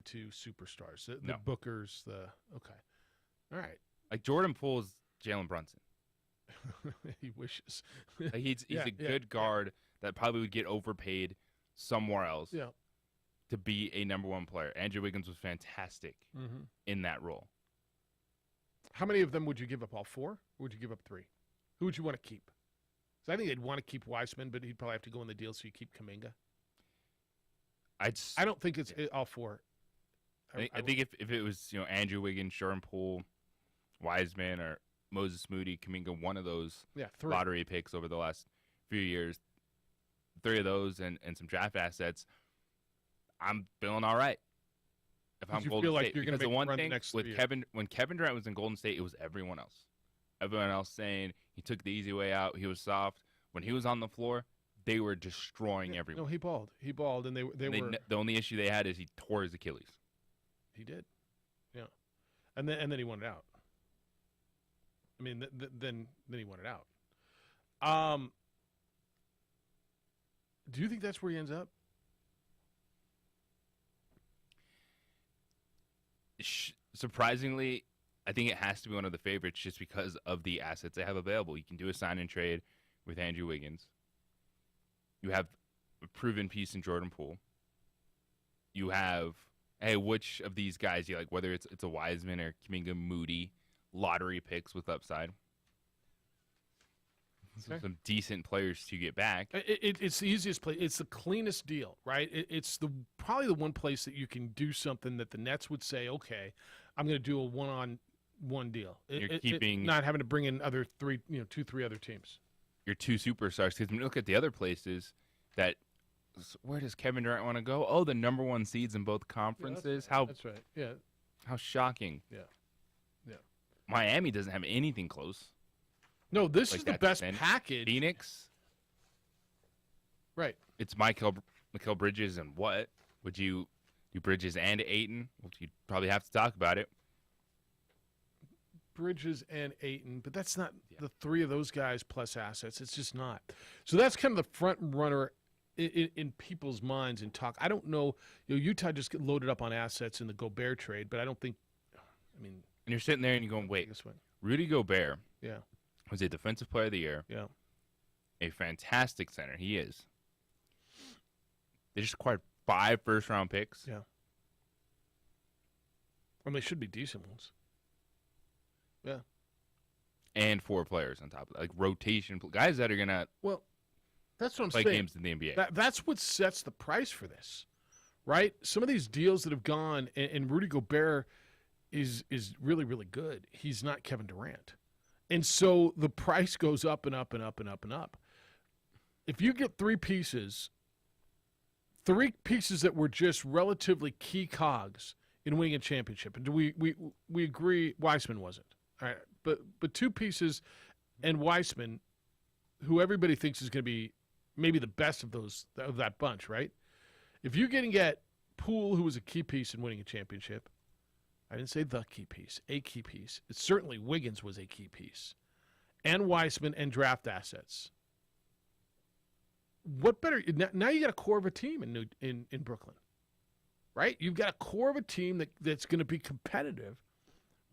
to superstars. The No. Bookers, okay. All right. Like Jordan Poole's Jalen Brunson. He wishes. Like he's Yeah, a good guard that probably would get overpaid somewhere else Yeah. to be a number one player. Andrew Wiggins was fantastic Mm-hmm. in that role. How many of them would you give up? All 4? Or would you give up 3? Who would you want to keep? So I think they'd want to keep Wiseman, but he'd probably have to go in the deal, so you keep Kuminga. I don't think it's all 4. I think if it was Andrew Wiggins, Jordan Poole, Wiseman, or Moses Moody, Kuminga, one of those 3. lottery picks over the last few years, 3 of those and some draft assets, I'm feeling all right. If I'm you Golden feel like State, you're gonna because the make a one run the thing next with 3 years. when Kevin Durant was in Golden State, it was everyone else. Everyone else saying he took the easy way out. He was soft. When he was on the floor, they were destroying everyone. No, he balled. He balled, and they were. The only issue they had is he tore his Achilles. He did. Yeah, and then he wanted out. I mean, then he wanted out. Do you think that's where he ends up? Surprisingly, I think it has to be one of the favorites just because of the assets they have available. You can do a sign and trade with Andrew Wiggins. You have a proven piece in Jordan Poole. You have, hey, which of these guys you like, whether it's a Wiseman or Kuminga, Moody, lottery picks with upside. Okay. Some decent players to get back. It's the easiest place. It's the cleanest deal, right? It's probably the one place that you can do something that the Nets would say, okay, I'm going to do a one-on-one deal. You're keeping not having to bring in other 3 other teams. your 2 superstars. Because when you look at the other places that, where does Kevin Durant want to go? Oh, the number 1 seeds in both conferences. That's right. Yeah. How shocking. Yeah. Miami doesn't have anything close. No, this Like is the that best thin. package. Phoenix, Right. it's Mikal Bridges and what? Would you do Bridges and Ayton? Well, you'd probably have to talk about it. Bridges and Ayton, but that's not the 3 of those guys plus assets. It's just not. So that's kind of the front runner in people's minds and talk. I don't know. Utah just get loaded up on assets in the Gobert trade, but I don't think. I mean, And you're sitting there and you're going, wait, this way. Rudy Gobert Yeah. was a defensive player of the year, Yeah. a fantastic center. He is. They just acquired 5 first-round picks. Yeah. And they should be decent ones. Yeah. And 4 players on top of that. Like rotation guys that are going to Well, that's what I'm play saying. games in the NBA. That's what sets the price for this, right? Some of these deals that have gone, and Rudy Gobert is really, really good. He's not Kevin Durant. And so the price goes up and up and up and up and up. If you get 3 pieces that were just relatively key cogs in winning a championship, and we agree Wiseman wasn't. All right, but 2 pieces and Wiseman, who everybody thinks is going to be maybe the best of that bunch, right? If you can get Poole, who was a key piece in winning a championship, I didn't say the key piece, a key piece. It's certainly Wiggins was a key piece, and Wiseman and draft assets. What better? Now you got a core of a team in Brooklyn, right? You've got a core of a team that's going to be competitive,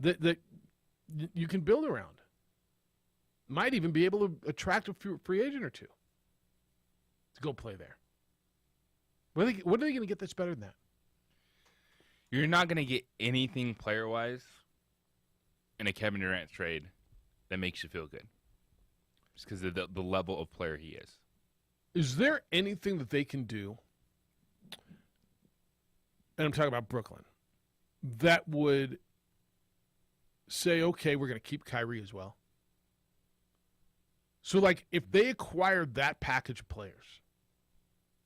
that you can build around. Might even be able to attract a free agent or 2 to go play there. What are they going to get that's better than that? You're not going to get anything player-wise in a Kevin Durant trade that makes you feel good. Just because of the level of player he is. Is there anything that they can do, and I'm talking about Brooklyn, that would say, okay, we're going to keep Kyrie as well? So, like, if they acquired that package of players,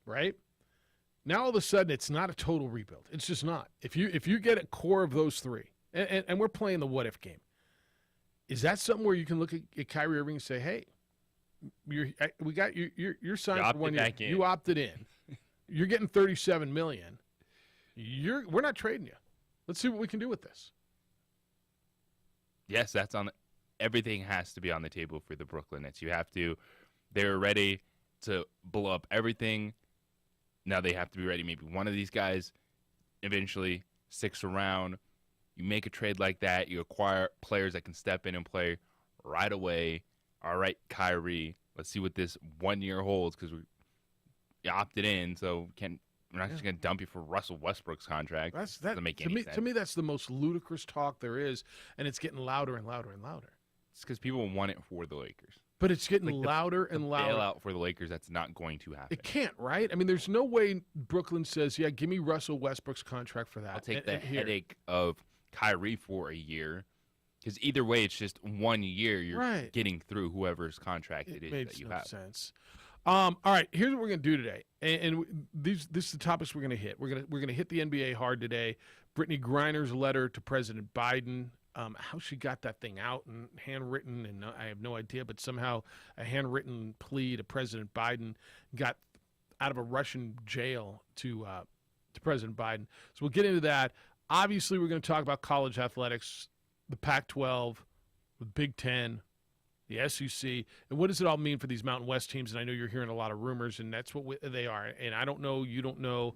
right? Now all of a sudden it's not a total rebuild. It's just not. If you get a core of those 3, and we're playing the what if game, is that something where you can look at Kyrie Irving and say, hey, we got you're signed for 1 year. You opted in. You're getting $37 million. We're not trading you. Let's see what we can do with this. Yes, that's on. Everything has to be on the table for the Brooklyn Nets. They're ready to blow up everything. Now they have to be ready. Maybe one of these guys eventually sticks around. You make a trade like that. You acquire players that can step in and play right away. All right, Kyrie, let's see what this 1 year holds because we opted in, so we're not just going to dump you for Russell Westbrook's contract. Doesn't make any sense. To me, that's the most ludicrous talk there is, and it's getting louder and louder and louder. It's because people want it for the Lakers. But it's getting louder and louder. Bailout for the Lakers, that's not going to happen. It can't, right? I mean, there's no way Brooklyn says, yeah, give me Russell Westbrook's contract for that. I'll take the headache of Kyrie for a year. Because either way, it's just 1 year you're getting through whoever's contract it is that you have. Makes no sense. All right, here's what we're going to do today. And this is the topics we're going to hit. We're going to hit the NBA hard today. Brittany Griner's letter to President Biden. How she got that thing out and handwritten, and I have no idea, but somehow a handwritten plea to President Biden got out of a Russian jail to President Biden. So we'll get into that. Obviously, we're going to talk about college athletics, the Pac-12, the Big Ten, the SEC, and what does it all mean for these Mountain West teams? And I know you're hearing a lot of rumors, and that's what they are. And I don't know, you don't know.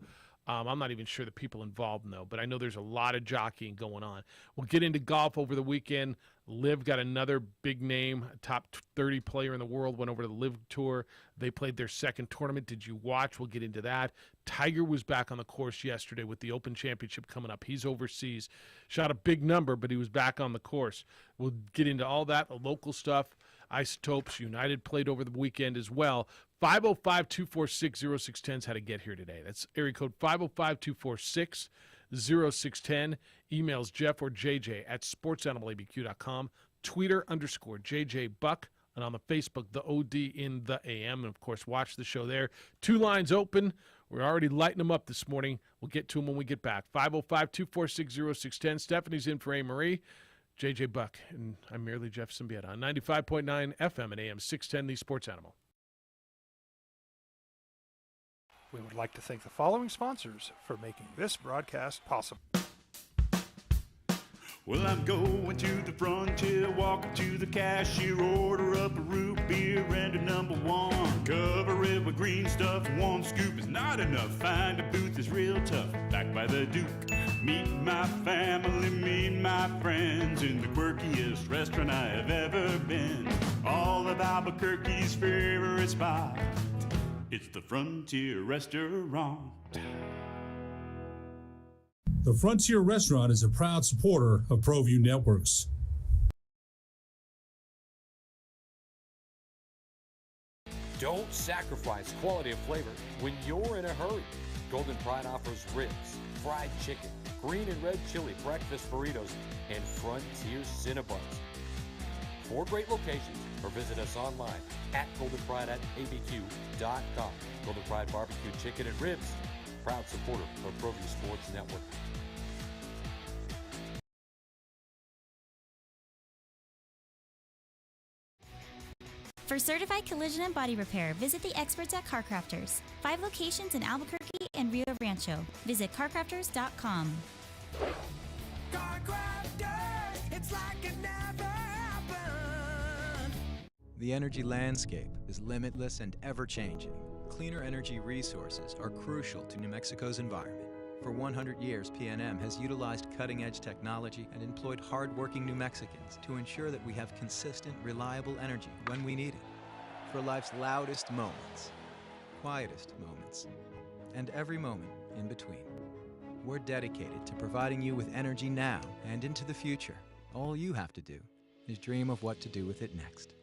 I'm not even sure the people involved know, but I know there's a lot of jockeying going on. We'll get into golf over the weekend. Liv got another big name, a top 30 player in the world, went over to the Liv Tour. They played their second tournament. Did you watch? We'll get into that. Tiger was back on the course yesterday with the Open Championship coming up. He's overseas. Shot a big number, but he was back on the course. We'll get into all that, the local stuff. Isotopes United played over the weekend as well. 505-246-0610 is how to get here today. That's area code 505-246-0610. Emails Jeff or JJ at sportsanimалabq.com. Twitter _JJ Buck. And on the Facebook, the OD in the AM. And, of course, watch the show there. 2 lines open. We're already lighting them up this morning. We'll get to them when we get back. 505-246-0610. Stephanie's in for A. Marie. JJ Buck, and I'm merely Jeff Symbieta on 95.9 FM and AM 610, the Sports Animal. We would like to thank the following sponsors for making this broadcast possible. Well, I'm going to the frontier, walk up to the cashier, order up a root beer and a number 1. Cover it with green stuff, 1 scoop is not enough. Find a booth that's real tough, backed by the Duke. Meet my family, meet my friends in the quirkiest restaurant I have ever been. All of Albuquerque's favorite spot, it's the Frontier Restaurant. The Frontier Restaurant is a proud supporter of ProView Networks. Don't sacrifice quality of flavor when you're in a hurry. Golden Pride offers ribs, fried chicken, green and red chili, breakfast burritos, and Frontier Cinnabons. 4 great locations, or visit us online at goldenpride@abq.com. Golden Pride Barbecue Chicken and Ribs, proud supporter of ProView Sports Network. For certified collision and body repair, visit the experts at CarCrafters. 5 locations in Albuquerque and Rio Rancho. Visit carcrafters.com. CarCrafters, it's like it never happened. The energy landscape is limitless and ever-changing. Cleaner energy resources are crucial to New Mexico's environment. For 100 years, PNM has utilized cutting-edge technology and employed hard-working New Mexicans to ensure that we have consistent, reliable energy when we need it. For life's loudest moments, quietest moments, and every moment in between. We're dedicated to providing you with energy now and into the future. All you have to do is dream of what to do with it next.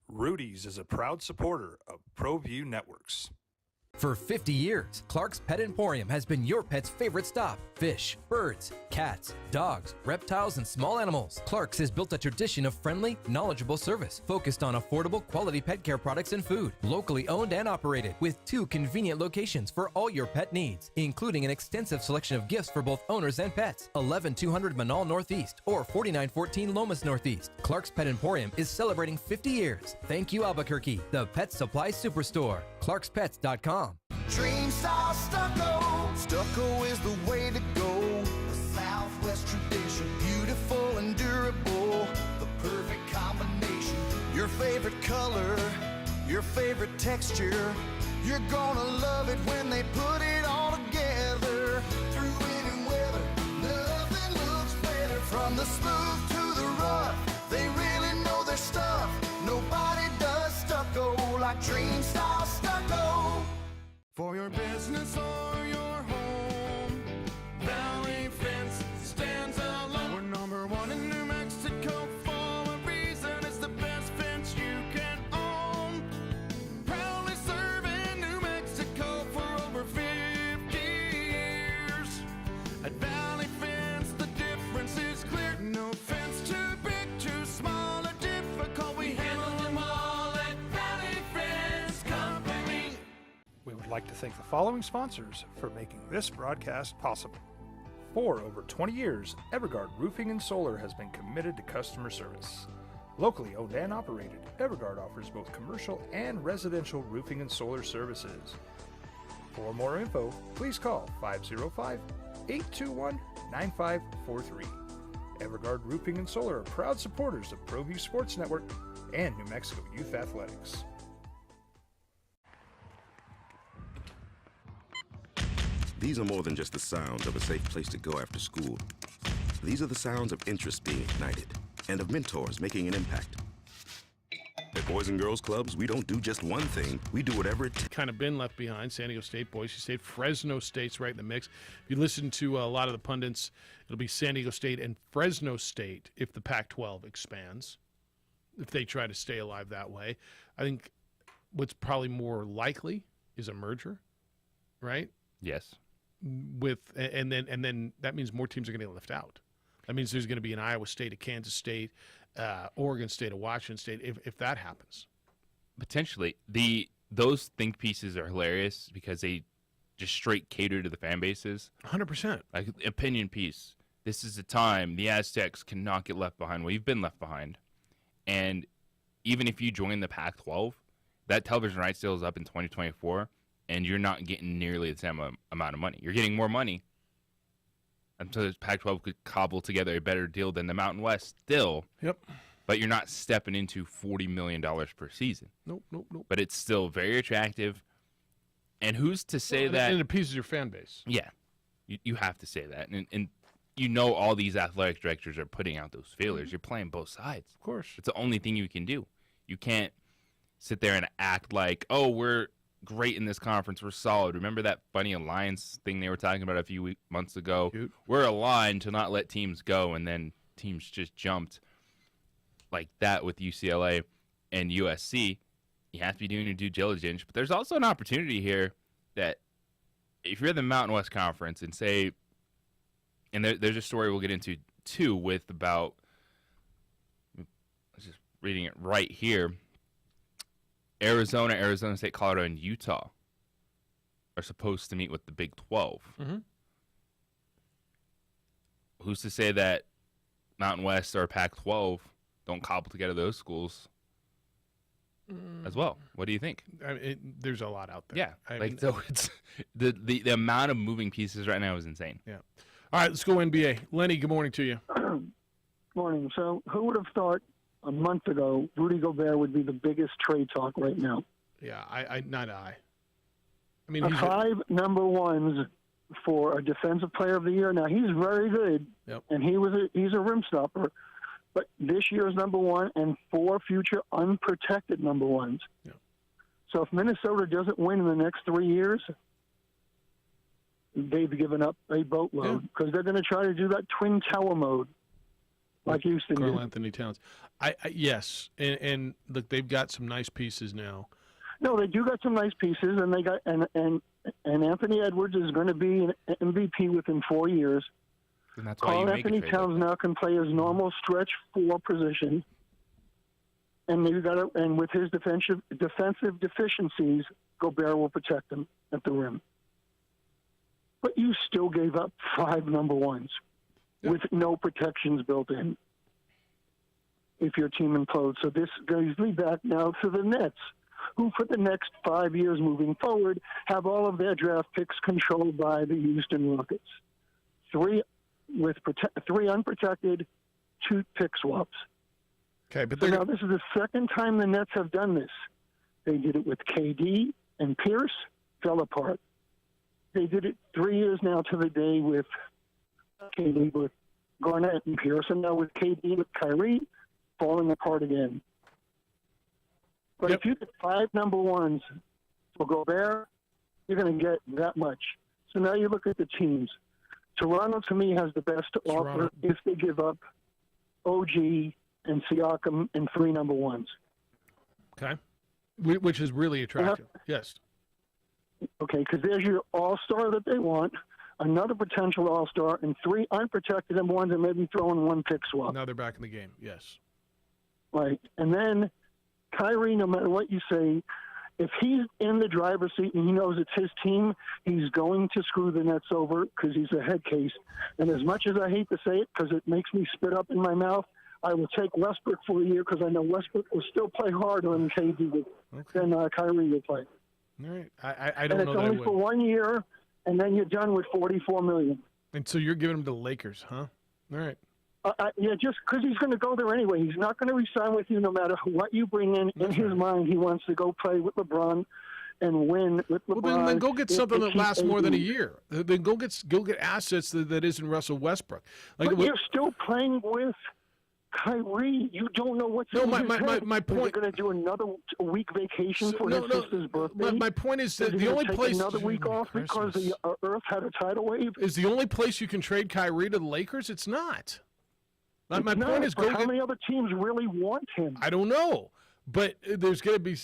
Rudy's is a proud supporter of ProView Networks. For 50 years, Clark's Pet Emporium has been your pet's favorite stop. Fish, birds, cats, dogs, reptiles, and small animals. Clark's has built a tradition of friendly, knowledgeable service focused on affordable, quality pet care products and food. Locally owned and operated with 2 convenient locations for all your pet needs, including an extensive selection of gifts for both owners and pets. 11200 Manal Northeast or 4914 Lomas Northeast. Clark's Pet Emporium is celebrating 50 years. Thank you, Albuquerque, the Pet Supply Superstore. ClarksPets.com. Dream style stucco. Stucco is the way to go. The Southwest tradition, beautiful and durable. The perfect combination. Your favorite color, your favorite texture. You're gonna love it when they put it all together. Through any weather, nothing looks better. From the smooth to the rough, they really know their stuff. Nobody does stucco like Dream style stucco. For your business or your home, Valley Fence stands alone. We're number 1 in New Mexico for a reason. It's the best fence you can own. Proudly serving New Mexico for over 50 years. At Valley Fence, the difference is clear. No fence too big, too small, or difficult. We handle them all at Valley Fence Company. We would like to thank the following sponsors for making this broadcast possible. For over 20 years, Evergard Roofing and Solar has been committed to customer service. Locally owned and operated, Evergard offers both commercial and residential roofing and solar services. For more info, please call 505-821-9543. Evergard Roofing and Solar are proud supporters of ProView Sports Network and New Mexico Youth Athletics. These are more than just the sounds of a safe place to go after school. These are the sounds of interest being ignited and of mentors making an impact. At Boys and Girls Clubs, we don't do just one thing. We do whatever it takes. Kind of been left behind. San Diego State, Boise State, Fresno State's right in the mix. If you listen to a lot of the pundits, it'll be San Diego State and Fresno State if the Pac-12 expands, if they try to stay alive that way. I think what's probably more likely is a merger, right? Yes. And then that means more teams are going to get left out. That means there's going to be an Iowa State, a Kansas State, Oregon State, a Washington State, if that happens. Potentially. Those think pieces are hilarious because they just straight cater to the fan bases. 100%. Like opinion piece. This is the time the Aztecs cannot get left behind. Well, you've been left behind. And even if you join the Pac-12, that television rights deal is up in 2024. And you're not getting nearly the same amount of money. You're getting more money. Until the Pac-12 could cobble together a better deal than the Mountain West still. Yep. But you're not stepping into $40 million per season. Nope. But it's still very attractive. And who's to say that? And it appeases your fan base. Yeah. You have to say that. And you know all these athletic directors are putting out those feelers. You're playing both sides. Of course. It's the only thing you can do. You can't sit there and act like, oh, we're great in this conference. We're solid. Remember that funny alliance thing they were talking about a few months ago? Cute. We're aligned to not let teams go, and then teams just jumped like that with UCLA and USC. You have to be doing your due diligence. But there's also an opportunity here that if you're the Mountain West Conference and say, and there's a story we'll get into too with about, I'm just reading it right here, Arizona, Arizona State, Colorado, and Utah are supposed to meet with the Big 12. Mm-hmm. Who's to say that Mountain West or Pac-12 don't cobble together those schools as well? What do you think? There's a lot out there. Yeah, so it's the amount of moving pieces right now is insane. Yeah. All right, let's go NBA. Lenny, good morning to you. Morning. So who would have thought a month ago Rudy Gobert would be the biggest trade talk right now? Yeah, I mean, he's 5 number ones for a defensive player of the year. Now he's very good, and he's a rim stopper. But this year's number 1 and 4 future unprotected number 1s. Yeah. So if Minnesota doesn't win in the next 3 years, they've given up a boatload because they're going to try to do that twin tower mode like Houston Karl did. Anthony Towns. Yes, and look, they've got some nice pieces now. No, they do got some nice pieces, and they got and Anthony Edwards is going to be an MVP within 4 years. And that's why Carl you make Anthony a trade Towns like that. now can play his normal stretch 4 position, and and with his defensive deficiencies, Gobert will protect him at the rim. But you still gave up 5 number ones with no protections built in if your team implodes. So this goes me back now to the Nets, who for the next 5 years moving forward have all of their draft picks controlled by the Houston Rockets. 3 unprotected, 2 pick swaps. Okay, but so now this is the second time the Nets have done this. They did it with KD and Pierce, fell apart. They did it 3 years now to the day with KD, with Garnett and Pierce, and now with KD with Kyrie, falling apart again. But if you get 5 number ones for Gobert, you're going to get that much. So now you look at the teams. Toronto, to me, has the best to offer if they give up OG and Siakam and 3 number ones. Okay. Which is really attractive. Yes. Okay, because there's your all-star that they want, another potential all-star, and 3 unprotected number ones, and maybe throw in 1 pick swap. Now they're back in the game. Yes. Right. And then Kyrie, no matter what you say, if he's in the driver's seat and he knows it's his team, he's going to screw the Nets over because he's a head case. And as much as I hate to say it because it makes me spit up in my mouth, I will take Westbrook for a year because I know Westbrook will still play harder than KD than Kyrie will play. All right. I don't know that I would. And it's only for 1 year, and then you're done with $44 million. And so you're giving him to the Lakers, huh? All right. Yeah, just because he's going to go there anyway. He's not going to resign with you no matter what you bring in. In his mind, he wants to go play with LeBron and win with LeBron. Well, then go get something that lasts more than a year. Then go get assets that isn't Russell Westbrook. But you're still playing with Kyrie. You don't know what's in his head. My point. Is he going to do another week vacation for his sister's birthday? My point is that the only take place another week off because the Earth had a tidal wave is the only place you can trade Kyrie to the Lakers. It's not. My point is, how many other teams really want him? I don't know, but there's going to be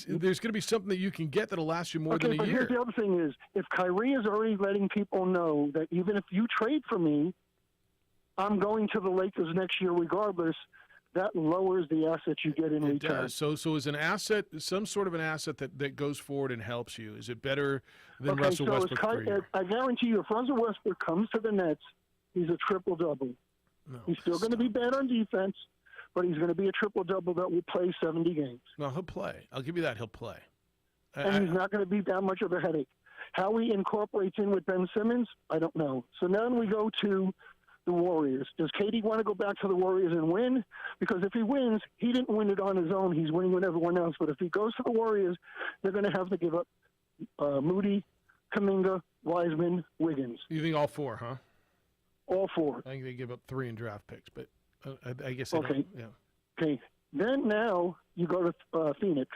something that you can get that'll last you more than a year. Here's the other thing: is if Kyrie is already letting people know that even if you trade for me, I'm going to the Lakers next year regardless. That lowers the assets you get in return. Does. So is an asset some sort of an asset that goes forward and helps you? Is it better than Russell Westbrook for you? I guarantee you, if Russell Westbrook comes to the Nets, he's a triple-double. No, he's still going to be bad on defense, but he's going to be a triple-double that will play 70 games. No, he'll play. I'll give you that. He'll play. And he's not going to be that much of a headache. How he incorporates in with Ben Simmons, I don't know. So now we go to the Warriors. Does KD want to go back to the Warriors and win? Because if he wins, he didn't win it on his own. He's winning with everyone else. But if he goes to the Warriors, they're going to have to give up Moody, Kuminga, Wiseman, Wiggins. You think all 4, huh? All 4. I think they give up 3 in draft picks, but I guess okay. Yeah. Okay. Then now you go to Phoenix.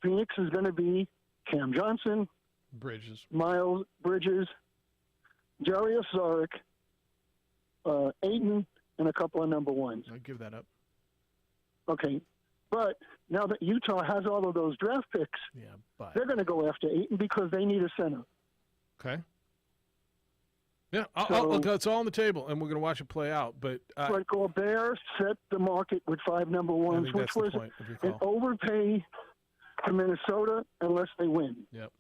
Phoenix is going to be Cam Johnson, Bridges, Miles Bridges, Darius Saric, Ayton, and a couple of number ones. I'll give that up. Okay. But now that Utah has all of those draft picks, they're going to go after Ayton because they need a center. Okay. Yeah, it's all on the table, and we're going to watch it play out. But Gobert set the market with 5 number ones, which was an overpay to Minnesota unless they win. Yep.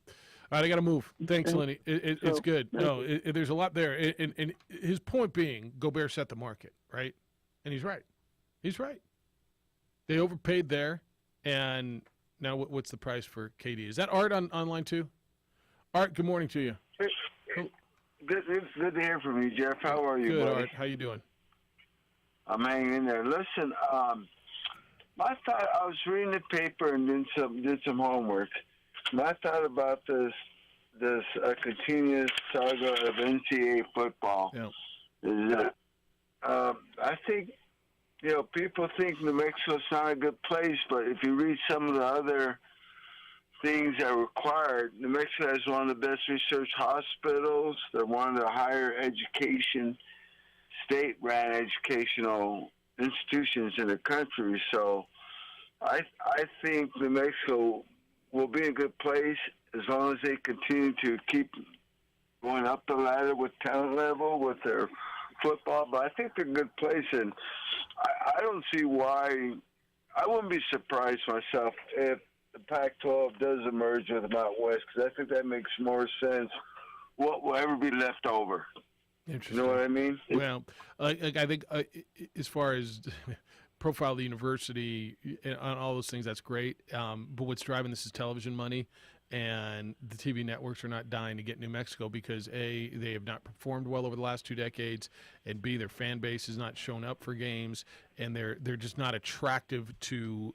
All right, I got to move. Thanks, Lenny. It's good. No, there's a lot there. And his point being, Gobert set the market, right? And he's right. He's right. They overpaid there, and now what's the price for KD? Is that Art on online too? Art, good morning to you. Good to hear from you, Jeff. How are you, Good, buddy? Art. How you doing? I'm hanging in there. Listen, I thought I was reading the paper and did some homework, and I thought about this continuous saga of NCAA football. Yeah. Is that I think people think New Mexico's not a good place, but if you read some of the other things that are required, New Mexico has one of the best research hospitals. They're one of the higher education, state-ran educational institutions in the country. So I think New Mexico will be in a good place as long as they continue to keep going up the ladder with talent level, with their football. But I think they're in a good place, and I don't see why. I wouldn't be surprised myself if the Pac-12 does emerge with the Mountain West, because I think that makes more sense. What will ever be left over? You know what I mean? Well, I think as far as profile of the university and on all those things, that's great. But what's driving this is television money, and the TV networks are not dying to get New Mexico because A, they have not performed well over the last 2 decades, and B, their fan base has not shown up for games, and they're just not attractive to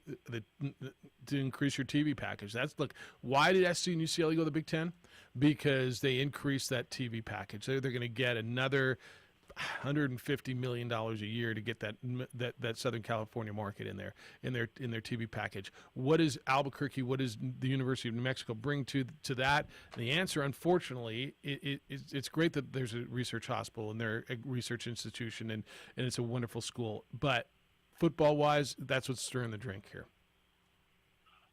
increase your TV package. Look, why did SC and UCLA go to the Big Ten? Because they increased that TV package. They're going to get another $150 million a year to get that Southern California market in their TV package. What does Albuquerque, what does the University of New Mexico bring to that? And the answer, unfortunately, it's great that there's a research hospital and they're a research institution and it's a wonderful school. But football-wise, that's what's stirring the drink here.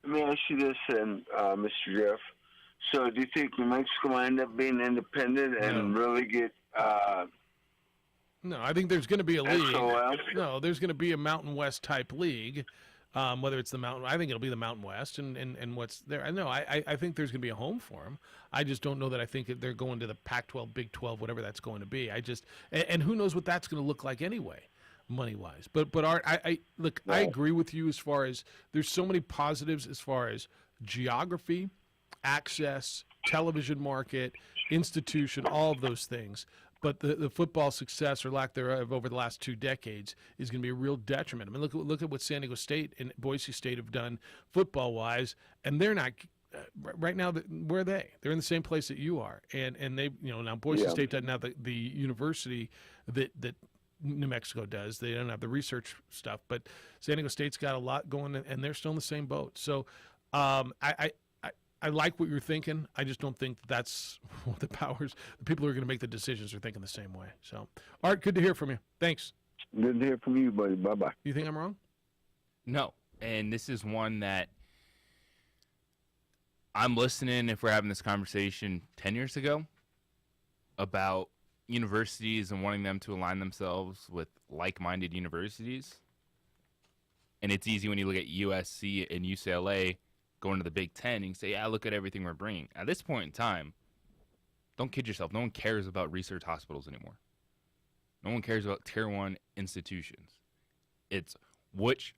Let me ask you this, then, Mr. Jeff. So do you think New Mexico will end up being independent and really get No, I think there's going to be a league. SOL? No, there's going to be a Mountain West type league, whether it's the Mountain. I think it'll be the Mountain West and what's there. I think there's going to be a home for them. I just don't know that I think they're going to the Pac-12, Big 12, whatever that's going to be. And who knows what that's going to look like anyway, money-wise. But Art, I agree with you as far as there's so many positives as far as geography, access, television market, institution, all of those things. But the football success or lack thereof over the last 2 decades is going to be a real detriment. I mean, look at what San Diego State and Boise State have done football-wise, and they're not right now. Where are they? They're in the same place that you are, and they now Boise State doesn't have the university that New Mexico does. They don't have the research stuff, but San Diego State's got a lot going, and they're still in the same boat. So I like what you're thinking. I just don't think that's what the people who are going to make the decisions are thinking the same way. So, Art, good to hear from you. Thanks. Good to hear from you, buddy. Bye-bye. You think I'm wrong? No. And this is one that I'm listening, if we're having this conversation 10 years ago, about universities and wanting them to align themselves with like-minded universities. And it's easy when you look at USC and UCLA going to the Big Ten, and you can say, yeah, look at everything we're bringing. At this point in time, don't kid yourself. No one cares about research hospitals anymore. No one cares about Tier 1 institutions. It's which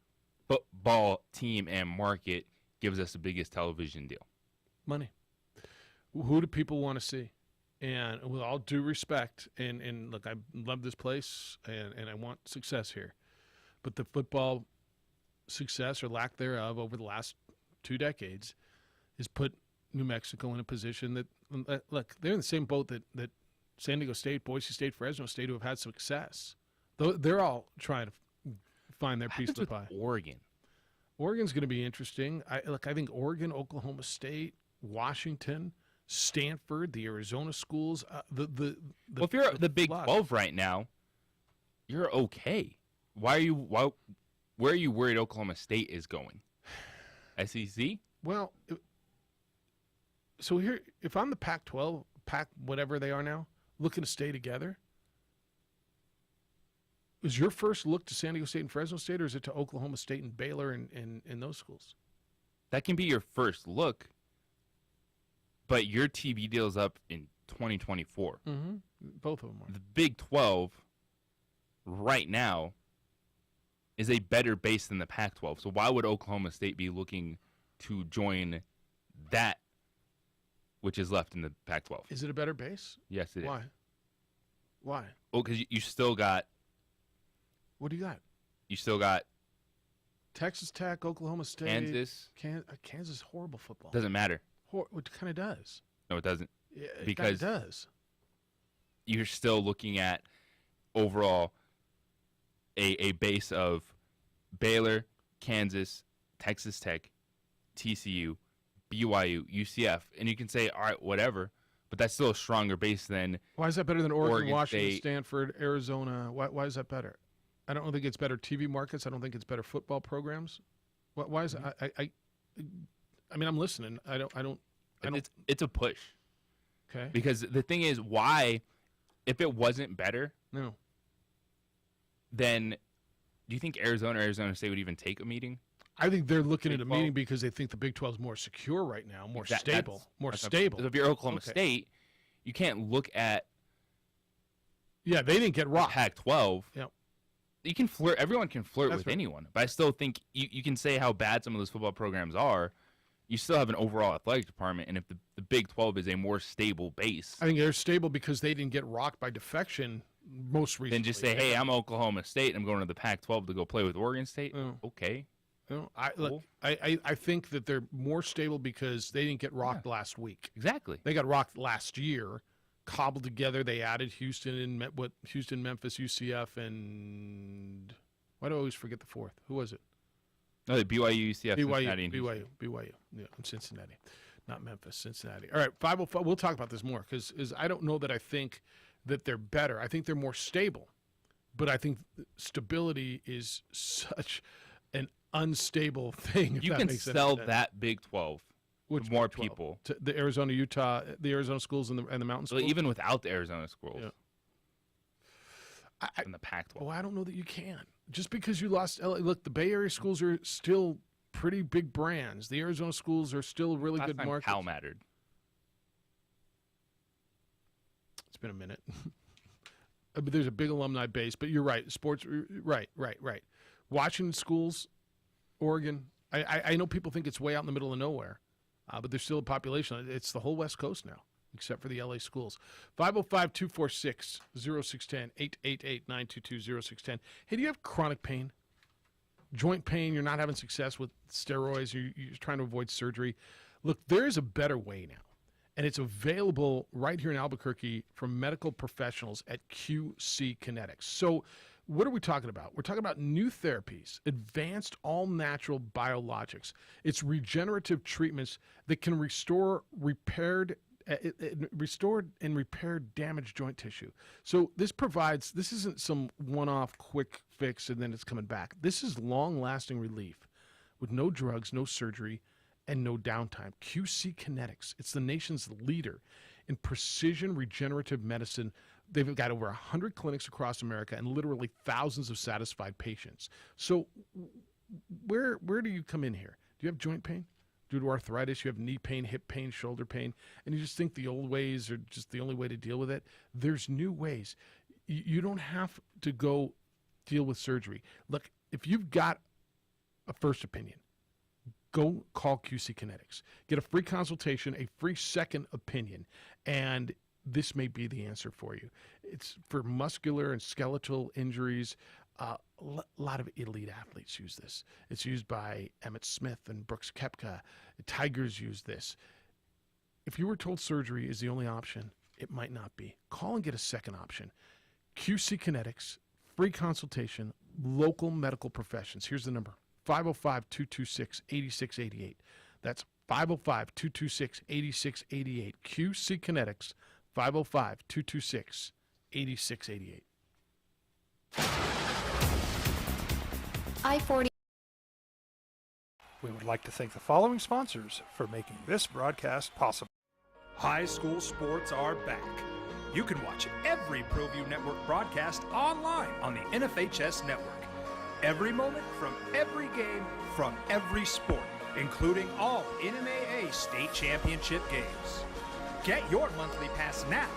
football team and market gives us the biggest television deal. Money. Who do people want to see? And with all due respect, and look, I love this place, and I want success here. But the football success or lack thereof over the last 2 decades has put New Mexico in a position that, look, they're in the same boat that San Diego State, Boise State, Fresno State, who have had success. They're all trying to find their piece of the pie. Oregon. Oregon's going to be interesting. I think Oregon, Oklahoma State, Washington, Stanford, the Arizona schools. Well, if you're the Big 12 right now, you're okay. Where are you worried Oklahoma State is going? SEC? Well, so here, if I'm the Pac-12, whatever they are now, looking to stay together, is your first look to San Diego State and Fresno State, or is it to Oklahoma State and Baylor and those schools? That can be your first look, but your TV deal's up in 2024. Mm-hmm. Both of them are. The Big 12 right now is a better base than the Pac-12. So why would Oklahoma State be looking to join that, which is left in the Pac-12? Is it a better base? Yes, it is. Why? Oh, because you still got. What do you got? You still got Texas Tech, Oklahoma State, Kansas. Kansas, horrible football. Doesn't matter. It kind of does. No, it doesn't. Yeah, it because kind of does. You're still looking at overall a base of Baylor, Kansas, Texas Tech, TCU, BYU, UCF, and you can say, all right, whatever, but that's still a stronger base than. Why is that better than Oregon, Washington, State. Stanford, Arizona? Why is that better? I don't think it's better TV markets. I don't think it's better football programs. Why is it? I mean, I'm listening. I don't. It's a push. Okay. Because the thing is, why, if it wasn't better, No. then do you think Arizona State would even take a meeting? I think they're looking at a Big 12? meeting because they think the Big 12 is more secure right now, more That- stable, that's- more that's a- stable. If you're Oklahoma Okay. State, you can't look at Yeah, they didn't get rocked. Pac-12. Yep. You can flirt. Everyone can flirt That's with right. anyone, but I still think you can say how bad some of those football programs are. You still have an overall athletic department, and if the Big 12 is a more stable base, I think they're stable because they didn't get rocked by defection most recently. then just say, "Hey, I'm Oklahoma State. I'm going to the Pac-12 to go play with Oregon State." Oh. Okay. No, I think that they're more stable because they didn't get rocked last week. Exactly. They got rocked last year, cobbled together. They added Houston, Memphis, UCF, and why do I always forget the fourth? Who was it? No, the BYU, UCF, Cincinnati, and BYU. Yeah, and Cincinnati, not Memphis, Cincinnati. All right, 505. We'll talk about this more because I don't know that I think that they're better. I think they're more stable, but I think stability is such an unstable thing. If You that can makes any sell sense. that Big 12 Which to more Big 12? people. To the Arizona, Utah, the Arizona schools and the mountain So schools. even without the Arizona schools Yeah. in the Pac-12. Well, I don't know that you can. Just because you lost LA, look, the Bay Area schools are still pretty big brands. The Arizona schools are still really Last good time markets. Cal mattered. It's been a minute. But there's a big alumni base. But you're right. Sports, right. Washington schools, Oregon. I know people think it's way out in the middle of nowhere, but there's still a population. It's the whole West Coast now, except for the LA schools. 505-246-0610, 888-922-0610. Hey, do you have chronic pain? Joint pain, you're not having success with steroids, you're trying to avoid surgery. Look, there is a better way now, and it's available right here in Albuquerque from medical professionals at QC Kinetics. So what are we talking about? We're talking about new therapies, advanced all-natural biologics. It's regenerative treatments that can restore restored and repaired damaged joint tissue. So this isn't some one-off quick fix and then it's coming back. This is long-lasting relief with no drugs, no surgery, and no downtime. QC Kinetics, it's the nation's leader in precision regenerative medicine. They've got over 100 clinics across America and literally thousands of satisfied patients. So where do you come in here? Do you have joint pain? Due to arthritis, you have knee pain, hip pain, shoulder pain, and you just think the old ways are just the only way to deal with it? There's new ways. You don't have to go deal with surgery. Look, if you've got a first opinion, go call QC Kinetics. Get a free consultation, a free second opinion, and this may be the answer for you. It's for muscular and skeletal injuries. A lot of elite athletes use this. It's used by Emmett Smith and Brooks Koepka. Tigers use this. If you were told surgery is the only option, it might not be. Call and get a second option. QC Kinetics, free consultation, local medical professions. Here's the number, 505-226-8688. That's 505-226-8688. QC Kinetics, 505-226-8688. I-40. We would like to thank the following sponsors for making this broadcast possible. High school sports are back. You can watch every ProView Network broadcast online on the NFHS network. Every moment from every game from every sport, including all NMAA state championship games. Get your monthly pass now.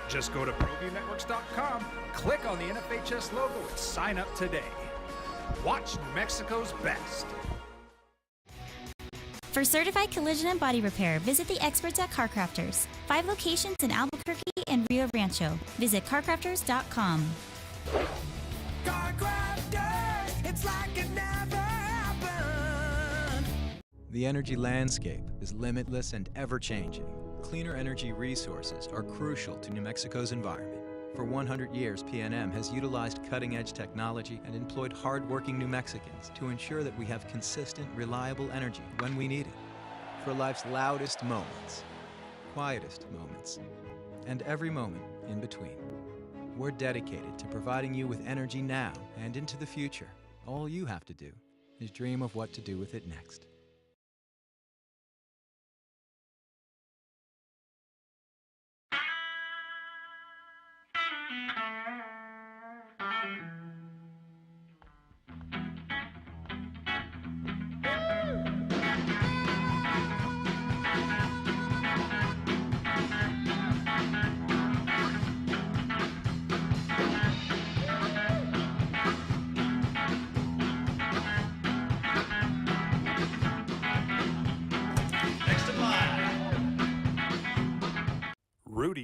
Just go to ProViewNetworks.com, click on the NFHS logo, and sign up today. Watch New Mexico's best. For certified collision and body repair, visit the experts at CarCrafters. 5 locations in Albuquerque and Rio Rancho. Visit CarCrafters.com. CarCrafters, it's like it never happened. The energy landscape is limitless and ever-changing. Cleaner energy resources are crucial to New Mexico's environment. For 100 years, PNM has utilized cutting-edge technology and employed hard-working New Mexicans to ensure that we have consistent, reliable energy when we need it. For life's loudest moments, quietest moments, and every moment in between. We're dedicated to providing you with energy now and into the future. All you have to do is dream of what to do with it next.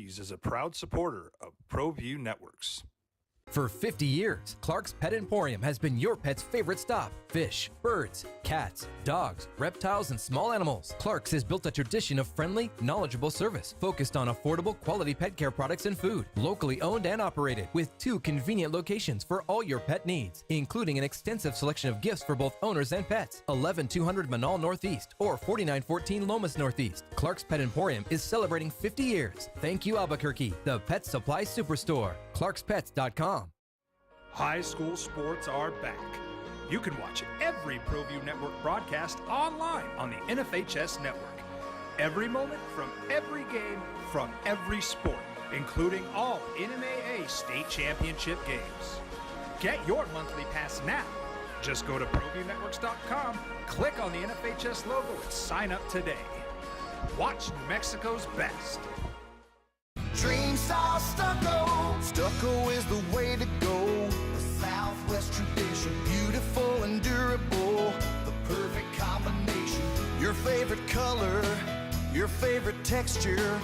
Arby's is a proud supporter of ProView Networks. For 50 years, Clark's Pet Emporium has been your pet's favorite stop. Fish, birds, cats, dogs, reptiles, and small animals. Clark's has built a tradition of friendly, knowledgeable service focused on affordable, quality pet care products and food. Locally owned and operated with 2 convenient locations for all your pet needs, including an extensive selection of gifts for both owners and pets. 11200 Manal Northeast or 4914 Lomas Northeast. Clark's Pet Emporium is celebrating 50 years. Thank you, Albuquerque, the Pet Supply Superstore. ClarksPets.com. High school sports are back. You can watch every ProView Network broadcast online on the NFHS network. Every moment from every game from every sport, including all NMAA state championship games. Get your monthly pass now. Just go to ProViewNetworks.com, click on the NFHS logo, and sign up today. Watch New Mexico's best. Dream style stucco. Stucco is the way to go. The Southwest tradition, beautiful and durable. The perfect combination. Your favorite color, your favorite texture.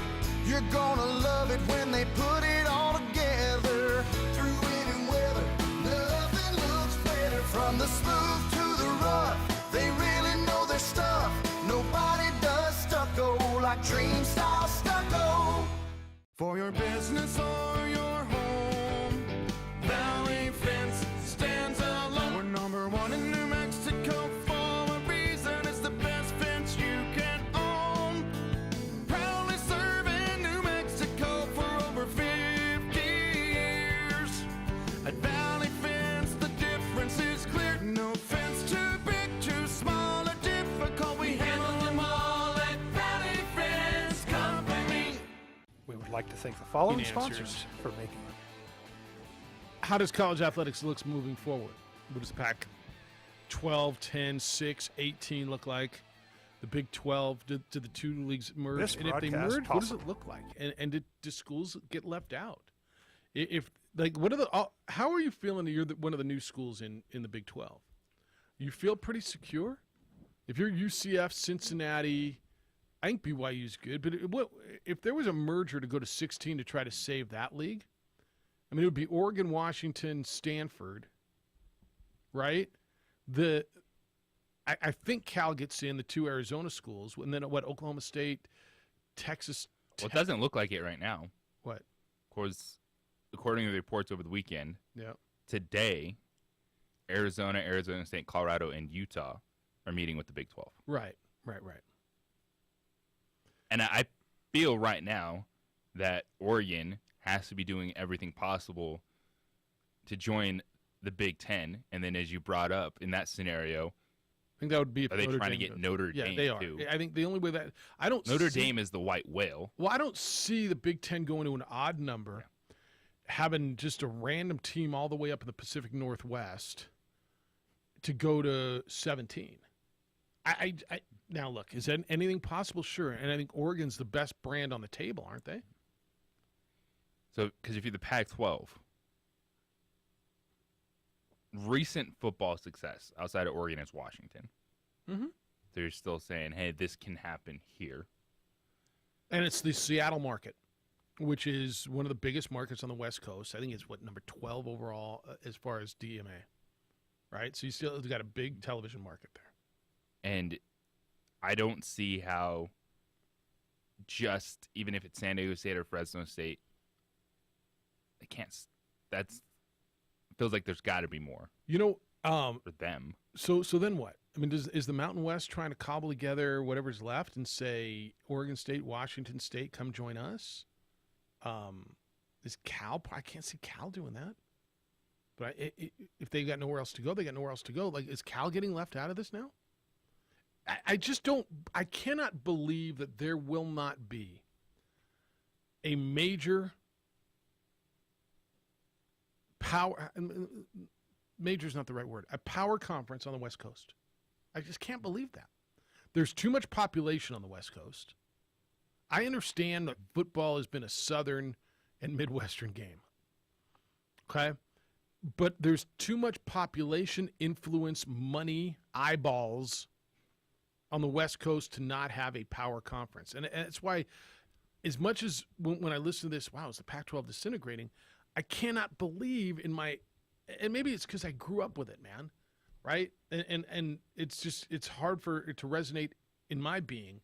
You're gonna love it when they put it all together. Through any weather, nothing looks better. From the smooth to the rough, they really know their stuff. Nobody does stucco like Dream style stucco. For your business or your home, Valley Fence stands alone. We're number 1 in New Mexico for a reason. It's the best fence you can own. Proudly serving New Mexico for over 50 years. At Valley Fence, the difference is clear. No fence too big, too small, or difficult. We handle them all at Valley Fence Company. We would like to thank the following Good answers. sponsors for making it. How does college athletics look moving forward? What does the Pac 12, 10, 6, 18 look like? The Big 12, did the two leagues merge? This And if they broadcast merge, what does possible. it look like? And do schools get left out? If like, what are the? How are you feeling that you're one of the new schools in the Big 12? You feel pretty secure? If you're UCF, Cincinnati, I think BYU's good. But if there was a merger to go to 16 to try to save that league? I mean, it would be Oregon, Washington, Stanford, right? I think Cal gets in, the 2 Arizona schools, and then Oklahoma State, Texas. Well, it doesn't look like it right now. What? Of course, according to the reports over the weekend, Yeah. today, Arizona, Arizona State, Colorado, and Utah are meeting with the Big 12. Right. And I feel right now that Oregon has to be doing everything possible to join the Big 10. And then, as you brought up in that scenario, I think that would be. Are they trying to get Notre Dame? Yeah, they are. Too? I think the only way that I don't. Notre Dame is the white whale. Well, I don't see the Big 10 going to an odd number, having just a random team all the way up in the Pacific Northwest to go to 17. I now look, is that anything possible? Sure, and I think Oregon's the best brand on the table, aren't they? So, because if you're the Pac-12, recent football success outside of Oregon is Washington. Mm-hmm. They're still saying, hey, this can happen here. And it's the Seattle market, which is one of the biggest markets on the West Coast. I think it's number 12 overall as far as DMA, right? So you still got a big television market there. And I don't see how just, even if it's San Diego State or Fresno State, they can't. That's feels like there's got to be more. For them. So then what? I mean, is the Mountain West trying to cobble together whatever's left and say Oregon State, Washington State, come join us? Is Cal? I can't see Cal doing that. But if they got nowhere else to go, they got nowhere else to go. Like, is Cal getting left out of this now? I just don't. I cannot believe that there will not be a major power. Major is not the right word. A power conference on the West Coast. I just can't believe that. There's too much population on the West Coast. I understand that football has been a Southern and Midwestern game. Okay? But there's too much population, influence, money, eyeballs on the West Coast to not have a power conference. And it's why as much as when I listen to this, wow, is the Pac-12 disintegrating? I cannot believe in my, and maybe it's because I grew up with it, man, right? And it's hard for it to resonate in my being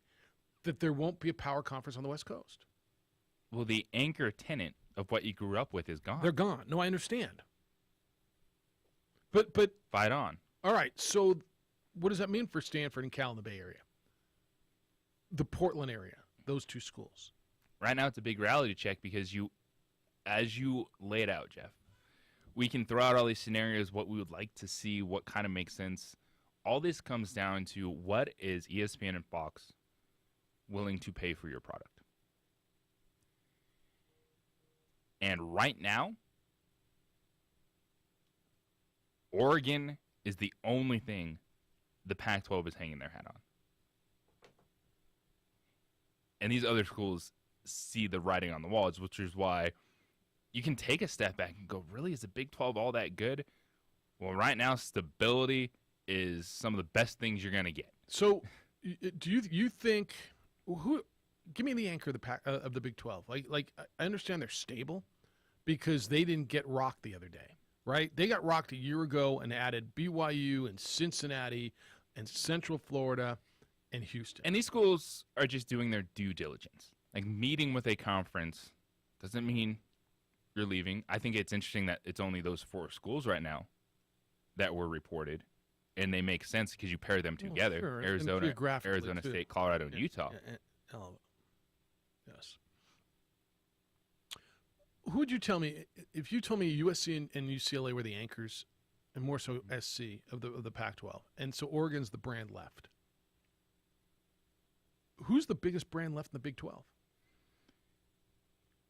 that there won't be a power conference on the West Coast. Well, the anchor tenant of what you grew up with is gone. They're gone. No, I understand. But fight on. All right. So what does that mean for Stanford and Cal in the Bay Area? The Portland area, those two schools. Right now it's a big reality check because as you laid out, Jeff, we can throw out all these scenarios, what we would like to see, what kind of makes sense. All this comes down to what is ESPN and Fox willing to pay for your product. And right now, Oregon is the only thing the Pac-12 is hanging their hat on. And these other schools see the writing on the walls, which is why you can take a step back and go, really, is the Big 12 all that good? Well, right now, stability is some of the best things you're going to get. So do you think who? Give me the anchor of the Big 12. Like I understand they're stable because they didn't get rocked the other day, right? They got rocked a year ago and added BYU and Cincinnati and Central Florida and Houston. And these schools are just doing their due diligence. Like meeting with a conference doesn't mean you're leaving. I think it's interesting that it's only those 4 schools right now that were reported. And they make sense because you pair them together. Sure. Arizona too. State, Colorado, and Utah. Yes. Who would you tell me, if you told me USC and UCLA were the anchors, and more so SC of the Pac-12, and so Oregon's the brand left, who's the biggest brand left in the Big 12?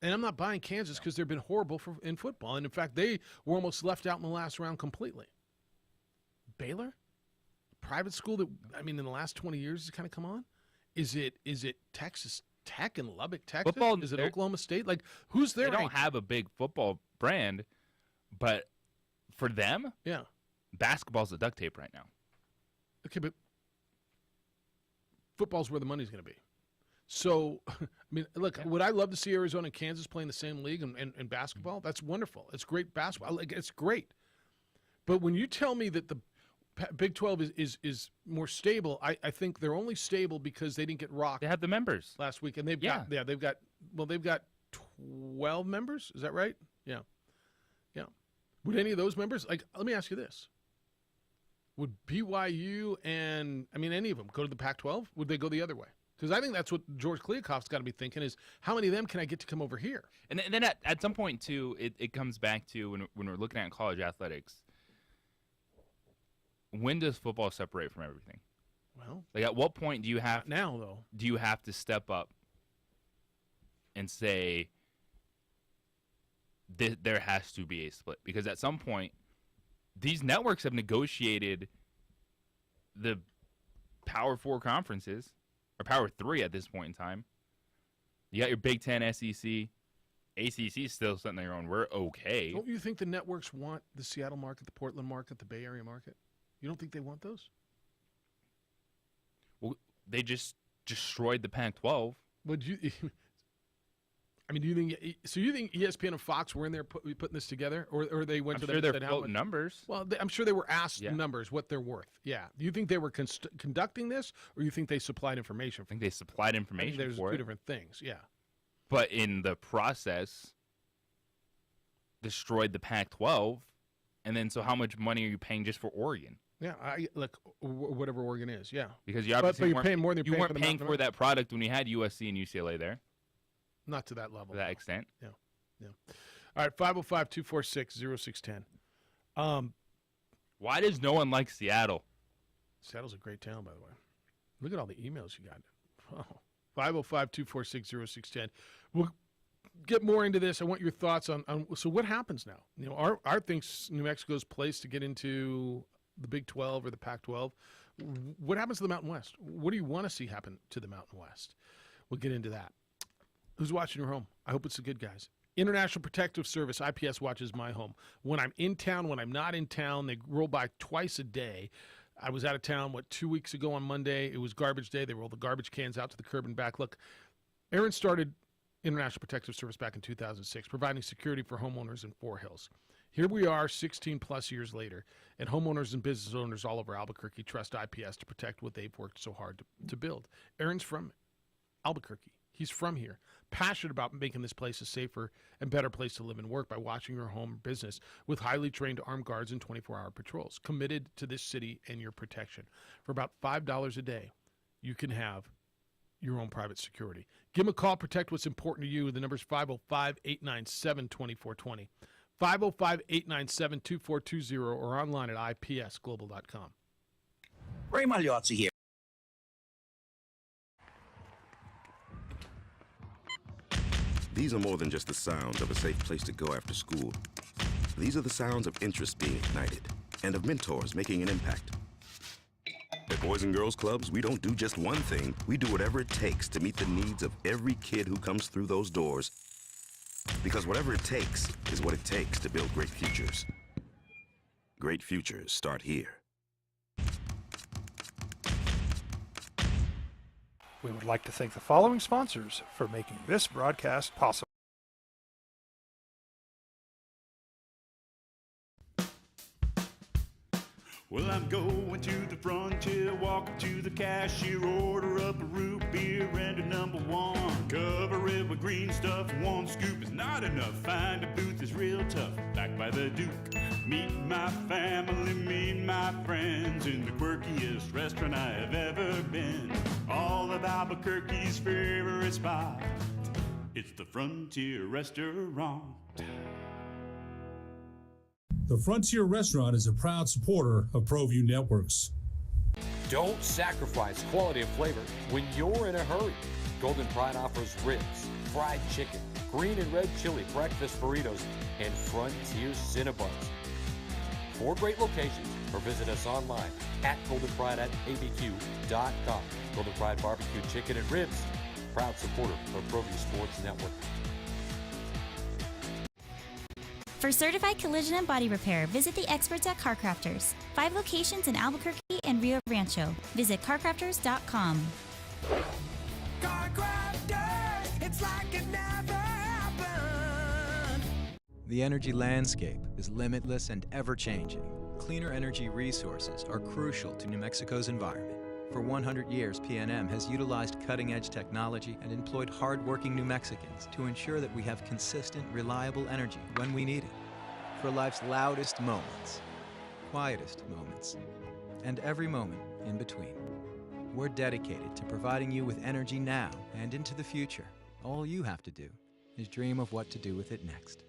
And I'm not buying Kansas because they've been horrible in football. And, in fact, they were almost left out in the last round completely. Baylor? Private school that, I mean, in the last 20 years has kind of come on? Is it Texas Tech and Lubbock, Texas? Football, is it Oklahoma State? Like, who's there? They don't have a big football brand, but for them, yeah, basketball's the duct tape right now. Okay, but football's where the money's going to be. So, I mean, look, would I love to see Arizona and Kansas playing the same league in basketball? That's wonderful. It's great basketball. Like, it's great. But when you tell me that the Big 12 is more stable, I think they're only stable because they didn't get rocked. They have the members last week, and they've got 12 members. Is that right? Yeah. Would any of those members, like, let me ask you this: would BYU and any of them go to the Pac-12? Would they go the other way? Because I think that's what George Kliakoff's got to be thinking is, how many of them can I get to come over here? And then at some point, too, it comes back to when we're looking at college athletics, when does football separate from everything? Well, like at what point do you have now though? Do you have to step up and say there has to be a split? Because at some point, these networks have negotiated the Power 4 conferences, or Power 3 at this point in time. You got your Big Ten, SEC, ACC is still sitting there going, we're okay. Don't you think the networks want the Seattle market, the Portland market, the Bay Area market? You don't think they want those? Well, they just destroyed the Pac-12. Would you? Do you think? So you think ESPN and Fox were in there putting this together, or they went I'm to sure them? they're floating numbers. Well, I'm sure they were asked numbers, what they're worth. Yeah. Do you think they were conducting this, or you think they supplied information? I think they supplied information. There's for two it. different things. Yeah. But in the process, destroyed the Pac-12, and then so how much money are you paying just for Oregon? Yeah, whatever Oregon is, yeah. Because you obviously you're paying more than you weren't paying for that product when you had USC and UCLA there. Not to that level. To that extent. Yeah. All right, 505-246-0610. Why does no one like Seattle? Seattle's a great town, by the way. Look at all the emails you got. Oh. 505-246-0610. We'll get more into this. I want your thoughts on so what happens now? Our thinks New Mexico's place to get into the Big 12 or the Pac-12. What happens to the Mountain West? What do you want to see happen to the Mountain West? We'll get into that. Who's watching your home? I hope it's the good guys. International Protective Service, IPS watches my home. When I'm in town, when I'm not in town, they roll by twice a day. I was out of town, 2 weeks ago on Monday. It was garbage day. They rolled the garbage cans out to the curb and back. Look, Aaron started International Protective Service back in 2006, providing security for homeowners in 4 Hills. Here we are 16 plus years later, and homeowners and business owners all over Albuquerque trust IPS to protect what they've worked so hard to build. Aaron's from Albuquerque. He's from here, passionate about making this place a safer and better place to live and work by watching your home or business with highly trained armed guards and 24-hour patrols, committed to this city and your protection. For about $5 a day, you can have your own private security. Give them a call, protect what's important to you. The number is 505-897-2420. 505-897-2420 or online at ipsglobal.com. Ray Magliozzi here. These are more than just the sounds of a safe place to go after school. These are the sounds of interest being ignited and of mentors making an impact. At Boys and Girls Clubs, we don't do just one thing. We do whatever it takes to meet the needs of every kid who comes through those doors. Because whatever it takes is what it takes to build great futures. Great futures start here. We would like to thank the following sponsors for making this broadcast possible. Well, I'm going to the frontier, walk up to the cashier, order up a root beer and a number 1. Cover it with green stuff, 1 scoop is not enough. Find a booth is real tough, back by the Duke. Meet my family, meet my friends in the quirkiest restaurant I have ever been. All of Albuquerque's favorite spot, it's the Frontier Restaurant. The Frontier Restaurant is a proud supporter of ProView Networks. Don't sacrifice quality and flavor when you're in a hurry. Golden Pride offers ribs, fried chicken, green and red chili breakfast burritos, and Frontier Cinnabons. 4 great locations, or visit us online at goldenpride@abq.com. Golden Pride Barbecue Chicken and Ribs, proud supporter of ProView Sports Network. For certified collision and body repair, visit the experts at CarCrafters. 5 locations in Albuquerque and Rio Rancho. Visit carcrafters.com. CarCrafters, it's like it never happened. The energy landscape is limitless and ever-changing. Cleaner energy resources are crucial to New Mexico's environment. For 100 years, PNM has utilized cutting-edge technology and employed hard-working New Mexicans to ensure that we have consistent, reliable energy when we need it. For life's loudest moments, quietest moments, and every moment in between. We're dedicated to providing you with energy now and into the future. All you have to do is dream of what to do with it next.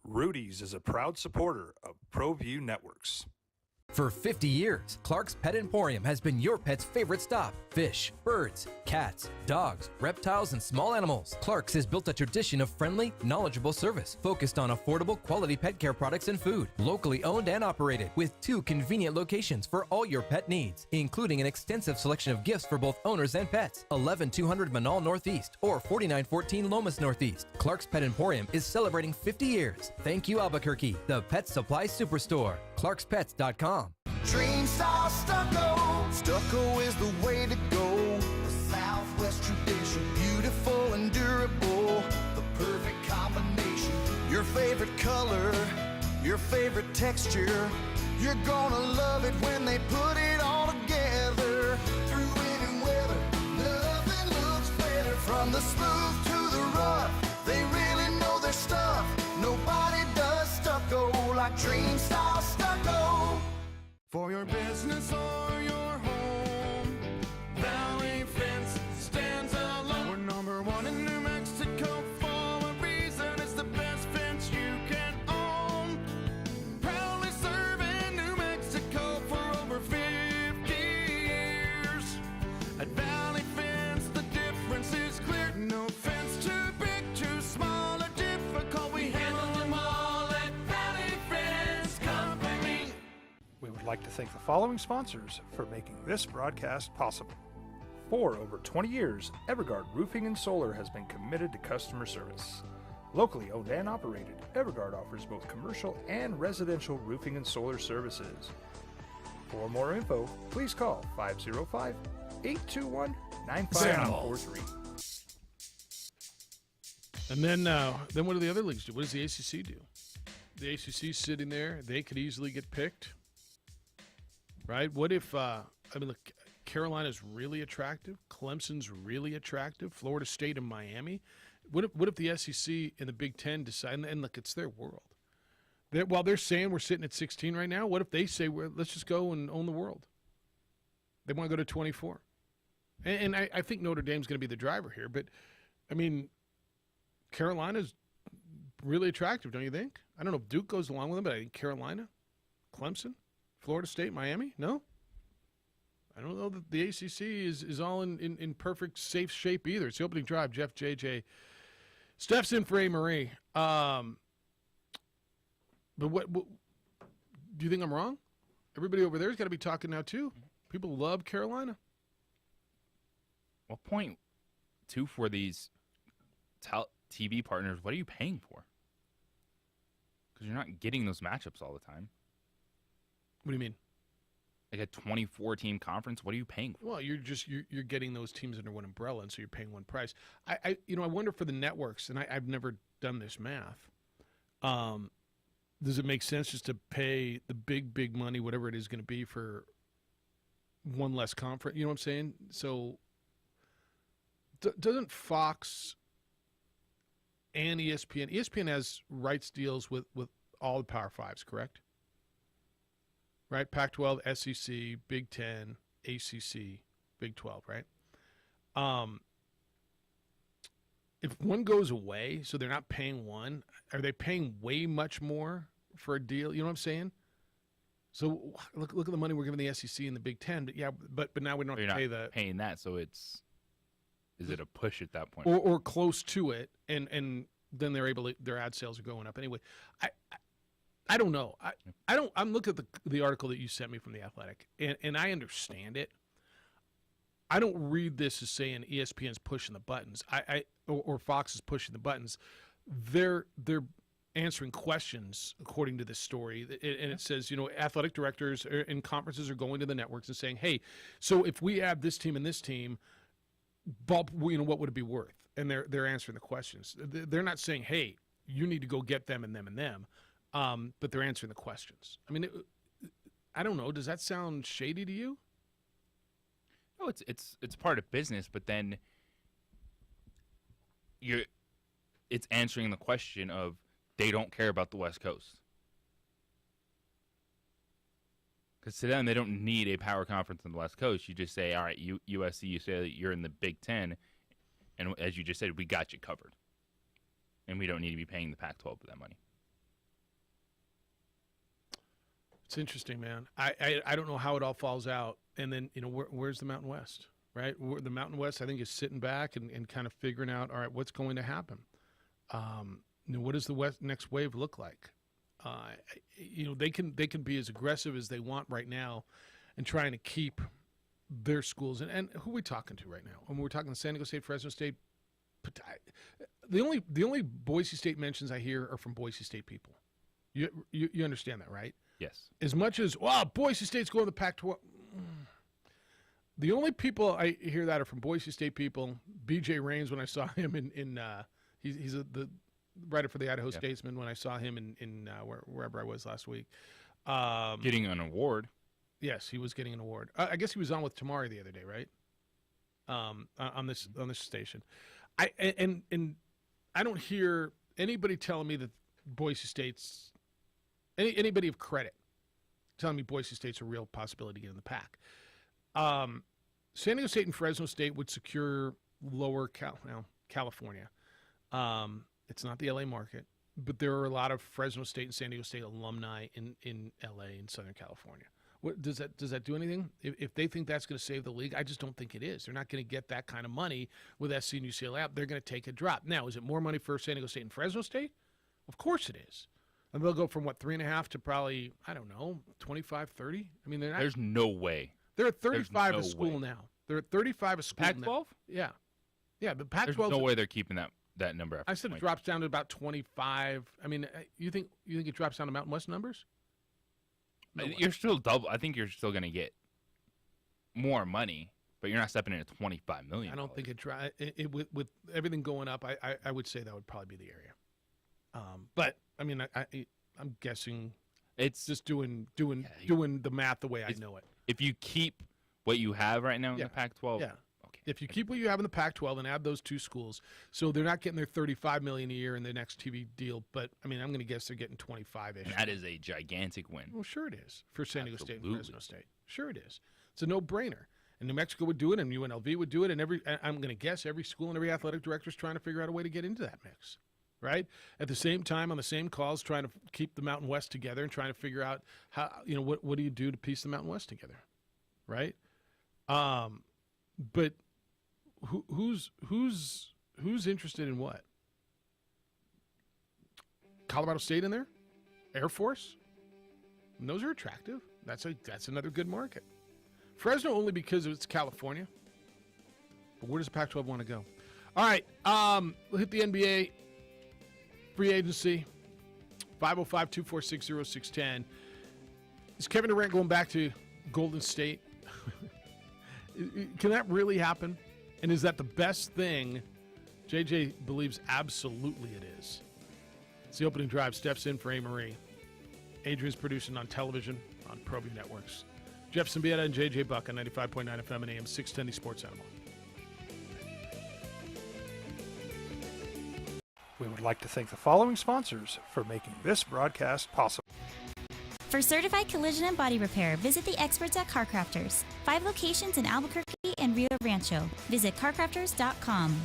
Rudy's is a proud supporter of ProView Networks. For 50 years, Clark's Pet Emporium has been your pet's favorite stop. Fish, birds, cats, dogs, reptiles, and small animals. Clark's has built a tradition of friendly, knowledgeable service focused on affordable, quality pet care products and food. Locally owned and operated with 2 convenient locations for all your pet needs, including an extensive selection of gifts for both owners and pets. 11200 Manal Northeast or 4914 Lomas Northeast. Clark's Pet Emporium is celebrating 50 years. Thank you, Albuquerque, the Pet Supply Superstore. ClarksPets.com. Dream style stucco. Stucco is the way to go. The Southwest tradition, beautiful and durable. The perfect combination. Your favorite color, your favorite texture. You're gonna love it when they put it all together. Through any weather, nothing looks better. From the smooth to the rough, they really know their stuff. Nobody does stucco like Dream style stucco. For your business or your home, Valley Fence stands alone. We're number 1 in New Mexico for a reason. It's the best fence you can own. Proudly serving New Mexico for over 50 years. At Valley Fence, the difference is clear. No like to thank the following sponsors for making this broadcast possible. For over 20 years, Evergard Roofing and Solar has been committed to customer service. Locally owned and operated, Evergard offers both commercial and residential roofing and solar services. For more info, please call 505-821-9543. And then what do the other leagues do? What does the ACC do? The ACC's sitting there. They could easily get picked, right? What if, look, Carolina's really attractive. Clemson's really attractive. Florida State and Miami. What if the SEC and the Big Ten decide, and look, it's their world. While they're saying we're sitting at 16 right now, what if they say, let's just go and own the world? They want to go to 24. And I think Notre Dame's going to be the driver here. But, I mean, Carolina's really attractive, don't you think? I don't know if Duke goes along with them, but I think Carolina, Clemson, Florida State, Miami, no? I don't know that the ACC is all in perfect, safe shape either. It's the opening drive. Jeff, JJ, Steph's in for A. Marie. But what do you think I'm wrong? Everybody over there's got to be talking now too. People love Carolina. Well, point two for these TV partners, what are you paying for? Because you're not getting those matchups all the time. What do you mean? Like a 24-team conference, what are you paying for? Well, you're getting those teams under one umbrella, and so you're paying one price. I wonder for the networks, and I've never done this math. Does it make sense just to pay the big money, whatever it is going to be, for one less conference? You know what I'm saying? So doesn't Fox and ESPN has rights deals with all the Power Fives, correct? Right? Pac-12, SEC, Big Ten, ACC, Big 12, right? If one goes away, so they're not paying one, are they paying way much more for a deal? You know what I'm saying? So look at the money we're giving the SEC and the Big Ten, but now we don't have to pay the paying that, so is it a push at that point? Or close to it, and then their ad sales are going up anyway. I don't know. I'm looking at the article that you sent me from The Athletic, and I understand it. I don't read this as saying ESPN's pushing the buttons. Or Fox is pushing the buttons. They're answering questions according to this story, and it says, athletic directors and conferences are going to the networks and saying, hey, so if we add this team and this team, what would it be worth? And they're answering the questions. They're not saying, hey, you need to go get them and them and them. But they're answering the questions. I mean, I don't know. Does that sound shady to you? No, it's part of business, but then it's answering the question of they don't care about the West Coast. Because to them, they don't need a power conference on the West Coast. You just say, all right, USC, you say that you're in the Big Ten, and as you just said, we got you covered. And we don't need to be paying the Pac-12 for that money. It's interesting, man. I don't know how it all falls out. And then, where's the Mountain West, right? The Mountain West, I think, is sitting back and kind of figuring out, all right, what's going to happen? What does the next wave look like? They can be as aggressive as they want right now and trying to keep their schools. And who are we talking to right now? When we're talking San Diego State, Fresno State, the only Boise State mentions I hear are from Boise State people. You understand that, right? Yes. As much as, Boise State's going to the Pac-12. The only people I hear that are from Boise State people. B.J. Raines, when I saw him he's the writer for the Idaho Statesman, when I saw him in wherever I was last week. Getting an award. Yes, he was getting an award. I guess he was on with Tamari the other day, right? On this station. I don't hear anybody telling me that Boise State's anybody of credit telling me Boise State's a real possibility to get in the pack. San Diego State and Fresno State would secure lower California. It's not the LA market, but there are a lot of Fresno State and San Diego State alumni in LA and Southern California. What does that do anything? If they think that's going to save the league, I just don't think it is. They're not going to get that kind of money with SC and UCLA out. They're going to take a drop. Now, is it more money for San Diego State and Fresno State? Of course it is. And they'll go from, 3.5 to probably, I don't know, 25, 30? I mean, There's no way. They're at 35 no a school way. now. They're at 35 a school now. Pac-12? Yeah. Yeah, the There's Pac-12. no way they're keeping that number. After I said it 20. drops down to about 25. I mean, you think it drops down to Mountain West numbers? No way. You're still double. I think you're still going to get more money, but you're not stepping into $25 million. I don't think with everything going up, I would say that would probably be the area. But I mean, I'm guessing it's just doing the math the way I know it. If you keep what you have right now in the Pac-12, yeah. Okay. If you keep what you have in the Pac-12 and add those two schools, so they're not getting their $35 million a year in their next TV deal, but I mean, I'm going to guess they're getting 25-ish. and that is a gigantic win. Well, sure it is for San Diego State and Absolutely. Fresno State. Sure it is. It's a no-brainer. And New Mexico would do it, and UNLV would do it, and I'm going to guess every school and every athletic director is trying to figure out a way to get into that mix, right? At the same time, on the same calls, trying to keep the Mountain West together and trying to figure out how, what do you do to piece the Mountain West together, right? But who's interested in what? Colorado State in there? Air Force? And those are attractive. That's another good market. Fresno only because it's California. But where does the Pac-12 want to go? All right, we'll hit the NBA free agency. 505-246-0610. Is Kevin Durant going back to Golden State? Can that really happen? And is that the best thing? JJ believes absolutely it is. It's the opening drive. Steps in for A. Marie. Adrian's producing on television on ProView Networks. Jeff Symbieta and JJ Buck on 95.9 FM and AM 610 The Sports Animal. We would like to thank the following sponsors for making this broadcast possible. For certified collision and body repair, visit the experts at CarCrafters. 5 locations in Albuquerque and Rio Rancho. Visit carcrafters.com.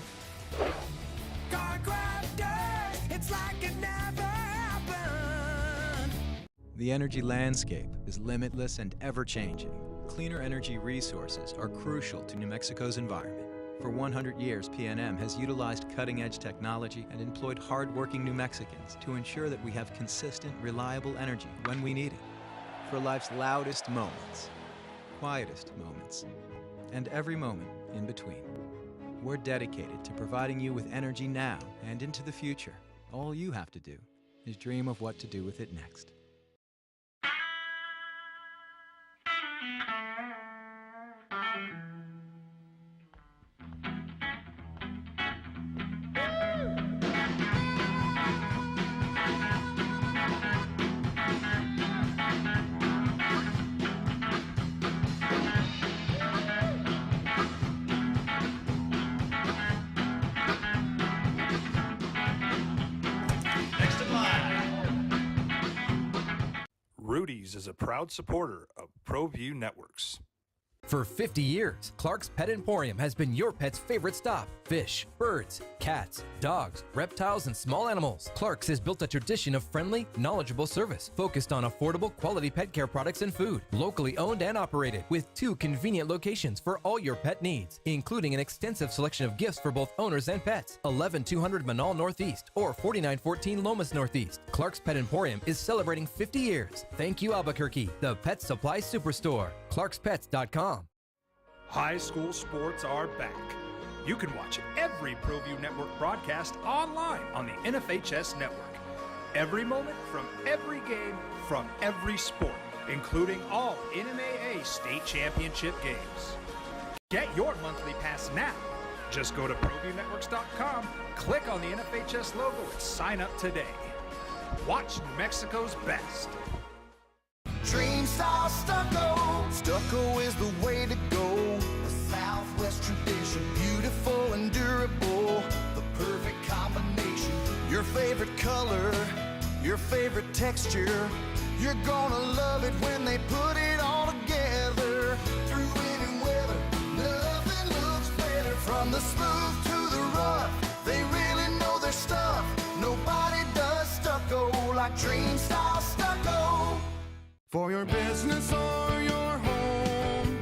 CarCrafters, it's like it never happened. The energy landscape is limitless and ever-changing. Cleaner energy resources are crucial to New Mexico's environment. For 100 years, PNM has utilized cutting-edge technology and employed hard-working New Mexicans to ensure that we have consistent, reliable energy when we need it. For life's loudest moments, quietest moments, and every moment in between. We're dedicated to providing you with energy now and into the future. All you have to do is dream of what to do with it next. Rudy's is a proud supporter of ProView Networks. For 50 years, Clark's Pet Emporium has been your pet's favorite stop. Fish, birds, cats, dogs, reptiles, and small animals. Clark's has built a tradition of friendly, knowledgeable service focused on affordable, quality pet care products and food. Locally owned and operated with 2 convenient locations for all your pet needs, including an extensive selection of gifts for both owners and pets. 11200 Manal Northeast or 4914 Lomas Northeast. Clark's Pet Emporium is celebrating 50 years. Thank you, Albuquerque, the Pet Supply Superstore. ClarksPets.com. High school sports are back. You can watch every ProView Network broadcast online on the NFHS network. Every moment from every game from every sport, including all NMAA state championship games. Get your monthly pass now. Just go to ProViewNetworks.com, click on the NFHS logo, and sign up today. Watch New Mexico's best. Dream Style Stucco. Stucco is the way to go. A Southwest tradition, beautiful and durable. The perfect combination. Your favorite color, your favorite texture. You're gonna love it when they put it all together. Through any weather, nothing looks better. From the smooth to the rough, they really know their stuff. Nobody does stucco like Dream Style Stucco. For your business or your home,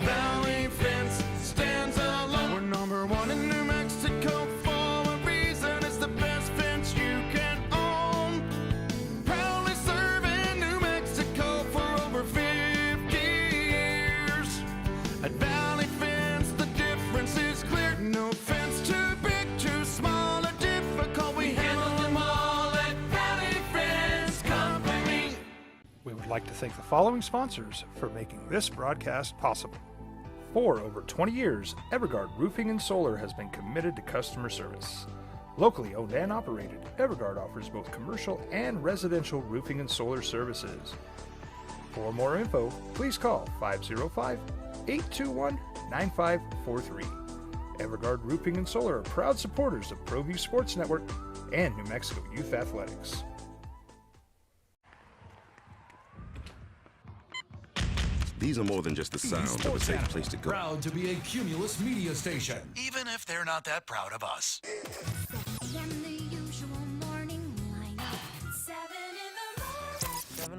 Valley Fence stands alone. We're number 1 in New Mexico for a reason. It's the best fence you can own. Proud like to thank the following sponsors for making this broadcast possible. For over 20 years, Evergard Roofing and Solar has been committed to customer service. Locally owned and operated, Evergard offers both commercial and residential roofing and solar services. For more info, please call 505-821-9543. Evergard Roofing and Solar are proud supporters of ProView Sports Network and New Mexico Youth Athletics. These are more than just the sound of a safe place to go. Proud to be a Cumulus media station. Even if they're not that proud of us.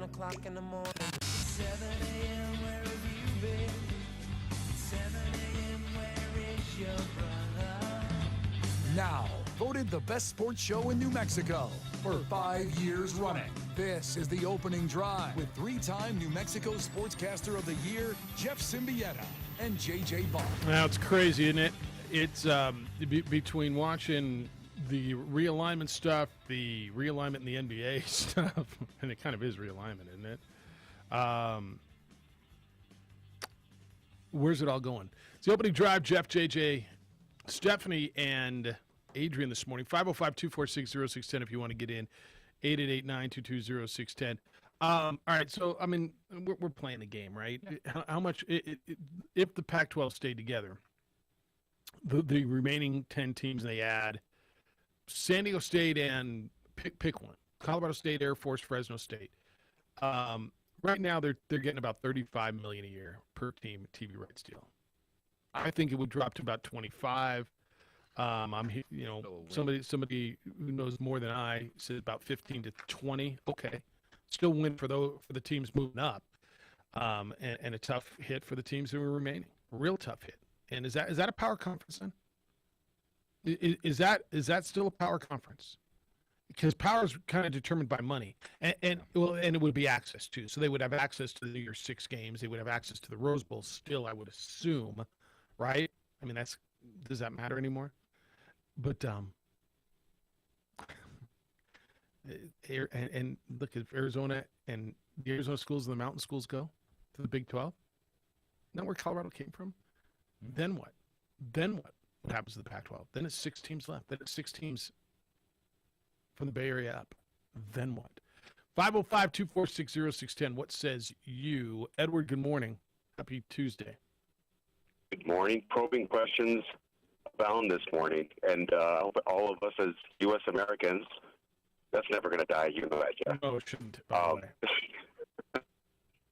O'clock in the morning. 7 a.m. where have you been? 7 a.m. where is your brother? Now, voted the best sports show in New Mexico for 5 years running. This is the opening drive with 3-time New Mexico Sportscaster of the Year, Jeff Symbieta and JJ Bond. Now, it's crazy, isn't it? It's between watching the realignment stuff, the realignment in the NBA stuff, and it kind of is realignment, isn't it? Where's it all going? It's the opening drive. Jeff, JJ, Stephanie, and Adrian this morning. 505-246-0610 if you want to get in. 888-922-0610. All right, so, I mean, we're playing the game, right? How much, if the Pac-12 stayed together, the remaining 10 teams they add, San Diego State and pick one. Colorado State, Air Force, Fresno State. Right now they're getting about $35 million a year per team TV rights deal. I think it would drop to about 25. Somebody who knows more than I said about 15 to 20. Okay, still win for the teams moving up, and a tough hit for the teams who are remaining. A real tough hit. And is that a power conference then? Is that still a power conference? Because power is kind of determined by money, and it would be access too. So they would have access to the New Year's 6 games. They would have access to the Rose Bowl still, I would assume, right? I mean, does that matter anymore? But and look, if Arizona and the Arizona schools and the mountain schools go to the Big 12, not where Colorado came from. Then what? What happens to the Pac-12? Then it's 6 teams left. Then it's 6 teams from the Bay Area up. Then what? 505-246-0610. What says you? Edward, good morning. Happy Tuesday. Good morning. Probing questions abound this morning. And all of us as U.S. Americans, that's never going to die. You know that, Jeff. No, it shouldn't.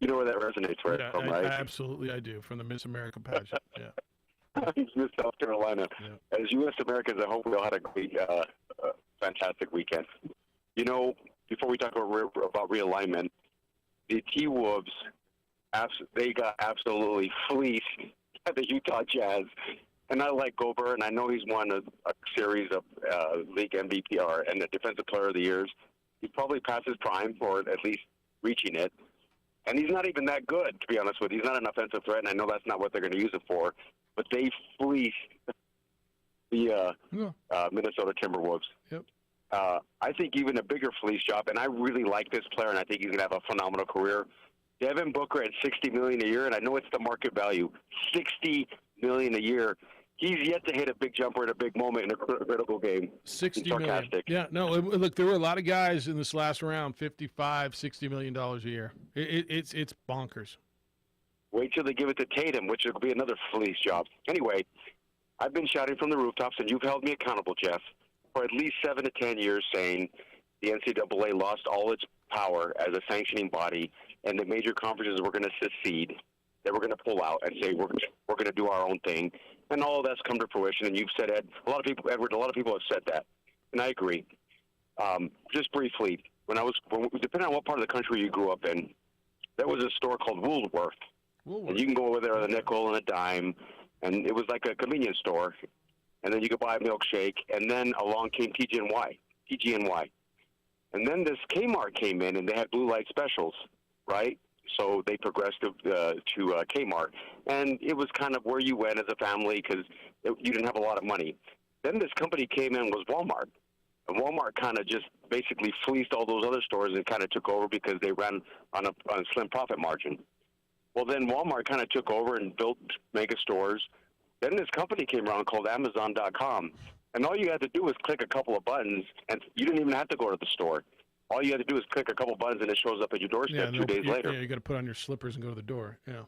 You know where that resonates from, right? Absolutely, I do. From the Miss America pageant, yeah. Miss South Carolina. Yeah. As U.S. Americans, I hope we all had a great, fantastic weekend. You know, before we talk about realignment, the T-Wolves, they got absolutely fleeced at the Utah Jazz. And I like Gobert, and I know he's won a series of league MVP and the Defensive Player of the Years. He's probably past his prime, or at least reaching it. And he's not even that good, to be honest with you. He's not an offensive threat, and I know that's not what they're going to use it for. But they fleeced the Minnesota Timberwolves. Yep. I think even a bigger fleece job, and I really like this player, and I think he's going to have a phenomenal career. Devin Booker at $60 million a year, and I know it's the market value, $60 million a year. He's yet to hit a big jumper at a big moment in a critical game. $60 million. Yeah, no, look, there were a lot of guys in this last round, $55, $60 million a year. It's bonkers. Wait till they give it to Tatum, which will be another fleece job. Anyway, I've been shouting from the rooftops, and you've held me accountable, Jeff, for at least 7 to 10 years, saying the NCAA lost all its power as a sanctioning body, and the major conferences were going to secede. They were going to pull out and say, we're going to do our own thing. And all of that's come to fruition, and you've said, Edward, a lot of people have said that, and I agree. Just briefly, depending on what part of the country you grew up in, there was a store called Woolworth. And you can go over there with a nickel and a dime, and it was like a convenience store. And then you could buy a milkshake, and then along came TGNY. And then this Kmart came in, and they had blue light specials, right? So they progressed to Kmart. And it was kind of where you went as a family because you didn't have a lot of money. Then this company came in, was Walmart. And Walmart kind of just basically fleeced all those other stores and kind of took over because they ran on a slim profit margin. Well, then Walmart kind of took over and built mega stores. Then this company came around called Amazon.com. And all you had to do was click a couple of buttons, and you didn't even have to go to the store. All you had to do is click a couple buttons, and it shows up at your doorstep 2 days later. Yeah, you got to put on your slippers and go to the door. Yeah.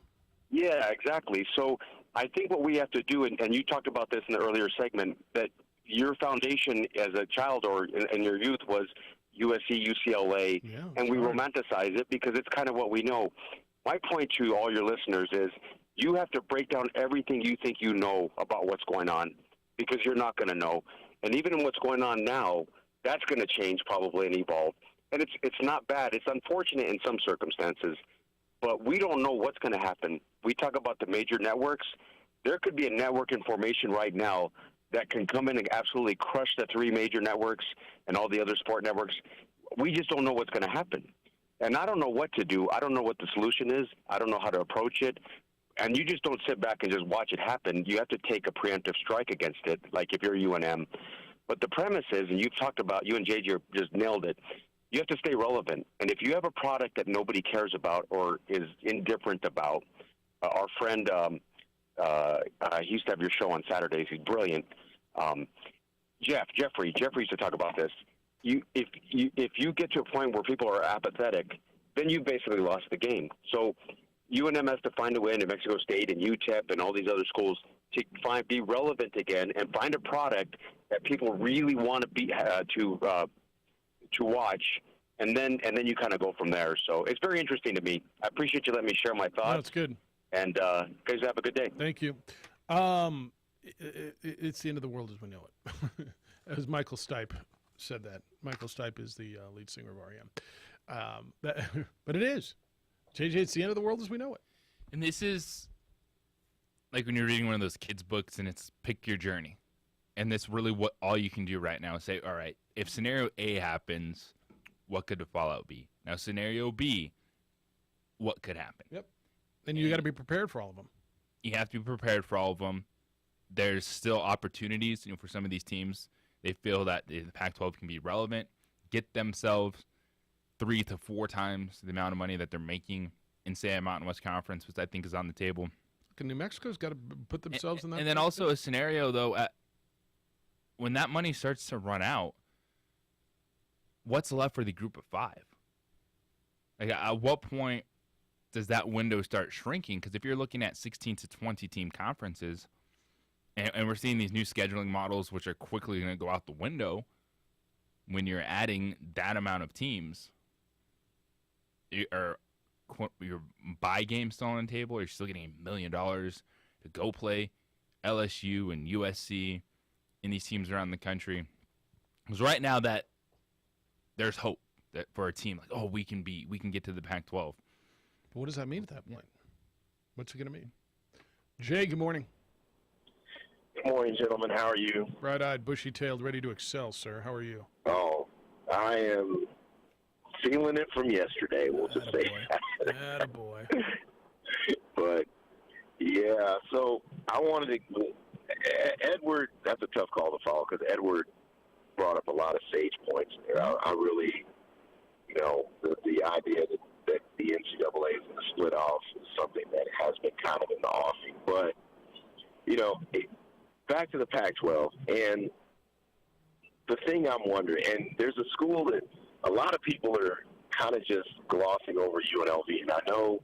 Yeah, exactly. So I think what we have to do, and you talked about this in the earlier segment, that your foundation as a child or in your youth was USC, UCLA, and we romanticize it because it's kind of what we know. My point to all your listeners is you have to break down everything you think you know about what's going on because you're not going to know. And even in what's going on now, that's going to change probably and evolve. And it's not bad. It's unfortunate in some circumstances, but we don't know what's going to happen. We talk about the major networks. There could be a network in formation right now that can come in and absolutely crush the three major networks and all the other sport networks. We just don't know what's going to happen. And I don't know what to do. I don't know what the solution is. I don't know how to approach it. And you just don't sit back and just watch it happen. You have to take a preemptive strike against it, like if you're UNM. But the premise is, and you've talked about, you and JJ just nailed it, you have to stay relevant. And if you have a product that nobody cares about or is indifferent about, our friend, he used to have your show on Saturdays. He's brilliant. Jeffrey used to talk about this. If you get to a point where people are apathetic, then you basically lost the game. So UNM has to find a way, New Mexico State and UTEP and all these other schools to be relevant again and find a product that people really want to be to watch, and then you kind of go from there. So it's very interesting to me. I appreciate you letting me share my thoughts. No, that's good. And guys, have a good day. Thank you. It's the end of the world as we know it. As Michael Stipe said that. Michael Stipe is the lead singer of R.E.M. But it is. JJ, it's the end of the world as we know it. And this is like when you're reading one of those kids' books and it's pick your journey. And that's really what all you can do right now is say, all right, if scenario A happens, what could the fallout be? Now, scenario B, what could happen? Yep. And you got to be prepared for all of them. You have to be prepared for all of them. There's still opportunities, for some of these teams. They feel that the Pac-12 can be relevant, get themselves 3 to 4 times the amount of money that they're making in, say, a Mountain West Conference, which I think is on the table. New Mexico's got to put themselves in that. And then also a scenario, though, when that money starts to run out, what's left for the group of 5? Like, at what point does that window start shrinking? Because if you're looking at 16 to 20 team conferences, and we're seeing these new scheduling models, which are quickly going to go out the window when you're adding that amount of teams, your buy game still on the table, you're still getting $1 million to go play LSU and USC and these teams around the country. Because right now that there's hope that for a team like, oh, we can get to the Pac-12. But what does that mean at that point? What's it going to mean? Jay, good morning. Good morning, gentlemen. How are you? Bright-eyed, bushy-tailed, ready to excel, sir. How are you? Oh, I am feeling it from yesterday. We'll just say that. Attaboy. But, yeah, so I wanted to – Edward, that's a tough call to follow because Edward brought up a lot of sage points there. I really, the idea that the NCAA is going to split off is something that has been kind of in the offing. But, back to the Pac-12, and the thing I'm wondering, and there's a school that a lot of people are kind of just glossing over UNLV, and I know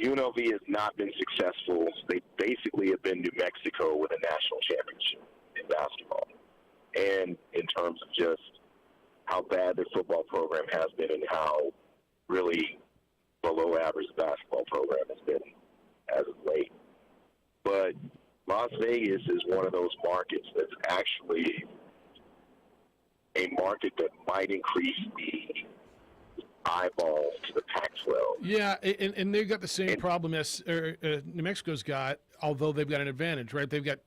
UNLV has not been successful. They basically have been New Mexico with a national championship in basketball, and in terms of just how bad their football program has been and how really below average the basketball program has been as of late. But Las Vegas is one of those markets that's actually a market that might increase the eyeballs to the Pac-12. Yeah, and they've got the same problem as New Mexico's got, although they've got an advantage, right? They've got,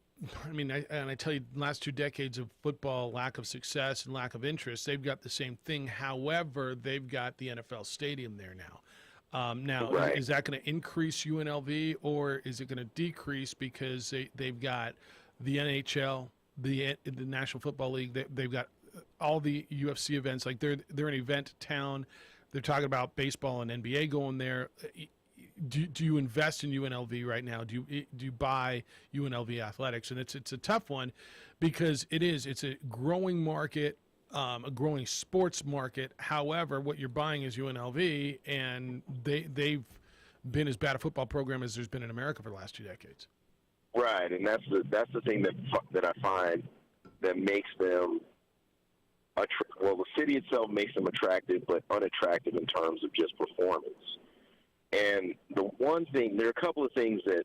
I tell you, the last 2 decades of football, lack of success and lack of interest, they've got the same thing. However, they've got the NFL stadium there now. Right. Is that going to increase UNLV or is it going to decrease because they've got the NHL, the National Football League, they've got all the UFC events. Like they're an event town. They're talking about baseball and NBA going there. Do you invest in UNLV right now? Do you buy UNLV athletics? And it's a tough one because it's a growing market, a growing sports market. However, what you're buying is UNLV, and they've been as bad a football program as there's been in America for the last 2 decades. Right, and that's the thing that I find that makes them well, the city itself makes them attractive, but unattractive in terms of just performance. And the one thing, there are a couple of things that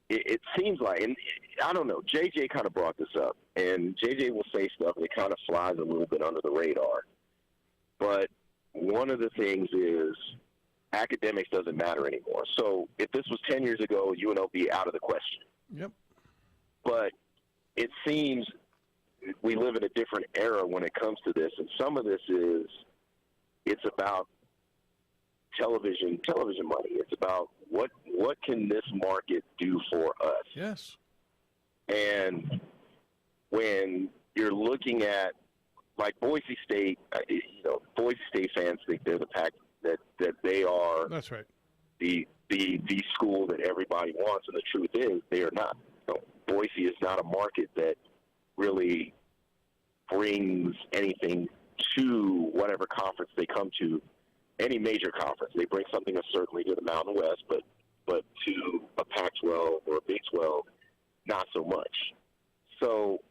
it seems like, and I don't know, JJ kind of brought this up, and JJ will say stuff and it kind of flies a little bit under the radar. But one of the things is academics doesn't matter anymore. So if this was 10 years ago, UNLV out of the question. Yep. But it seems we live in a different era when it comes to this, and some of this is it's about television money. It's about what can this market do for us? Yes. And when you're looking at like Boise State, Boise State fans think they're the pack that they are. That's right. The school that everybody wants, and the truth is they are not. Boise is not a market that really brings anything to whatever conference they come to, any major conference. They bring something certainly to the Mountain West, but to a Pac-12 or a Big 12, not so much. So,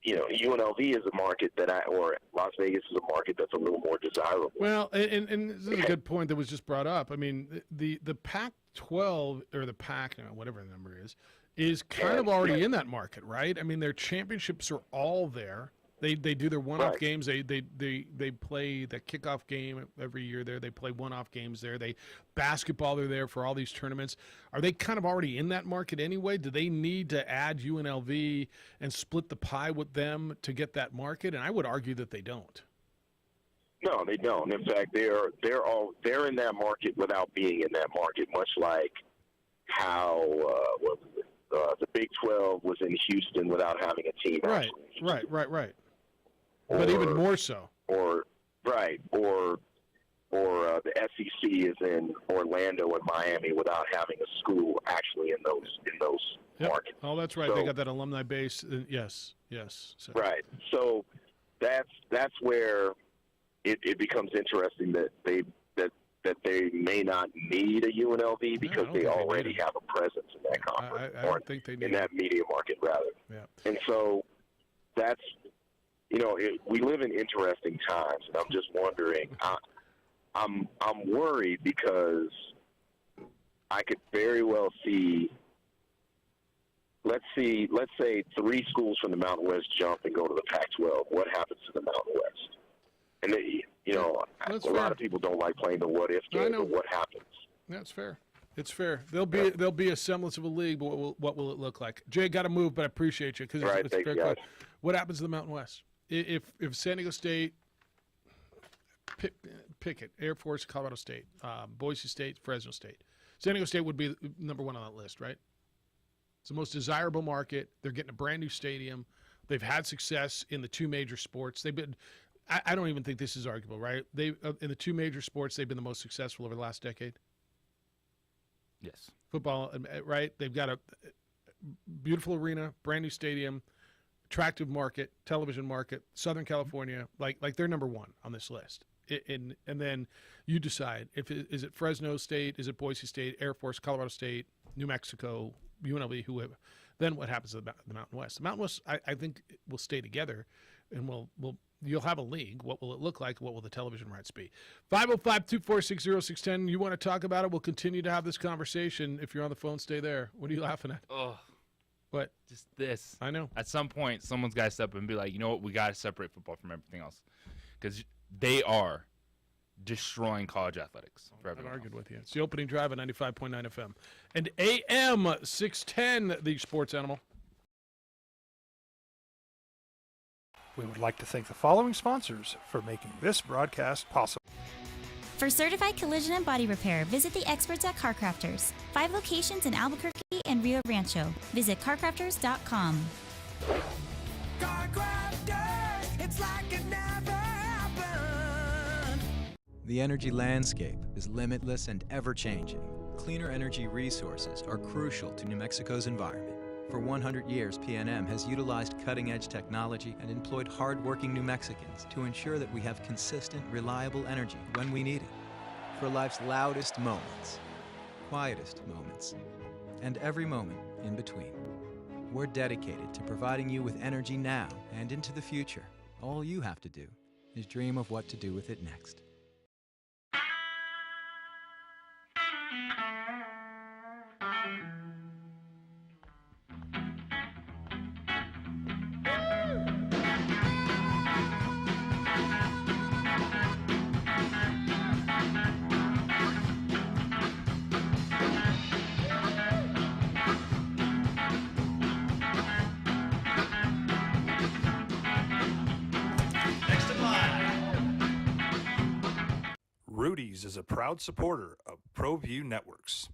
UNLV is a market or Las Vegas is a market that's a little more desirable. Well, and this is a good point that was just brought up. I mean, the Pac-12 or the Pac, whatever the number is kind of already in that market, right? I mean, their championships are all there. They do their one-off games. They play the kickoff game every year there. They play one-off games there. Basketball, they're there for all these tournaments. Are they kind of already in that market anyway? Do they need to add UNLV and split the pie with them to get that market? And I would argue that they don't. No, they don't. In fact, they're in that market without being in that market, much like how the Big 12 was in Houston without having a team. Right. But even more so. Or the SEC is in Orlando and Miami without having a school actually in those markets. Oh, that's right. So, they got that alumni base. Yes. So. Right. So that's where it becomes interesting that they may not need a UNLV because they already have a presence in that conference. I don't think they need in that media market, rather. Yeah. And so that's, we live in interesting times, and I'm just wondering. I'm worried because I could very well see. Let's say 3 schools from the Mountain West jump and go to the Pac-12. What happens to the Mountain West? And a lot of people don't like playing the what if game, but what happens? That's fair. It's fair. There'll be a semblance of a league, but what will it look like? Jay, got to move, but I appreciate you because it's a fair question. What happens to the Mountain West? If San Diego State, pick it, Air Force, Colorado State, Boise State, Fresno State. San Diego State would be number 1 on that list, right? It's the most desirable market. They're getting a brand new stadium. They've had success in the 2 major sports. They've been. I don't even think this is arguable, right? They in the 2 major sports, they've been the most successful over the last decade. Yes. Football, right? They've got a beautiful arena, brand new stadium, attractive market, television market, Southern California. Like they're number 1 on this list. And then you decide is it Fresno State, is it Boise State, Air Force, Colorado State, New Mexico, UNLV, whoever. Then what happens to the Mountain West? The Mountain West, I think, will stay together, and you'll have a league. What will it look like? What will the television rights be? 505-246-0610. You want to talk about it? We'll continue to have this conversation. If you're on the phone, stay there. What are you laughing at? Oh, what? Just this. I know. At some point, someone's got to step up and be like, you know what? We got to separate football from everything else because they are destroying college athletics for everyone. I argued with you. It's the opening drive at 95.9 FM and AM 610. The Sports Animal. We would like to thank the following sponsors for making this broadcast possible. For certified collision and body repair, visit the experts at CarCrafters. 5 locations in Albuquerque and Rio Rancho. Visit carcrafters.com. CarCrafters. crafters, it's like it never happened. The energy landscape is limitless and ever-changing. Cleaner energy resources are crucial to New Mexico's environment. For 100 years, PNM has utilized cutting-edge technology and employed hard-working New Mexicans to ensure that we have consistent, reliable energy when we need it. For life's loudest moments, quietest moments, and every moment in between. We're dedicated to providing you with energy now and into the future. All you have to do is dream of what to do with it next. Rudy's is a proud supporter of ProView Networks.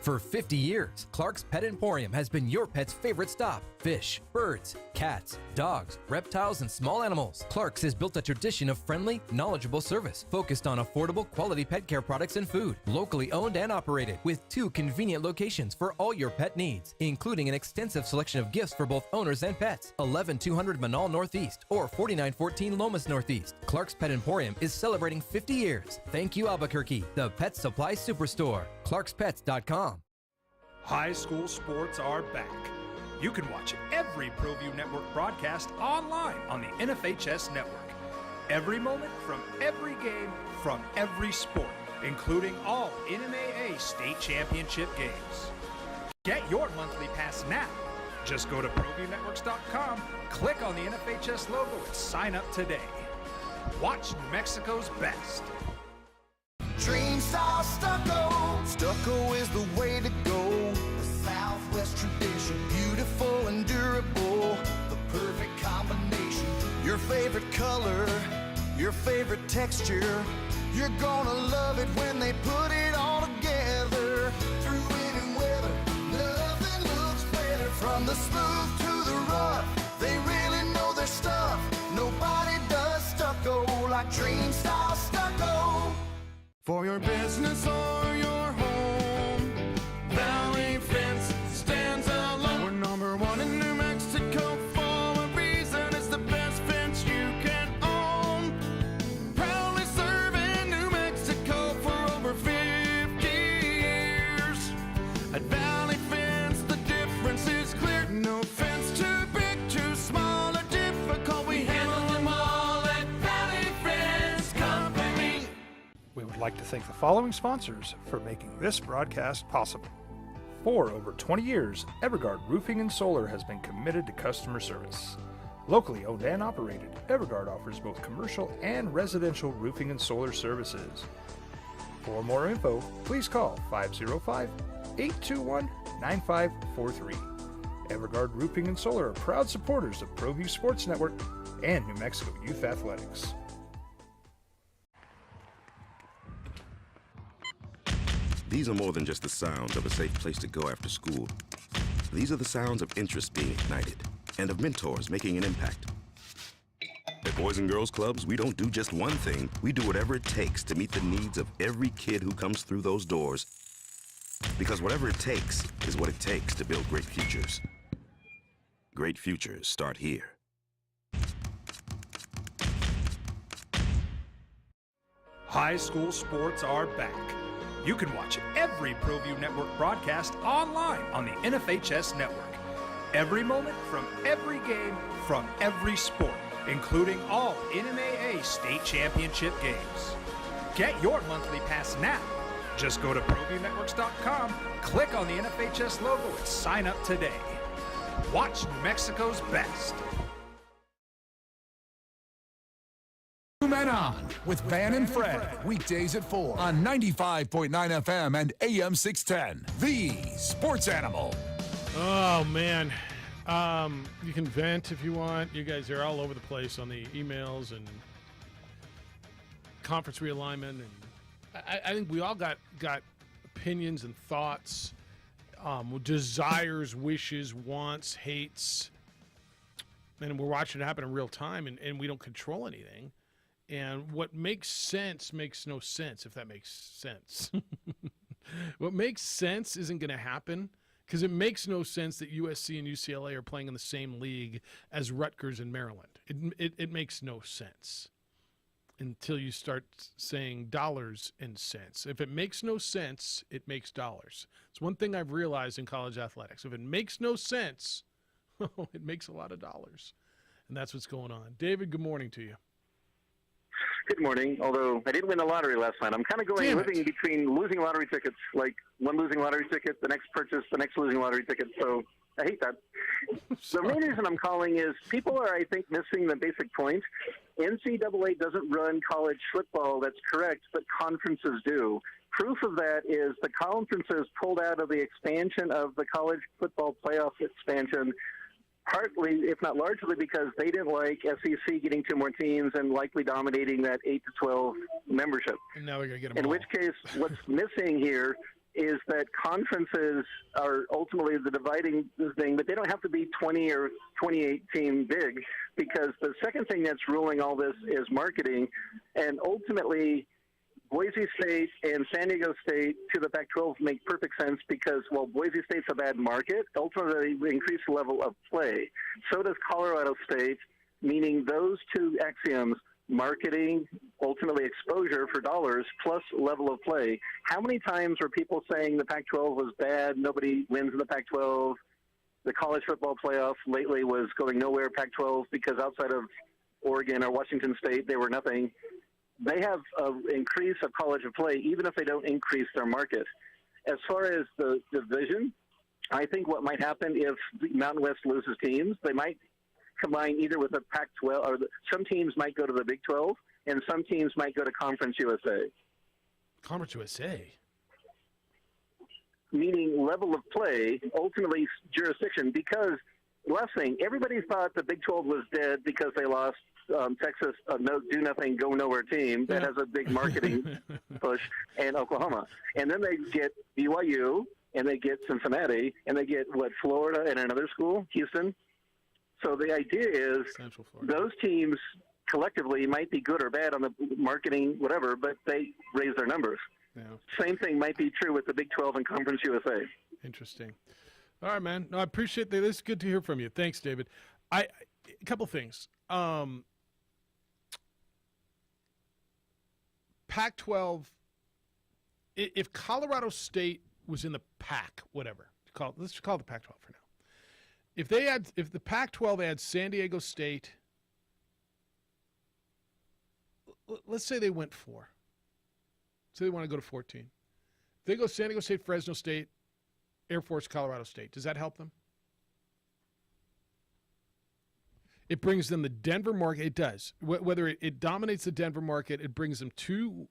For 50 years, Clark's Pet Emporium has been your pet's favorite stop. Fish, birds, cats, dogs, reptiles, and small animals. Clark's has built a tradition of friendly, knowledgeable service focused on affordable, quality pet care products and food. Locally owned and operated with 2 convenient locations for all your pet needs, including an extensive selection of gifts for both owners and pets. 11200 Manal Northeast or 4914 Lomas Northeast. Clark's Pet Emporium is celebrating 50 years. Thank you, Albuquerque, the Pet Supply Superstore. ClarksPets.com. High school sports are back. You can watch every ProView Network broadcast online on the NFHS network. Every moment from every game from every sport, including all NMAA state championship games. Get your monthly pass now. Just go to ProViewNetworks.com, click on the NFHS logo, and sign up today. Watch New Mexico's best. Dream Style Stucco. Stucco is the way to go. The Southwest tradition, beautiful and durable. The perfect combination. Your favorite color, your favorite texture. You're gonna love it when they put it all together. Through any weather, nothing looks better. From the smooth to the rough, they really know their stuff. Nobody does stucco like Dream Style Stucco. For your business or your home, Valley Fence stands alone. We're number 1 in New Mexico for a reason. It's the best fence you can own. Proudly serving New Mexico for over 50 years. At Valley Fence, the difference is clear. No fence too big, too small, or difficult. We handle them all at Valley Fence Company. We would like to thank the following sponsors for making this broadcast possible. For over 20 years, Evergard Roofing and Solar has been committed to customer service. Locally owned and operated, Evergard offers both commercial and residential roofing and solar services. For more info, please call 505-821-9543. Evergard Roofing and Solar are proud supporters of ProView Sports Network and New Mexico Youth Athletics. These are more than just the sounds of a safe place to go after school. These are the sounds of interest being ignited and of mentors making an impact. At Boys and Girls Clubs, we don't do just one thing. We do whatever it takes to meet the needs of every kid who comes through those doors. Because whatever it takes is what it takes to build great futures. Great futures start here. High school sports are back. You can watch every ProView Network broadcast online on the NFHS network. Every moment from every game from every sport, including all NMAA state championship games. Get your monthly pass now. Just go to ProViewNetworks.com, click on the NFHS logo, and sign up today. Watch New Mexico's best. Men On with Van and Fred, weekdays at 4 on 95.9 FM and AM 610. The Sports Animal. Oh, man. You can vent if you want. You guys are all over the place on the emails and conference realignment. And I think we all got opinions and thoughts, desires, wishes, wants, hates. and we're watching it happen in real time, and we don't control anything. And what makes sense makes no sense, if that makes sense. What makes sense isn't going to happen, because it makes no sense that USC and UCLA are playing in the same league as Rutgers and Maryland. It makes no sense until you start saying dollars and cents. If it makes no sense, it makes dollars. It's one thing I've realized in college athletics. If it makes no sense, it makes a lot of dollars. And that's what's going on. David, good morning to you. Good morning. Although I didn't win the lottery last night, I'm kind of living between losing lottery tickets, like one losing lottery ticket, the next purchase, the next losing lottery ticket. So I hate that. The main reason I'm calling is people are, I think, missing the basic point. NCAA doesn't run college football, that's correct, but conferences do. Proof of that is the conferences pulled out of the expansion of the college football playoff expansion, partly, if not largely, because they didn't like SEC getting 2 more teams and likely dominating that 8 to 12 membership. And now we're going to get them In all. which case, what's missing here is that conferences are ultimately the dividing thing, but they don't have to be 20 or 28 team big, because the second thing that's ruling all this is marketing, and ultimately Boise State and San Diego State to the Pac-12 make perfect sense, because while Boise State's a bad market, ultimately we increase the level of play. So does Colorado State, meaning those two axioms, marketing, ultimately exposure for dollars, plus level of play. How many times were people saying the Pac-12 was bad, nobody wins in the Pac-12? The college football playoff lately was going nowhere, Pac-12, because outside of Oregon or Washington State, they were nothing. They have an increase of college of play, even if they don't increase their market. As far as the division, I think what might happen if the Mountain West loses teams, they might combine either with the Pac-12, or some teams might go to the Big 12, and some teams might go to Conference USA. Conference USA? Meaning level of play, ultimately jurisdiction, because last thing, everybody thought the Big 12 was dead because they lost Texas, no do nothing, go nowhere team that has a big marketing push, and Oklahoma. And then they get BYU, and they get Cincinnati, and they get, Florida and another school, Houston. So the idea is those teams collectively might be good or bad on the marketing, whatever, but they raise their numbers. Yeah. Same thing might be true with the Big 12 and Conference USA. Interesting. All right, man. No, I appreciate that. This is good to hear from you. Thanks, David. A couple things. Pac-12, if Colorado State was in the Pac, whatever, let's call it the Pac-12 for now. If the Pac-12 adds San Diego State, let's say they went 4. Say they want to go to 14. If they go San Diego State, Fresno State, Air Force, Colorado State, does that help them? It brings them the Denver market. It does. Whether it dominates the Denver market, it brings them 2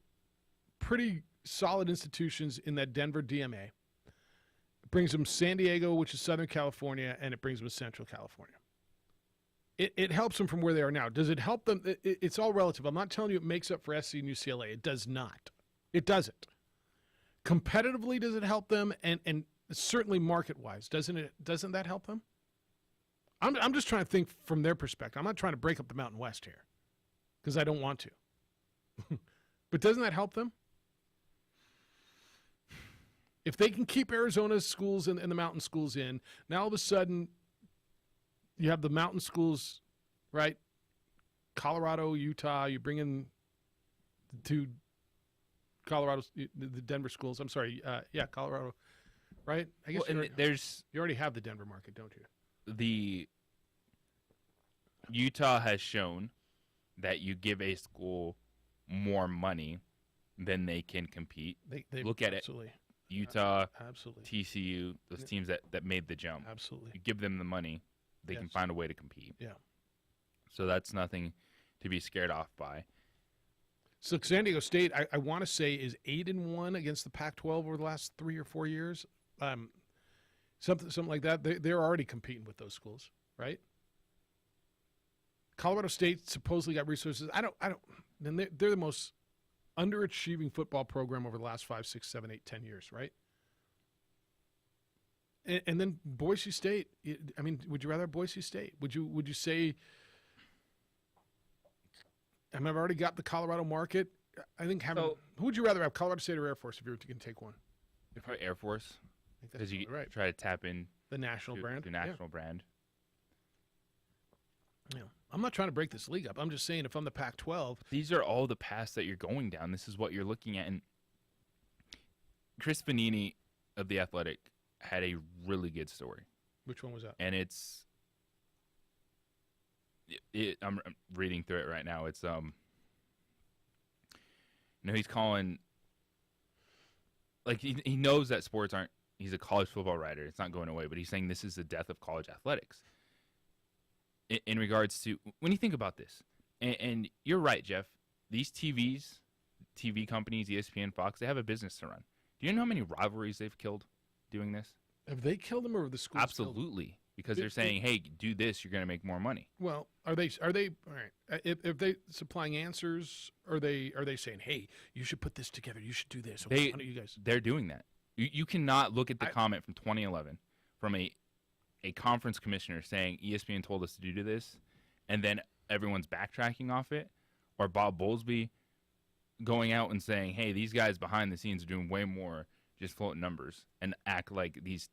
pretty solid institutions in that Denver DMA. It brings them San Diego, which is Southern California, and it brings them Central California. It helps them from where they are now. Does it help them? It's all relative. I'm not telling you it makes up for SC and UCLA. It does not. It doesn't. Competitively, does it help them? And certainly market-wise, doesn't that help them? I'm just trying to think from their perspective. I'm not trying to break up the Mountain West here, because I don't want to. But doesn't that help them? If they can keep Arizona's schools and the mountain schools in, now all of a sudden you have the mountain schools, right? Colorado, Utah, you bring in the 2 Colorado, the Denver schools. I'm sorry, Colorado, right? I guess you already have the Denver market, don't you? The Utah has shown that you give a school more money than they can compete. They look at absolutely. it. Utah, absolutely. TCU, those teams that made the jump. Absolutely. You give them the money, they can find a way to compete. Yeah. So that's nothing to be scared off by. So San Diego State, I want to say, is 8-1 against the Pac-12 over the last 3 or 4 years. Something like that. They're already competing with those schools, right? Colorado State supposedly got resources. I don't. And they're the most underachieving football program over the last 5, 6, 7, 8, 10 years, right? And then Boise State. I mean, would you rather have Boise State? Would you say? I mean, I've already got the Colorado market. I think having. Who would you rather have, Colorado State or Air Force, if you were to take one? Probably Air Force, because you right. try to tap in the national brand. The national brand. Yeah, I'm not trying to break this league up. I'm just saying, if I'm the Pac-12, these are all the paths that you're going down. This is what you're looking at. And Chris Vanini of The Athletic had a really good story. Which one was that? And I'm reading through it right now. It's he's calling, like, he knows that sports aren't. He's a college football writer. It's not going away, but he's saying this is the death of college athletics. In regards to, when you think about this, and you're right, Jeff, these TV companies, ESPN, Fox, they have a business to run. Do you know how many rivalries they've killed doing this? Have they killed them, or have the schools? Absolutely, because they're saying, "Hey, do this, you're going to make more money." Well, are they all right? If they supplying answers, are they saying, "Hey, you should put this together. You should do this"? Why don't you guys? They're doing that. You cannot look at the comment from 2011 from a conference commissioner saying ESPN told us to do this, and then everyone's backtracking off it, or Bob Bowlesby going out and saying, "Hey, these guys behind the scenes are doing way more, just floating numbers," and act like these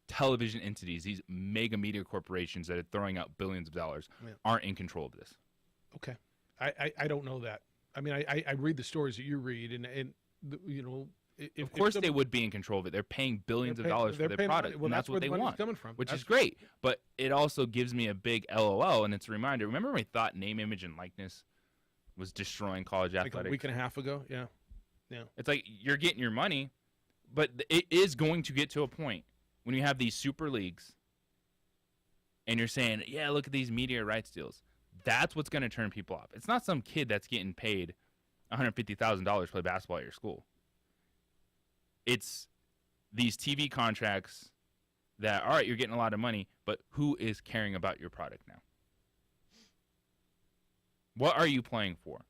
television entities, these mega media corporations that are throwing out billions of dollars, aren't in control of this. Okay, I don't know that. I mean, I read the stories that you read, and you know. Of course, they would be in control of it. They're paying billions of dollars for their product, well, and that's what they want, coming from. which is great. But it also gives me a big LOL, and it's a reminder. Remember when we thought name, image, and likeness was destroying college athletics? Like a week and a half ago, yeah. It's like you're getting your money, but it is going to get to a point when you have these super leagues, and you're saying, "Yeah, look at these media rights deals." That's what's going to turn people off. It's not some kid that's getting paid $150,000 to play basketball at your school. It's these TV contracts that, all right, you're getting a lot of money, but who is caring about your product now? What are you playing for?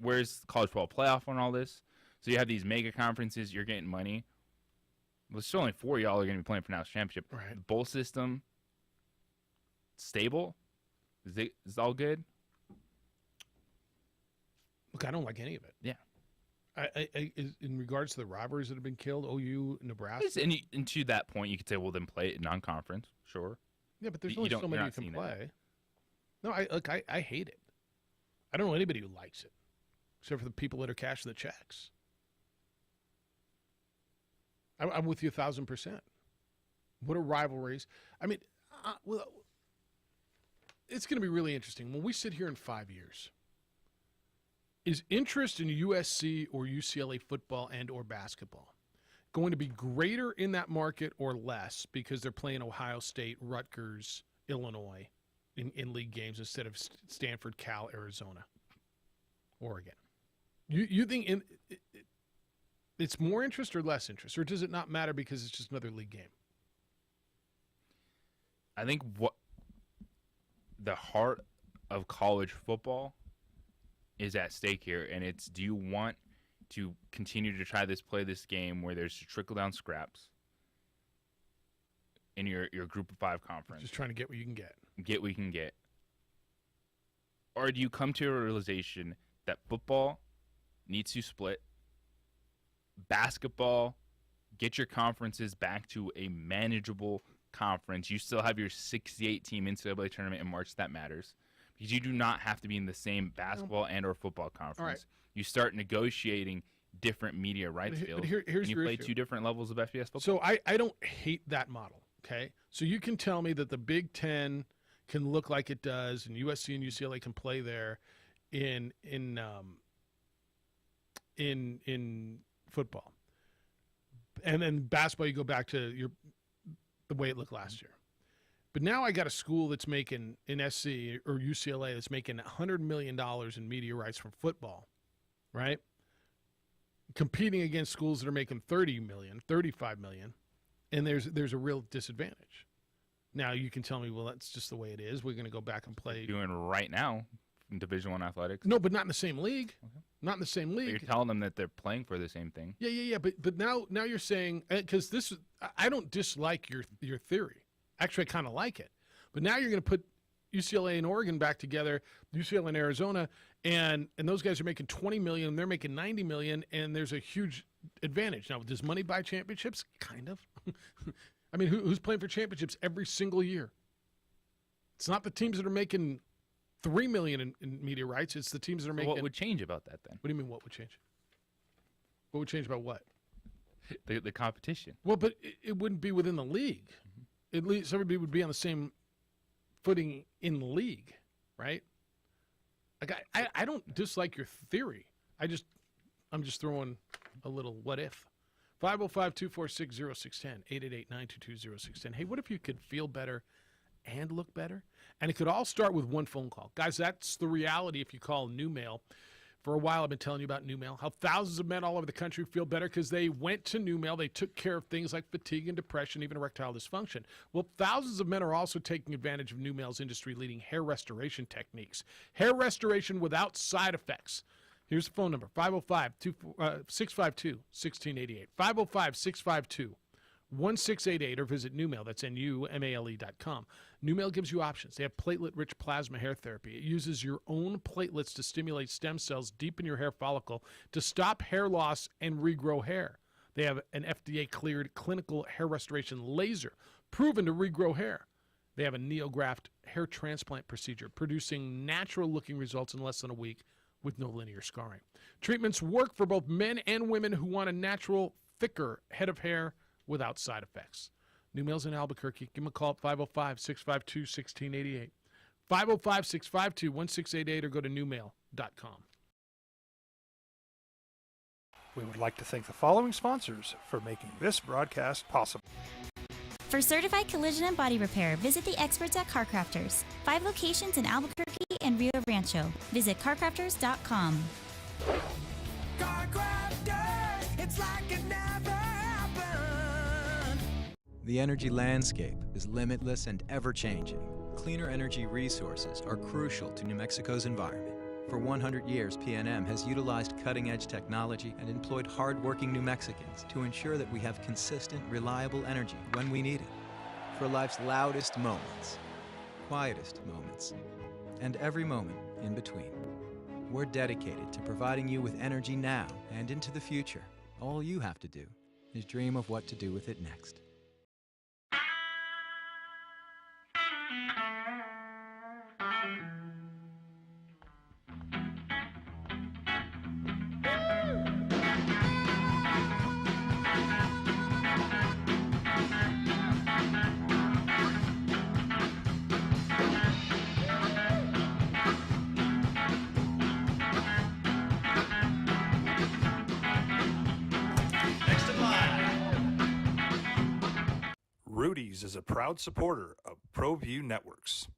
Where's college football playoff on all this? So you have these mega conferences, you're getting money. Well, still only 4 of y'all are going to be playing for national championship. Right. The bowl system, stable? Is it all good? Look, I don't like any of it. Yeah. In regards to the rivalries that have been killed, OU, Nebraska. And to that point, you could say, well, then play it non-conference. Sure. Yeah, but there's only so many you can play. No, I hate it. I don't know anybody who likes it, except for the people that are cashing the checks. I'm with you 1,000%. What are rivalries? I mean, well, it's going to be really interesting. When we sit here in 5 years, is interest in USC or UCLA football and or basketball going to be greater in that market or less because they're playing Ohio State, Rutgers, Illinois in league games instead of Stanford, Cal, Arizona, Oregon? You think it's more interest or less interest, or does it not matter because it's just another league game? I think what the heart of college football is at stake here, and it's, do you want to continue to play this game where there's trickle-down scraps in your group of 5 conference? Just trying to get what you can get. Get what you can get. Or do you come to a realization that football needs to split, basketball, get your conferences back to a manageable conference. You still have your 68-team NCAA tournament in March that matters, because you do not have to be in the same basketball and or football conference. Right. You start negotiating different media rights deals, here's and you your play issue. 2 different levels of FBS football. So I don't hate that model, okay? So you can tell me that the Big Ten can look like it does, and USC and UCLA can play there in football. And then basketball, you go back to the way it looked last year. But now I got a school that's making, in SC or UCLA, that's making $100 million in media rights from football, right? Competing against schools that are making $30 million, $35 million, and there's a real disadvantage. Now you can tell me, well, that's just the way it is. We're going to go back and play. Doing right now in Division I athletics. No, but not in the same league. Okay. not in the same But league. you're telling them that they're playing for the same thing. Yeah. But now you're saying, because I don't dislike your theory. Actually, I kind of like it. But now you're going to put UCLA and Oregon back together, UCLA and Arizona, and those guys are making $20 million, and they're making $90 million, and there's a huge advantage. Now, does money buy championships? Kind of. I mean, who's playing for championships every single year? It's not the teams that are making $3 million in media rights. It's the teams that are making. What would change about that then? What do you mean? What would change? What would change about what? The competition. Well, but it wouldn't be within the league. At least everybody would be on the same footing in the league, right? Like I don't dislike your theory. I'm just throwing a little what if. 505-246-0610, 888-922-0610. Hey, what if you could feel better and look better? And it could all start with one phone call. Guys, that's the reality if you call New Mail. For a while, I've been telling you about New Mail, how thousands of men all over the country feel better because they went to New Mail. They took care of things like fatigue and depression, even erectile dysfunction. Well, thousands of men are also taking advantage of New Mail's industry-leading hair restoration techniques. Hair restoration without side effects. Here's the phone number, 505-652-1688. 505-652-1688, or visit NewMail, that's NUMALE.com. NewMail gives you options. They have platelet-rich plasma hair therapy. It uses your own platelets to stimulate stem cells deep in your hair follicle to stop hair loss and regrow hair. They have an FDA-cleared clinical hair restoration laser proven to regrow hair. They have a NeoGraft hair transplant procedure producing natural-looking results in less than a week with no linear scarring. Treatments work for both men and women who want a natural, thicker head of hair without side effects. New Mail's in Albuquerque. Give them a call at 505-652-1688. 505-652-1688 or go to newmail.com. We would like to thank the following sponsors for making this broadcast possible. For certified collision and body repair, visit the experts at CarCrafters. 5 locations in Albuquerque and Rio Rancho. Visit carcrafters.com. CarCrafters, it's like it never happened. The energy landscape is limitless and ever-changing. Cleaner energy resources are crucial to New Mexico's environment. For 100 years, PNM has utilized cutting-edge technology and employed hard-working New Mexicans to ensure that we have consistent, reliable energy when we need it. For life's loudest moments, quietest moments, and every moment in between. We're dedicated to providing you with energy now and into the future. All you have to do is dream of what to do with it next. Rudy's is a proud supporter of ProView Networks.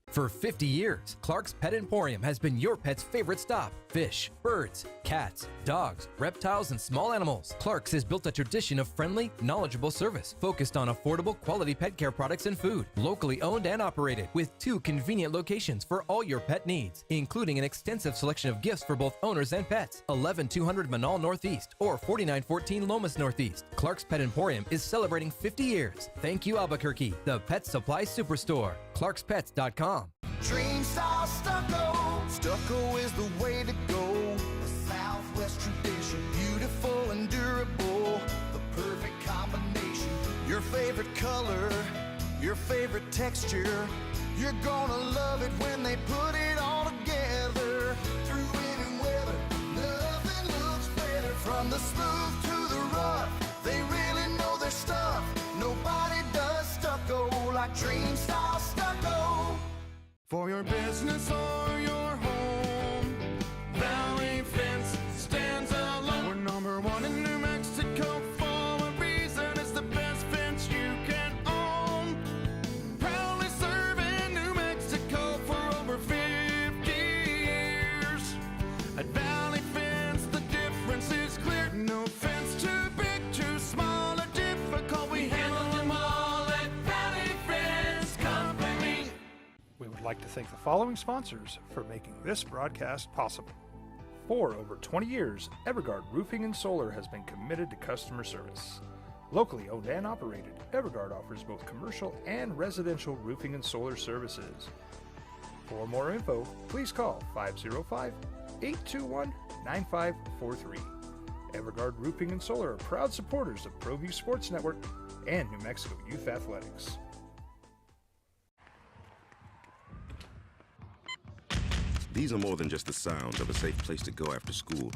For 50 years, Clark's Pet Emporium has been your pet's favorite stop. Fish, birds, cats, dogs, reptiles, and small animals. Clark's has built a tradition of friendly, knowledgeable service focused on affordable, quality pet care products and food. Locally owned and operated with 2 convenient locations for all your pet needs, including an extensive selection of gifts for both owners and pets. 11200 Manal Northeast or 4914 Lomas Northeast. Clark's Pet Emporium is celebrating 50 years. Thank you, Albuquerque, the Pet Supply Superstore. ClarksPets.com. Dream style stucco. Stucco is the way to go. The Southwest tradition, beautiful and durable. The perfect combination. Your favorite color, your favorite texture. You're gonna love it when they put it all together. Through any weather, nothing looks better. From the smooth to the rough, they really know their stuff. Nobody does stucco like Dream Style Stucco. For your business or your home, Valley Fence stands alone. We're number 1 in New Mexico for a reason. It's the best fence you can own. Proudly serving New Mexico for over 50 years. At Valley Fence, the difference is clear. No fence too big, too small, or difficult. We handle them all at Valley Fence Company. We would like to thank the following sponsors for making this broadcast possible. For over 20 years, Evergard Roofing and Solar has been committed to customer service. Locally owned and operated, Evergard offers both commercial and residential roofing and solar services. For more info, please call 505-821-9543. Evergard Roofing and Solar are proud supporters of ProView Sports Network and New Mexico Youth Athletics. These are more than just the sounds of a safe place to go after school.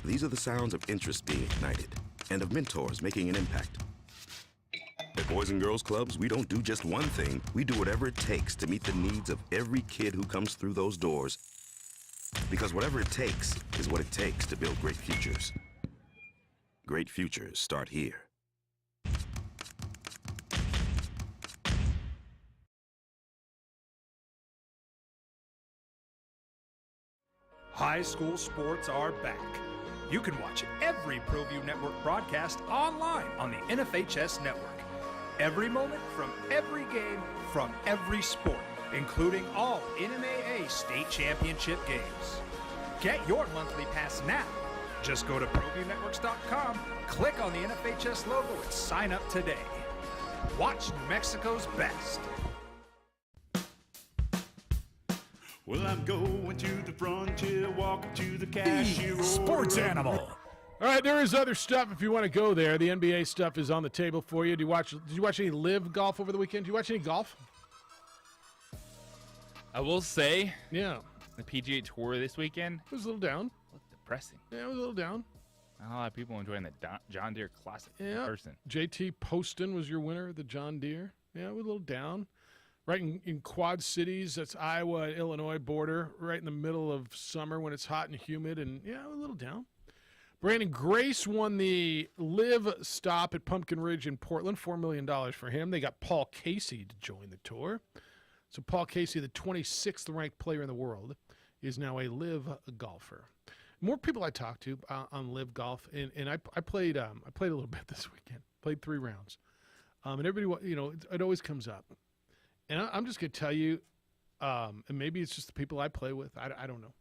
These are the sounds of interest being ignited and of mentors making an impact. At Boys and Girls Clubs, we don't do just one thing. We do whatever it takes to meet the needs of every kid who comes through those doors. Because whatever it takes is what it takes to build great futures. Great futures start here. High school sports are back. You can watch every ProView Network broadcast online on the NFHS network. Every moment from every game from every sport, including all NMAA state championship games. Get your monthly pass now. Just go to ProViewNetworks.com, click on the NFHS logo, and sign up today. Watch New Mexico's best. Well, I'm going to the frontier, walking to the cashier. Sports Animal. All right, there is other stuff if you want to go there. The NBA stuff is on the table for you. Did you watch any live golf over the weekend? Did you watch any golf? I will say, yeah, the PGA Tour this weekend it was a little down. Looked depressing. Yeah, it was a little down. Not a lot of people enjoying the John Deere Classic in Yeah, person. JT Poston was your winner, the John Deere. Yeah, it was a little down. Right in Quad Cities, that's Iowa and Illinois border, right in the middle of summer when it's hot and humid, and yeah, a little down. Brandon Grace won the live stop at Pumpkin Ridge in Portland, $4 million for him. They got Paul Casey to join the tour. So Paul Casey, the 26th ranked player in the world, is now a live golfer. More people I talked to on live golf, and I played a little bit this weekend. Played 3 rounds, and everybody, it always comes up. And I'm just going to tell you, and maybe it's just the people I play with. I don't know.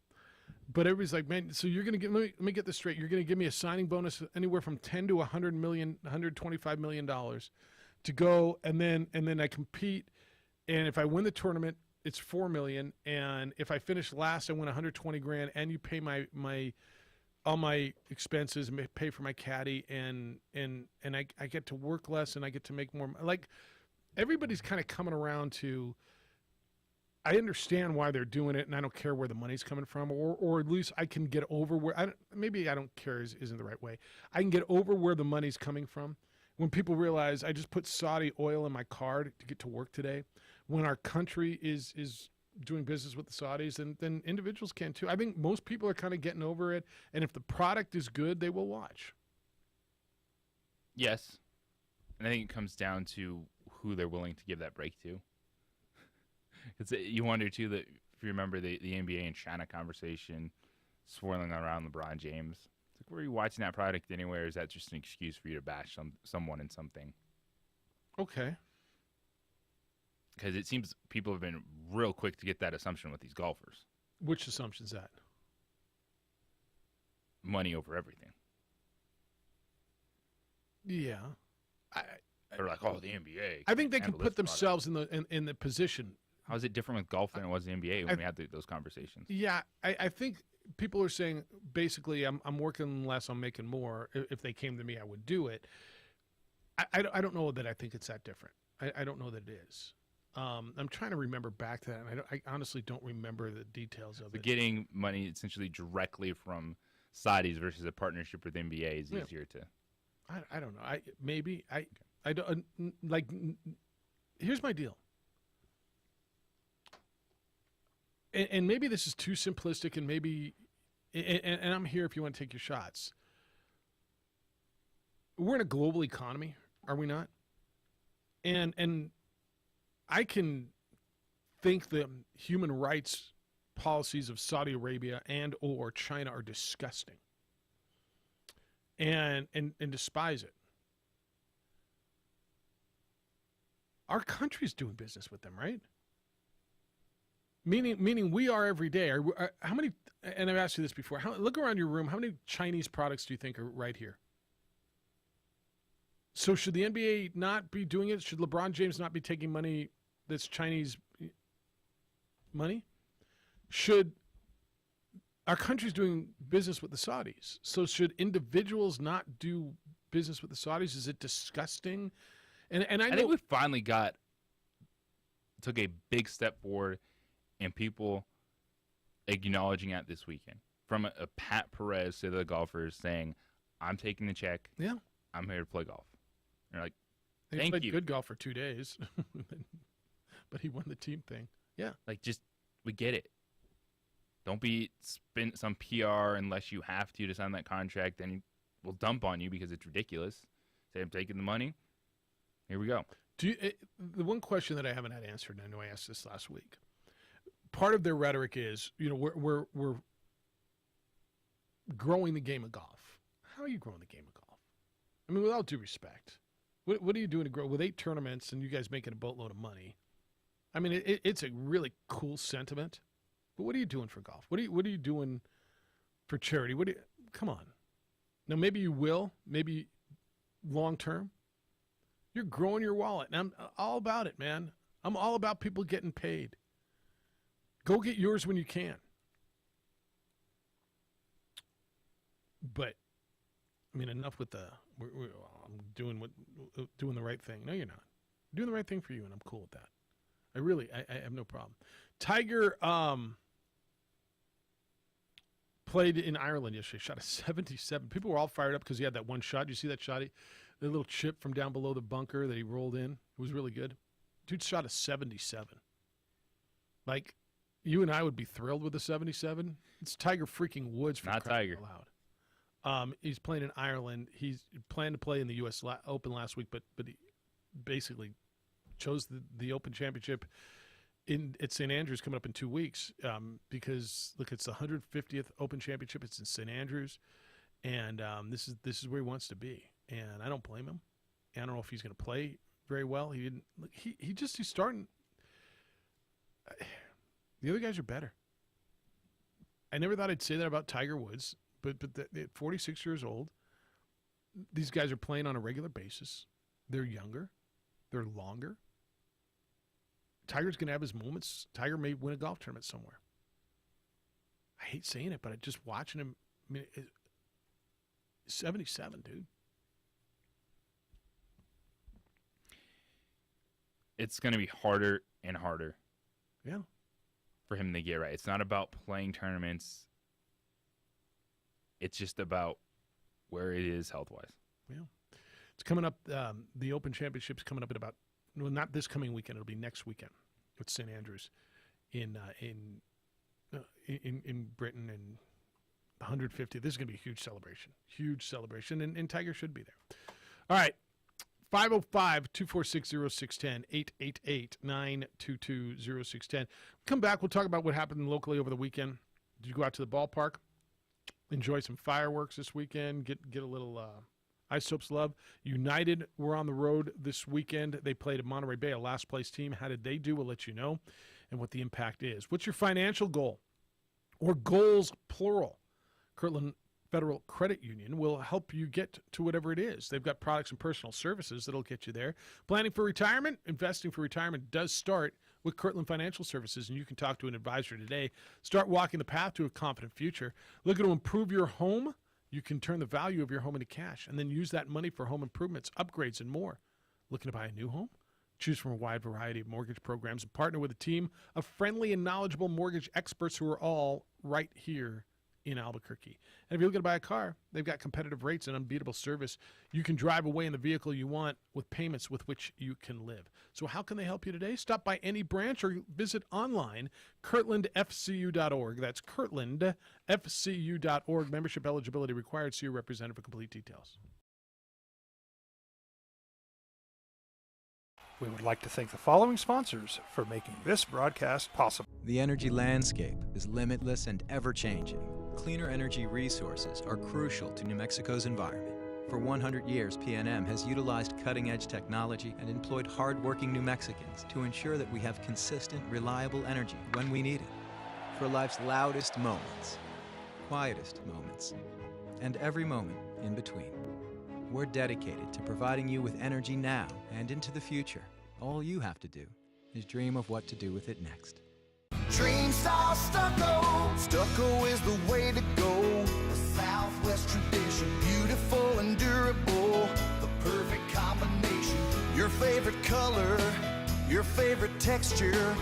But everybody's like, man, so you're going to give me, let me get this straight. You're going to give me a signing bonus anywhere from $10 to $125 million to go, and then I compete. And if I win the tournament, it's $4 million. And if I finish last, I win $120,000, and you pay all my expenses and pay for my caddy, and I get to work less, and I get to make more. Like, everybody's kind of coming around to, I understand why they're doing it, and I don't care where the money's coming from, or at least I can get over where, maybe I don't care isn't the right way. I can get over where the money's coming from. When people realize I just put Saudi oil in my car to get to work today, when our country is doing business with the Saudis, then individuals can too. I think most people are kind of getting over it, and if the product is good, they will watch. Yes. And I think it comes down to who they're willing to give that break to. You wonder, too, that if you remember the NBA and China conversation swirling around LeBron James, it's like, were you watching that product anywhere, or is that just an excuse for you to bash someone in something? Okay. Because it seems people have been real quick to get that assumption with these golfers. Which assumption's that? Money over everything. Yeah. They're like, oh, the NBA. I think they can put themselves in the position. How is it different with golf than it was the NBA when we had those conversations? Yeah, I think people are saying, basically, I'm working less, I'm making more. If they came to me, I would do it. I don't know that I think it's that different. I don't know that it is. I'm trying to remember back to that, and I honestly don't remember the details of it. Getting money essentially directly from Saudis versus a partnership with NBA is easier to... I don't know. I don't like. Here's my deal, and maybe this is too simplistic, and maybe, and I'm here if you want to take your shots. We're in a global economy, are we not? And I can think the human rights policies of Saudi Arabia and or China are disgusting, and despise it. Our country's doing business with them, right? Meaning we are every day. How many? And I've asked you this before. Look around your room. How many Chinese products do you think are right here? So should the NBA not be doing it? Should LeBron James not be taking money that's Chinese money? Should our country's doing business with the Saudis? So should individuals not do business with the Saudis? Is it disgusting? And I think we finally took a big step forward, and people acknowledging that this weekend. From a Pat Perez to the golfers saying, "I'm taking the check. Yeah, I'm here to play golf." And you're like, They "Thank played you." good golf for 2 days, but he won the team thing. Yeah, like we get it. Don't be spend some PR unless you have to sign that contract. Then we'll dump on you because it's ridiculous. Say, "I'm taking the money. Here we go." The one question that I haven't had answered, and I know I asked this last week, part of their rhetoric is, we're growing the game of golf. How are you growing the game of golf? I mean, without due respect, what are you doing to grow with 8 tournaments and you guys making a boatload of money? I mean, it's a really cool sentiment, but what are you doing for golf? What are you doing for charity? Come on. Now, maybe you will, maybe long term. You're growing your wallet, and I'm all about it, man. I'm all about people getting paid. Go get yours when you can. But, I mean, enough with I'm doing the right thing. No, you're not. I'm doing the right thing for you, and I'm cool with that. I have no problem. Tiger played in Ireland yesterday, shot a 77. People were all fired up because he had that one shot. Did you see that shot? The little chip from down below the bunker that he rolled in. It was really good. Dude shot a 77. Like, you and I would be thrilled with a 77. It's Tiger freaking Woods. Not Tiger. Loud. He's playing in Ireland. He's planned to play in the U.S. Open last week, but he basically chose the Open Championship at St. Andrews coming up in 2 weeks because, look, it's the 150th Open Championship. It's in St. Andrews, and this is where he wants to be. And I don't blame him. I don't know if he's going to play very well. He didn't. He's starting. The other guys are better. I never thought I'd say that about Tiger Woods, but at 46 years old, these guys are playing on a regular basis. They're younger. They're longer. Tiger's going to have his moments. Tiger may win a golf tournament somewhere. I hate saying it, but just watching him, I mean, 77, dude. It's going to be harder and harder. Yeah. For him to get right. It's not about playing tournaments. It's just about where it is health-wise. Yeah. It's coming up. The Open Championship's coming up not this coming weekend. It'll be next weekend with St. Andrews in Britain, and 150. This is going to be a huge celebration. Huge celebration, and Tiger should be there. All right. 505-246-0610, 888-922-0610. Come back. We'll talk about what happened locally over the weekend. Did you go out to the ballpark? Enjoy some fireworks this weekend. Get a little Isopes love. United were on the road this weekend. They played at Monterey Bay, a last-place team. How did they do? We'll let you know and what the impact is. What's your financial goal? Or goals, plural. Kirtland Federal Credit Union will help you get to whatever it is. They've got products and personal services that'll get you there. Planning for retirement, investing for retirement does start with Kirtland Financial Services, and you can talk to an advisor today. Start walking the path to a confident future. Looking to improve your home? You can turn the value of your home into cash and then use that money for home improvements, upgrades, and more. Looking to buy a new home? Choose from a wide variety of mortgage programs and partner with a team of friendly and knowledgeable mortgage experts who are all right here in Albuquerque. And if you're looking to buy a car, they've got competitive rates and unbeatable service. You can drive away in the vehicle you want with payments with which you can live. So how can they help you today? Stop by any branch or visit online, kirtlandfcu.org. That's kirtlandfcu.org. Membership eligibility required. See your representative for complete details. We would like to thank the following sponsors for making this broadcast possible. The energy landscape is limitless and ever-changing. Cleaner energy resources are crucial to New Mexico's environment. For 100 years, PNM has utilized cutting-edge technology and employed hard-working New Mexicans to ensure that we have consistent, reliable energy when we need it. For life's loudest moments, quietest moments, and every moment in between. We're dedicated to providing you with energy now and into the future. All you have to do is dream of what to do with it next. Dream style stucco. Stucco is the way to go. The Southwest tradition, beautiful and durable. The perfect combination. Your favorite color, your favorite texture.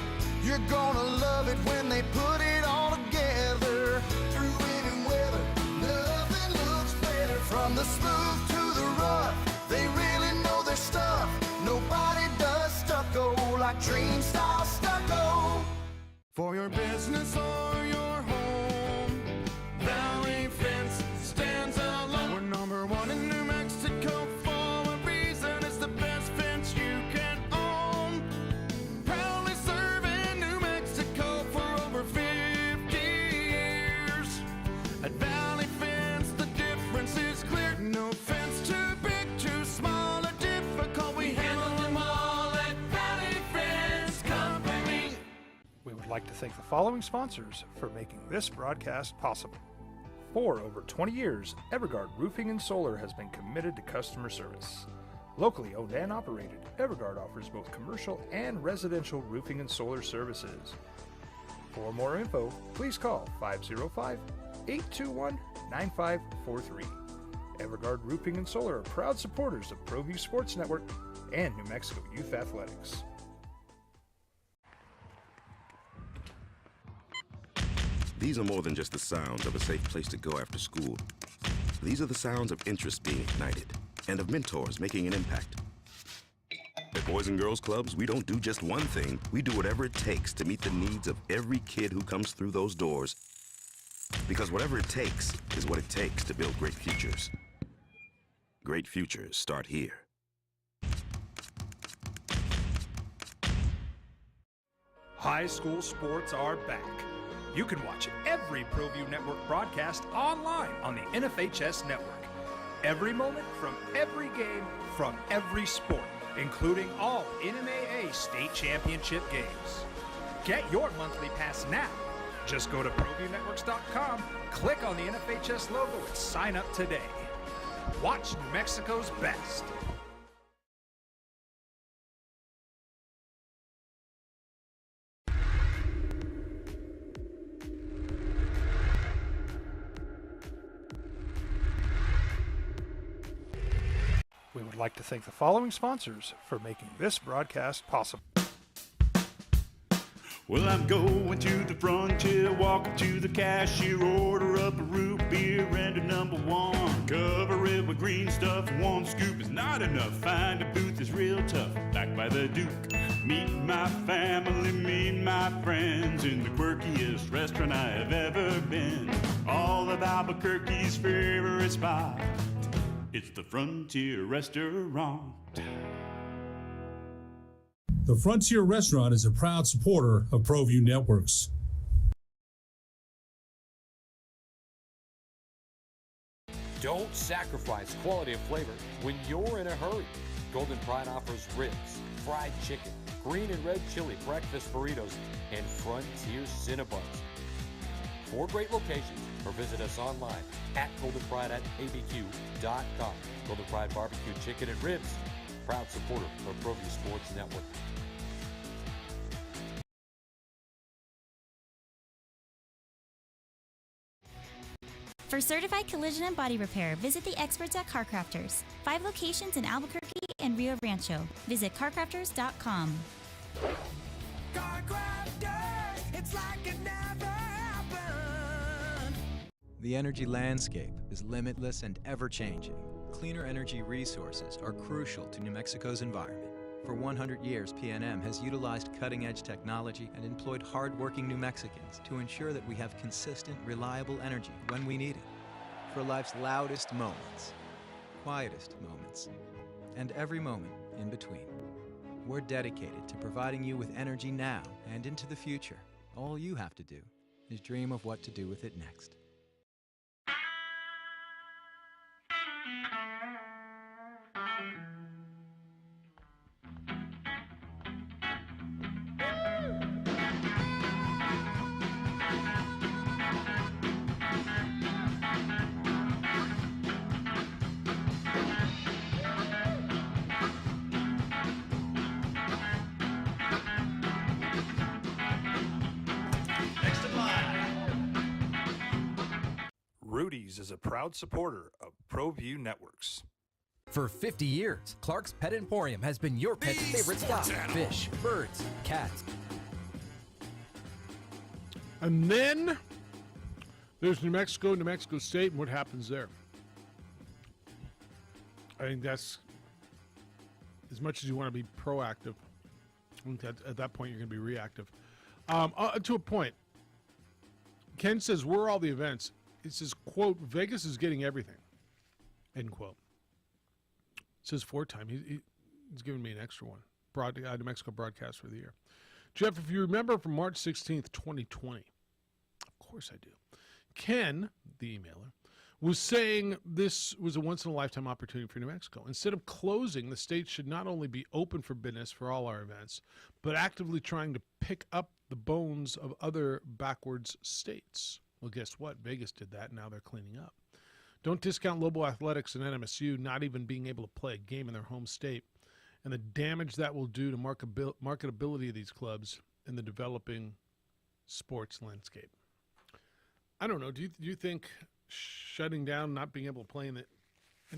You're gonna love it when they put it all together. Through any weather, nothing looks better. From the smooth to the rough, they really know their stuff. Nobody does stucco like Dream Style Stucco. For your business or your home, Valley Fence stands alone. We're number one in New Mexico for a reason. It's the best fence you can own. Proudly serving New Mexico for over 50 years. At Valley Fence, the difference is clear. No fence too big, too small, or difficult. We handle them all at Valley Fence Company. We would like to thank the following sponsors for making this broadcast possible. For over 20 years, Evergard Roofing and Solar has been committed to customer service. Locally owned and operated, Evergard offers both commercial and residential roofing and solar services. For more info, please call 505-821-9543. Evergard Roofing and Solar are proud supporters of ProView Sports Network and New Mexico Youth Athletics. These are more than just the sounds of a safe place to go after school. These are the sounds of interest being ignited and of mentors making an impact. At Boys and Girls Clubs, we don't do just one thing. We do whatever it takes to meet the needs of every kid who comes through those doors. Because whatever it takes is what it takes to build great futures. Great futures start here. High school sports are back. You can watch every ProView Network broadcast online on the NFHS network. Every moment from every game from every sport, including all NMAA state championship games. Get your monthly pass now. Just go to ProViewNetworks.com, click on the NFHS logo, and sign up today. Watch New Mexico's best. We would like to thank the following sponsors for making this broadcast possible. Well, I'm going to the frontier, walk up to the cashier, order up a root beer and a number one. Cover it with green stuff, one scoop is not enough. Find a booth that's real tough, backed by the Duke. Meet my family, meet my friends in the quirkiest restaurant I have ever been. All of Albuquerque's favorite spot. It's the Frontier Restaurant. The Frontier Restaurant is a proud supporter of ProView Networks. Don't sacrifice quality of flavor when you're in a hurry. Golden Pride offers ribs, fried chicken, green and red chili breakfast burritos, and Frontier Cinnabons. 4 great locations, or visit us online at goldenpride@abq.com. Golden Pride Barbecue Chicken and Ribs, proud supporter of ProView Sports Network. For certified collision and body repair, visit the experts at CarCrafters. 5 locations in Albuquerque and Rio Rancho. Visit carcrafters.com. CarCrafters, it's like it never happened. The energy landscape is limitless and ever-changing. Cleaner energy resources are crucial to New Mexico's environment. For 100 years, PNM has utilized cutting-edge technology and employed hard-working New Mexicans to ensure that we have consistent, reliable energy when we need it. For life's loudest moments, quietest moments, and every moment in between. We're dedicated to providing you with energy now and into the future. All you have to do is dream of what to do with it next. Industries is a proud supporter of ProView Networks. For 50 years, Clark's Pet Emporium has been your pet's favorite stop. Fish, birds, cats. And then there's New Mexico State, and what happens there. I think that's, as much as you want to be proactive, I think that at that point you're going to be reactive. To a point. Ken says, where are all the events? It says, quote, Vegas is getting everything, end quote. It says 4-time. He's giving me an extra one. New Mexico broadcast for the year. Jeff, if you remember from March 16th, 2020, of course I do, Ken, the emailer, was saying this was a once-in-a-lifetime opportunity for New Mexico. Instead of closing, the state should not only be open for business for all our events, but actively trying to pick up the bones of other backwards states. Well, guess what? Vegas did that, and now they're cleaning up. Don't discount Lobo Athletics and NMSU not even being able to play a game in their home state, and the damage that will do to marketability of these clubs in the developing sports landscape. I don't know. Do you think shutting down, not being able to play in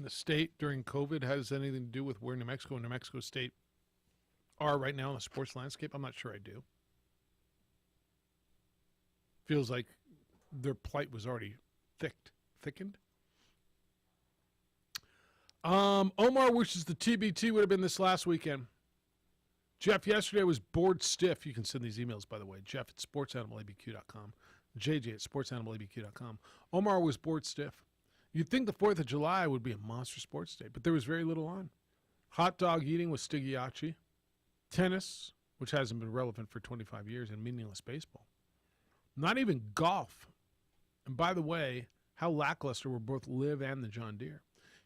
the state during COVID has anything to do with where New Mexico and New Mexico State are right now in the sports landscape? I'm not sure I do. Feels like their plight was already thickened. Omar wishes the TBT would have been this last weekend. Jeff, yesterday I was bored stiff. You can send these emails, by the way. Jeff at sportsanimалabq.com. JJ at sportsanimалabq.com. Omar was bored stiff. You'd think the 4th of July would be a monster sports day, but there was very little on. Hot dog eating with Stigiachi. Tennis, which hasn't been relevant for 25 years, and meaningless baseball. Not even golf. And by the way, how lackluster were both Live and the John Deere.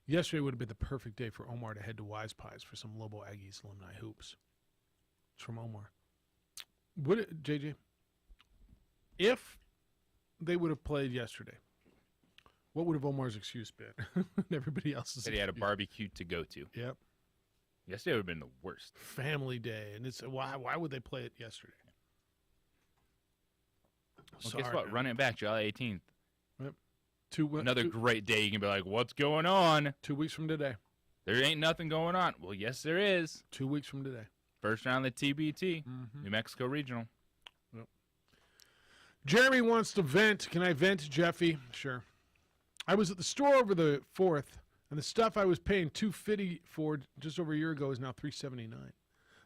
Yesterday would have been the perfect day for Omar to head to Wise Pies for some Lobo Aggies alumni hoops. It's from Omar. JJ, if they would have played yesterday, what would have Omar's excuse been? Everybody else's. Said he had a barbecue to go to. Yep. Yesterday would have been the worst. Family day, and it's why would they play it yesterday? Well, guess what? Man. Run it back, July 18th. Yep. Another great day. You can be like, what's going on? 2 weeks from today. There ain't nothing going on. Well, yes, there is. 2 weeks from today. First round of the TBT, New Mexico Regional. Yep. Jeremy wants to vent. Can I vent, Jeffy? Sure. I was at the store over the 4th, and the stuff I was paying $2.50 for just over a year ago is now $3.79.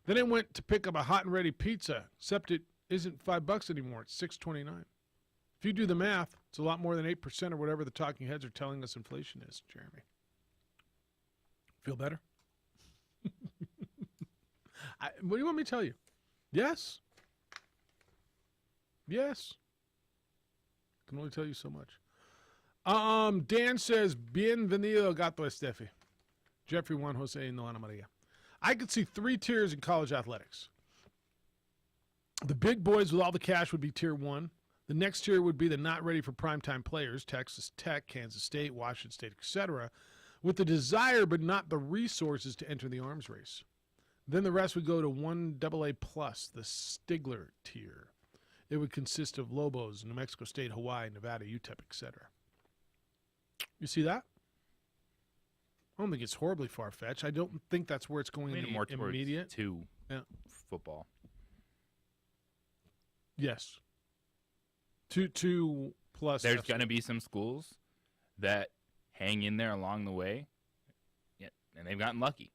Then I went to pick up a hot and ready pizza, except it isn't $5 anymore. It's $6.29. If you do the math, it's a lot more than 8% or whatever the talking heads are telling us inflation is, Jeremy. Feel better? What do you want me to tell you? Yes. Yes. I can only tell you so much. Dan says, bienvenido, gato Estefi. Jeffrey Juan Jose no Ana Maria. I could see 3 tiers in college athletics. The big boys with all the cash would be tier 1. The next tier would be the not ready for primetime players, Texas Tech, Kansas State, Washington State, etc., with the desire but not the resources to enter the arms race. Then the rest would go to 1AA+, the Stigler tier. It would consist of Lobos, New Mexico State, Hawaii, Nevada, UTEP, etc. You see that? I don't think it's horribly far-fetched. I don't think that's where it's going in the more immediate. To football. Yes. 2 plus. There's going to be some schools that hang in there along the way, and they've gotten lucky.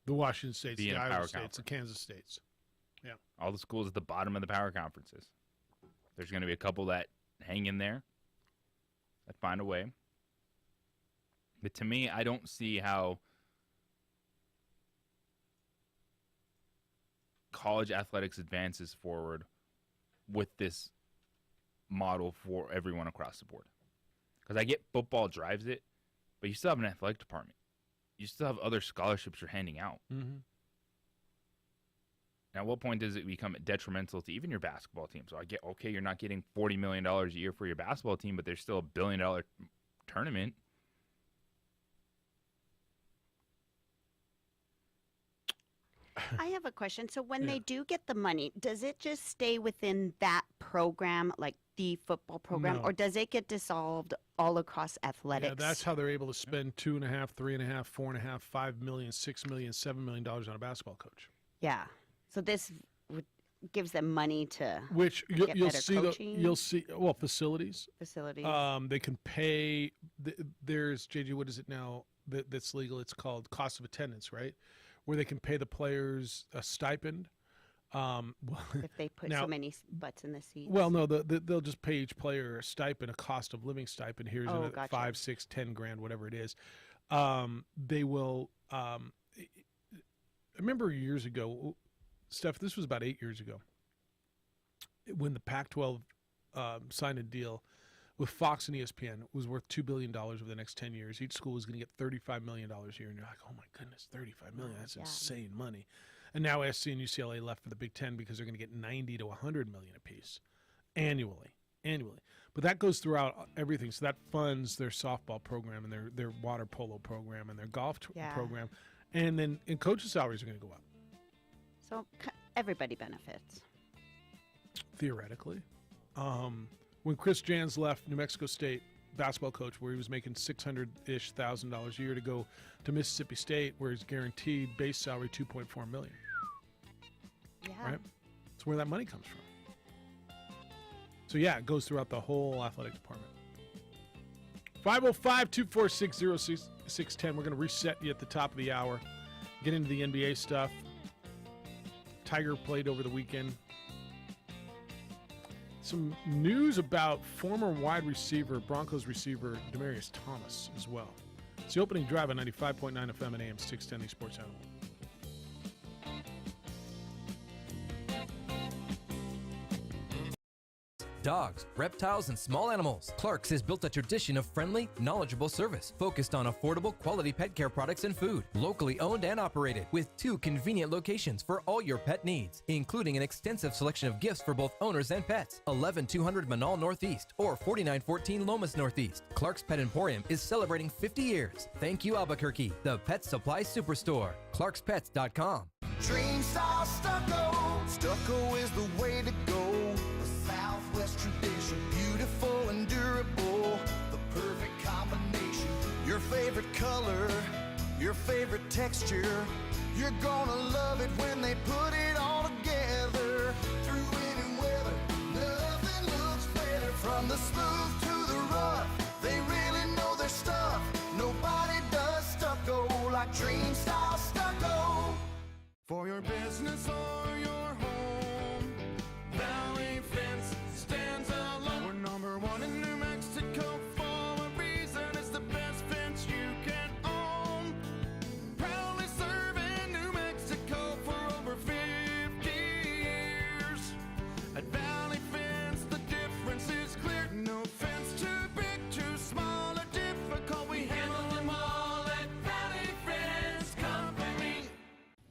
The Washington States, the Iowa States, the Kansas States. Yeah. All the schools at the bottom of the power conferences. There's going to be a couple that hang in there, that find a way. But to me, I don't see how college athletics advances forward with this model for everyone across the board. Because I get football drives it, but you still have an athletic department. You still have other scholarships you're handing out. Mm-hmm. Now, at what point does it become detrimental to even your basketball team? So I get, okay, you're not getting $40 million a year for your basketball team, but there's still $1 billion tournament. I have a question. So when they do get the money, does it just stay within that program, like the football program, No. or does it get dissolved all across athletics? Yeah, that's how they're able to spend $2.5, $3.5, $4.5, $5 million, $6 million, $7 million on a basketball coach. Yeah. So this gives them money to Which get you'll better see. coaching. You'll see. Well, facilities. Facilities. They can pay. There's JJ. What is it now that's legal? It's called cost of attendance, right? Where they can pay the players a stipend. if they put now- so many butts in the seats. Well, no, they'll just pay each player a stipend, a cost of living stipend. Here's Oh, a gotcha. 5, 6, 10 grand, whatever it is. They will. I remember years ago, Steph. This was about 8 years ago, when the Pac-12 signed a deal with Fox and ESPN. It was worth $2 billion over the next 10 years. Each school was going to get $35 million a year, and you're like, oh my goodness, $35 million. That's insane money. And now SC and UCLA left for the Big Ten because they're going to get $90 to $100 million apiece annually. But that goes throughout everything. So that funds their softball program and their water polo program and their golf program. And coaches' salaries are going to go up. So everybody benefits. Theoretically. When Chris Jans left New Mexico State basketball coach, where he was making $600-ish thousand a year, to go to Mississippi State, where he's guaranteed base salary $2.4 million. Yeah. Right? That's where that money comes from. So yeah, it goes throughout the whole athletic department. 505-246-0610. We're going to reset you at the top of the hour. Get into the NBA stuff. Tiger played over the weekend. Some news about former wide receiver, Broncos receiver, Demaryius Thomas as well. It's the opening drive on 95.9 FM and AM 610, the Sports Animal. Dogs, reptiles, and small animals. Clark's has built a tradition of friendly, knowledgeable service focused on affordable, quality pet care products and food. Locally owned and operated with 2 convenient locations for all your pet needs, including an extensive selection of gifts for both owners and pets. 11200 Manal Northeast or 4914 Lomas Northeast. Clark's Pet Emporium is celebrating 50 years. Thank you, Albuquerque, the pet supply superstore. ClarksPets.com. Dream style stucco. Stucco is the way to go. The Southwest tradition, beautiful and durable. The perfect combination. Your favorite color, your favorite texture. You're gonna love it when they put it all together. Through any weather, nothing looks better. From the smooth to the rough, they really know their stuff. Nobody does stucco like Dream style stucco. For your business or your home, Valley Fence stands alone. We're number 1 in New Mexico for a reason. It's the best fence you can own. Proudly serving New Mexico for over 50 years. At Valley Fence, the difference is clear. No fence too big, too small, or difficult. We handle them all at Valley Fence Company.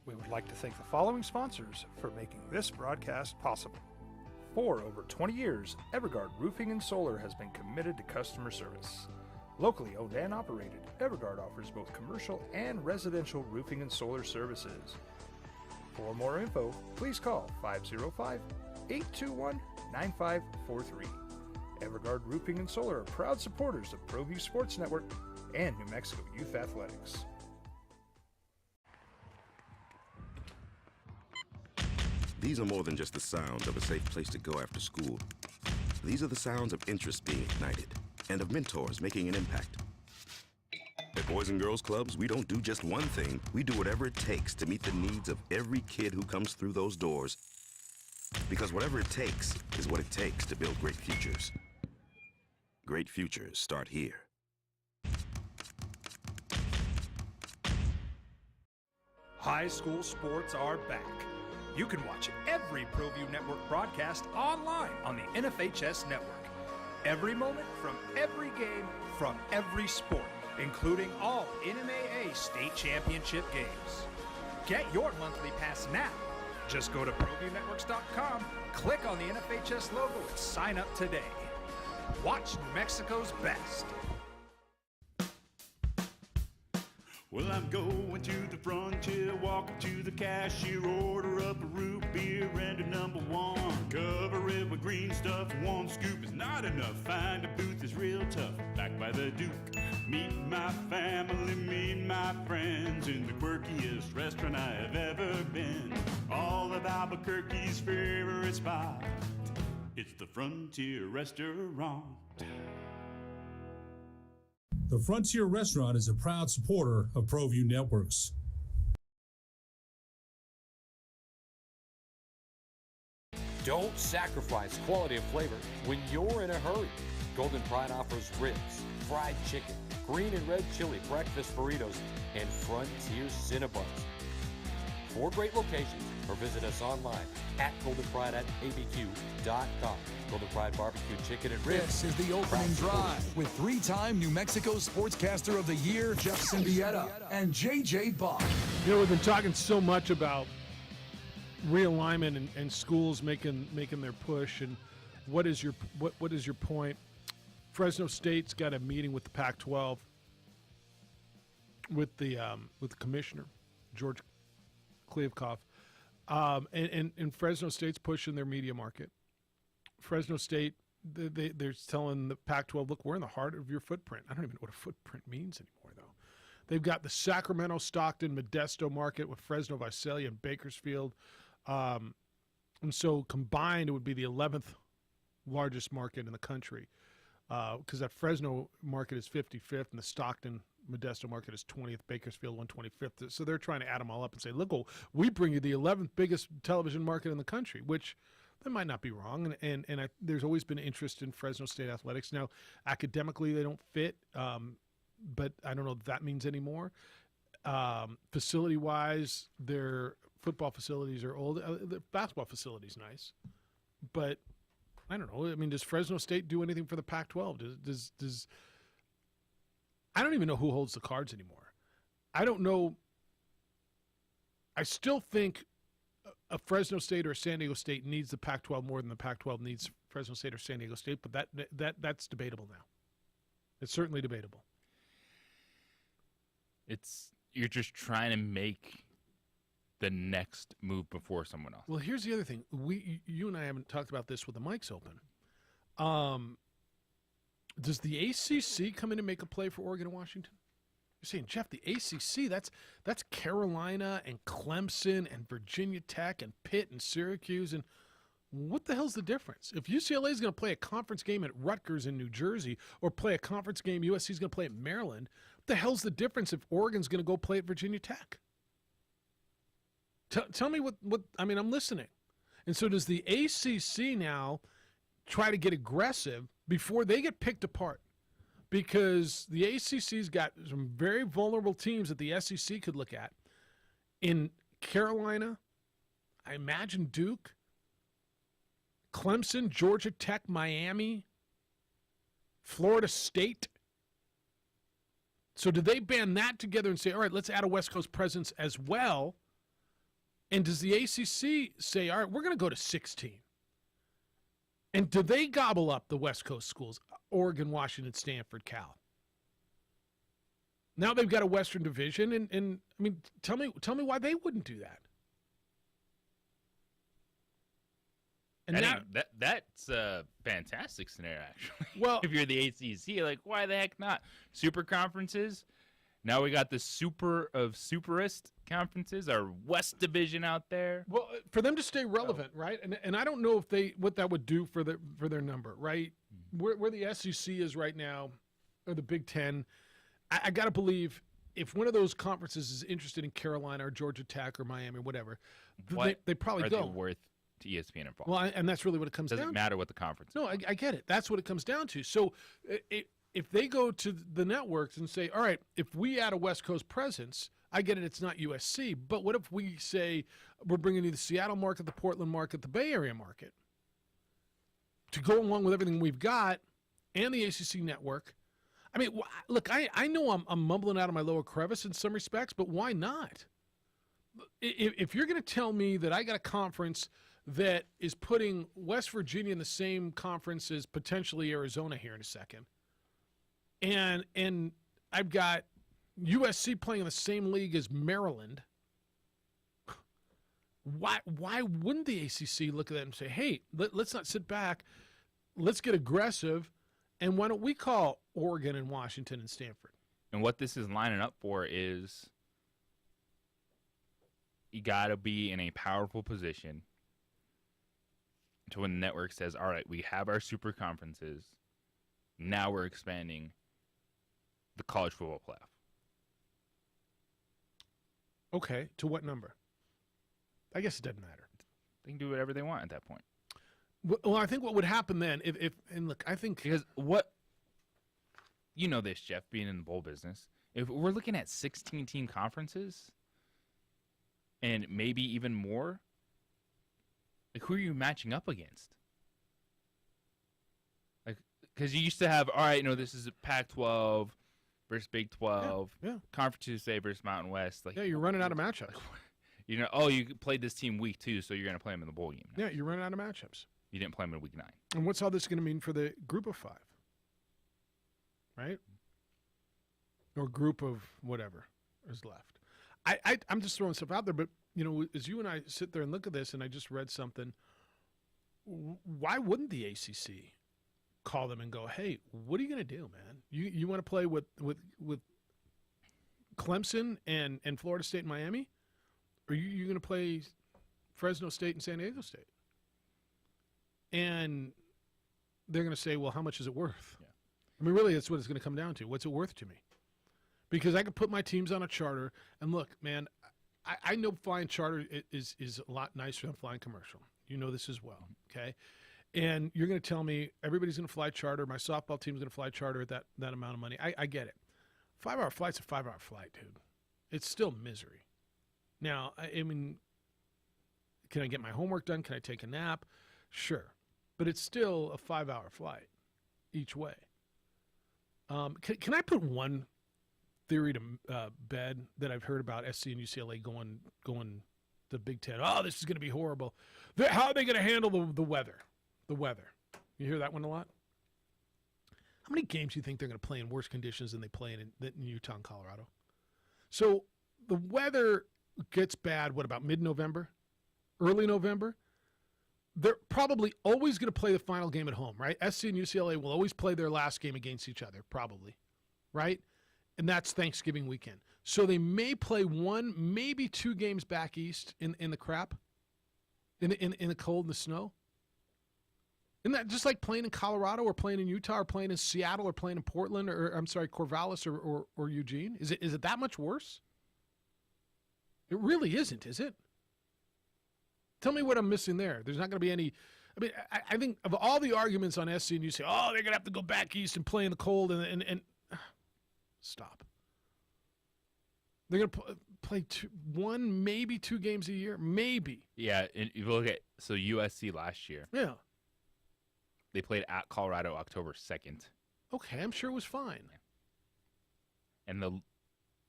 We would like to thank the following sponsors for making this broadcast possible. For over 20 years, Evergard Roofing and Solar has been committed to customer service. Locally owned and operated, Evergard offers both commercial and residential roofing and solar services. For more info, please call 505-821-9543. Evergard Roofing and Solar are proud supporters of ProView Sports Network and New Mexico Youth Athletics. These are more than just the sounds of a safe place to go after school. These are the sounds of interest being ignited and of mentors making an impact. At Boys and Girls Clubs, we don't do just one thing. We do whatever it takes to meet the needs of every kid who comes through those doors. Because whatever it takes is what it takes to build great futures. Great futures start here. High school sports are back. You can watch every ProView Network broadcast online on the NFHS network. Every moment from every game from every sport, including all NMAA state championship games. Get your monthly pass now. Just go to ProViewNetworks.com, click on the NFHS logo, and sign up today. Watch New Mexico's best. Well, I'm going to the frontier, walk up to the cashier, order up a root beer and a number one. Cover it with green stuff, one scoop is not enough. Find a booth is real tough, back by the Duke. Meet my family, meet my friends in the quirkiest restaurant I have ever been. All of Albuquerque's favorite spot, it's the Frontier Restaurant. The Frontier Restaurant is a proud supporter of ProView Networks. Don't sacrifice quality of flavor when you're in a hurry. Golden Pride offers ribs, fried chicken, green and red chili breakfast burritos, and Frontier Cinnabons. 4 great locations, or visit us online at goldenpride@abq.com. Golden Pride Barbecue Chicken and Ribs. This is the opening drive with 3-time New Mexico Sportscaster of the Year, Jeff Symbieta, and J.J. Bach. You know, we've been talking so much about realignment and schools making their push. And what is your point? Fresno State's got a meeting with the Pac-12 with the commissioner George Kliavkoff, and Fresno State's pushing their media market. Fresno State, they're telling the Pac-12, look, we're in the heart of your footprint. I don't even know what a footprint means anymore, though. They've got the Sacramento, Stockton, Modesto market with Fresno, Visalia, and Bakersfield. And so combined, it would be the 11th largest market in the country, because that Fresno market is 55th and the Stockton, Modesto market is 20th, Bakersfield 125th. So they're trying to add them all up and say, look, we bring you the 11th biggest television market in the country, which that might not be wrong. And there's always been interest in Fresno State athletics. Now, academically, they don't fit, but I don't know if that means anymore. Facility-wise, their football facilities are old. The basketball facility's nice, but I don't know. I mean, does Fresno State do anything for the Pac-12? Does I don't even know who holds the cards anymore. I don't know. I still think a Fresno State or a San Diego State needs the Pac-12 more than the Pac-12 needs Fresno State or San Diego State, but that's debatable now. It's certainly debatable. You're just trying to make the next move before someone else. Well, here's the other thing. You and I haven't talked about this with the mics open. Does the ACC come in and make a play for Oregon and Washington? You're saying, Jeff, the ACC, that's Carolina and Clemson and Virginia Tech and Pitt and Syracuse. And what the hell's the difference? If UCLA is going to play a conference game at Rutgers in New Jersey or play a conference game USC is going to play at Maryland, what the hell's the difference if Oregon's going to go play at Virginia Tech? Tell me what I mean, I'm listening. And so does the ACC now try to get aggressive before they get picked apart? Because the ACC's got some very vulnerable teams that the SEC could look at. In Carolina, I imagine Duke, Clemson, Georgia Tech, Miami, Florida State. So do they band that together and say, all right, let's add a West Coast presence as well? And does the ACC say, all right, we're going to go to 16? And do they gobble up the West Coast schools, Oregon, Washington, Stanford, Cal? Now they've got a Western Division, and I mean, tell me why they wouldn't do that. And that's a fantastic scenario, actually. Well, if you're the ACC, like, why the heck not? Super conferences. Now we got the super of superest conferences, our West Division out there. Well, for them to stay relevant, right? And I don't know if what that would do for their number, right? Where the SEC is right now, or the Big Ten, I got to believe if one of those conferences is interested in Carolina or Georgia Tech or Miami or whatever, they probably go. Are they worth to ESPN involved? Well, and that's really what it comes down to. Doesn't matter what the conference is. No, I get it. That's what it comes down to. So if they go to the networks and say, all right, if we add a West Coast presence, I get it, it's not USC, but what if we say we're bringing you the Seattle market, the Portland market, the Bay Area market to go along with everything we've got and the ACC network? I mean, look, I know I'm mumbling out of my lower crevice in some respects, but why not? If you're going to tell me that I got a conference that is putting West Virginia in the same conference as potentially Arizona here in a second, and I've got USC playing in the same league as Maryland. Why wouldn't the ACC look at that and say, hey, let's not sit back, let's get aggressive, and why don't we call Oregon and Washington and Stanford? And what this is lining up for is you got to be in a powerful position to when the network says, all right, we have our super conferences. Now we're expanding the college football playoff. Okay, to what number? I guess it doesn't matter. They can do whatever they want at that point. Well, I think what would happen then, if and look, I think because what you know this, Jeff, being in the bowl business, if we're looking at 16-team conferences and maybe even more, like who are you matching up against? Like, because you used to have, all right, this is a Pac-12 versus Big 12, yeah. Conference USA versus Mountain West. Like, yeah, you're running out of matchups. You played this team week 2, so you're going to play them in the bowl game. Yeah, you're running out of matchups. You didn't play them in week 9. And what's all this going to mean for the group of 5? Right? Or group of whatever is left. I'm just throwing stuff out there, but, as you and I sit there and look at this, and I just read something, why wouldn't the ACC call them and go, hey, what are you going to do, man? You want to play with Clemson and Florida State and Miami? Or are you going to play Fresno State and San Diego State? And they're going to say, well, how much is it worth? Yeah. I mean, really, that's what it's going to come down to. What's it worth to me? Because I could put my teams on a charter, and look, man, I know flying charter is a lot nicer than flying commercial. You know this as well, okay? And you're going to tell me everybody's going to fly charter. My softball team's going to fly charter at that amount of money. I get it. 5-hour flight's a 5-hour flight, dude. It's still misery. Now, I mean, can I get my homework done? Can I take a nap? Sure. But it's still a 5-hour flight each way. Can I put one theory to bed that I've heard about SC and UCLA going to Big Ten? Oh, this is going to be horrible. How are they going to handle the weather? The weather. You hear that one a lot? How many games do you think they're going to play in worse conditions than they play in Utah and Colorado? So the weather gets bad, what, about mid-November? Early November? They're probably always going to play the final game at home, right? SC and UCLA will always play their last game against each other, probably, right? And that's Thanksgiving weekend. So they may play 1, maybe 2 games back east in the crap, in the cold and the snow. Isn't that just like playing in Colorado or playing in Utah or playing in Seattle or playing in Portland or Corvallis or Eugene? Is it that much worse? It really isn't, is it? Tell me what I'm missing there. There's not going to be any. I mean, I think of all the arguments on SC, and you say, oh, they're going to have to go back east and play in the cold, and stop. They're going to play 1, maybe 2 games a year, maybe. Yeah, and you look at USC last year. Yeah. They played at Colorado October 2nd. Okay, I'm sure it was fine. And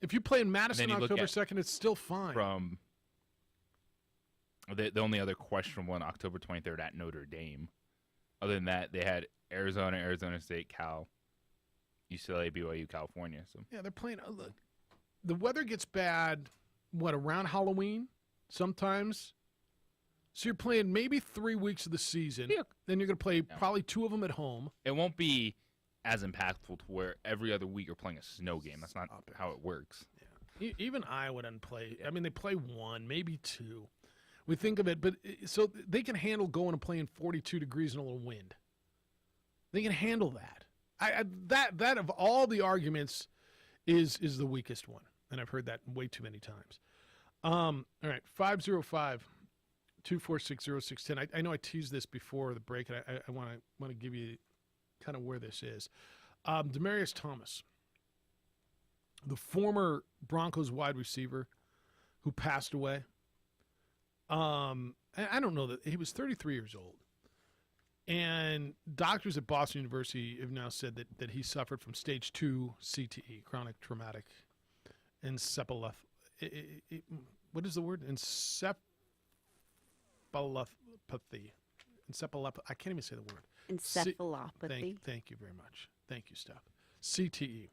if you play in Madison October 2nd, it's still fine. From the only other questionable one, October 23rd at Notre Dame. Other than that, they had Arizona, Arizona State, Cal, UCLA, BYU, California. So yeah, they're playing. Look, the weather gets bad. Around Halloween? Sometimes. So you're playing maybe 3 weeks of the season. Yeah. Then you're going to play probably 2 of them at home. It won't be as impactful to where every other week you're playing a snow game. That's not how it works. Yeah. Even Iowa doesn't play. I mean, they play 1, maybe 2. We think of it, but so they can handle going and playing 42 degrees and a little wind. They can handle that. That of all the arguments is the weakest one, and I've heard that way too many times. All right, 505-246-0610. I know I teased this before the break, and I want to give you kind of where this is. Demaryius Thomas, the former Broncos wide receiver who passed away. I don't know that he was 33 years old, and doctors at Boston University have now said that he suffered from stage 2 CTE, chronic traumatic encephalopathy. What is the word? Encephalopathy. I can't even say the word. Encephalopathy. Thank you very much. Thank you, Steph. CTE.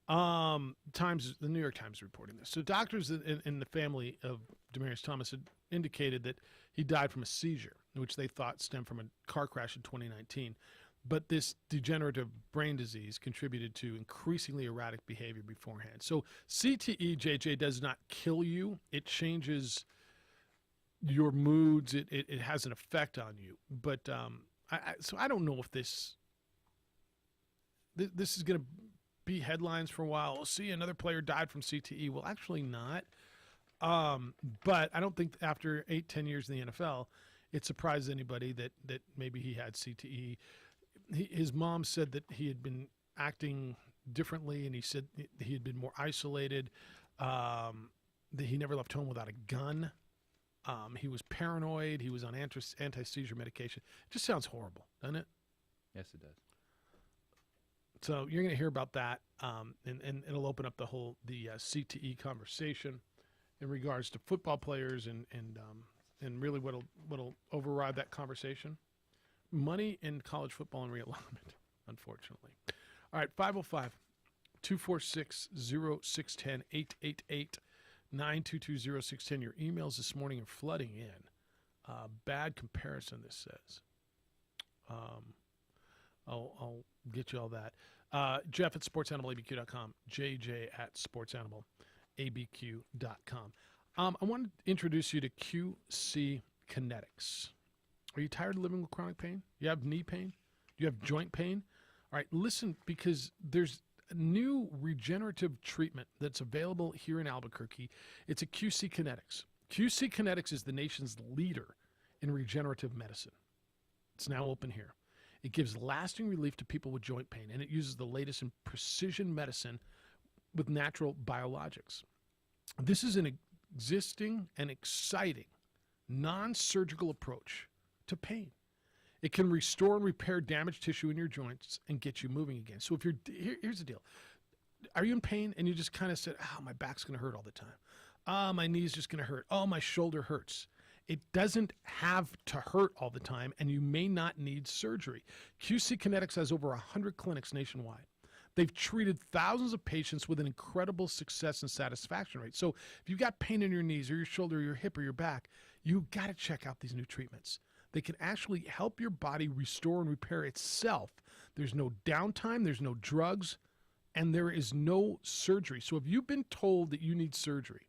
The New York Times is reporting this. So doctors in the family of Demaryius Thomas had indicated that he died from a seizure, which they thought stemmed from a car crash in 2019. But this degenerative brain disease contributed to increasingly erratic behavior beforehand. So CTE, JJ, does not kill you. It changes your moods. It has an effect on you. But so I don't know if this is going to be headlines for a while. We'll see another player died from CTE. Well, actually not. But I don't think after 8-10 years in the NFL, it surprised anybody that maybe he had CTE. His mom said that he had been acting differently, and he said he had been more isolated, that he never left home without a gun. He was paranoid. He was on anti-seizure medication. It just sounds horrible, doesn't it? Yes, it does. So you're going to hear about that, and it'll open up the CTE conversation in regards to football players and really what'll override that conversation. Money in college football and realignment, unfortunately. All right, 505-246-0610, 888-922-0610. Your emails this morning are flooding in. Bad comparison, this says. I'll get you all that. Jeff at sportsanimalabq.com, JJ at sportsanimalabq.com. I want to introduce you to QC Kinetics. Are you tired of living with chronic pain? You have knee pain? Do you have joint pain? All right, listen, because there's a new regenerative treatment that's available here in Albuquerque. It's a QC Kinetics. QC Kinetics is the nation's leader in regenerative medicine. It's now open here. It gives lasting relief to people with joint pain, and it uses the latest in precision medicine with natural biologics. This is an existing and exciting non-surgical approach to pain. It can restore and repair damaged tissue in your joints and get you moving again. So if you're here's the deal. Are you in pain and you just kind of said, my back's going to hurt all the time. My knee's just going to hurt. Oh, my shoulder hurts. It doesn't have to hurt all the time, and you may not need surgery. QC Kinetics has over 100 clinics nationwide. They've treated thousands of patients with an incredible success and satisfaction rate. So if you've got pain in your knees or your shoulder or your hip or your back, you've got to check out these new treatments. They can actually help your body restore and repair itself. There's no downtime, there's no drugs, and there is no surgery. So if you've been told that you need surgery,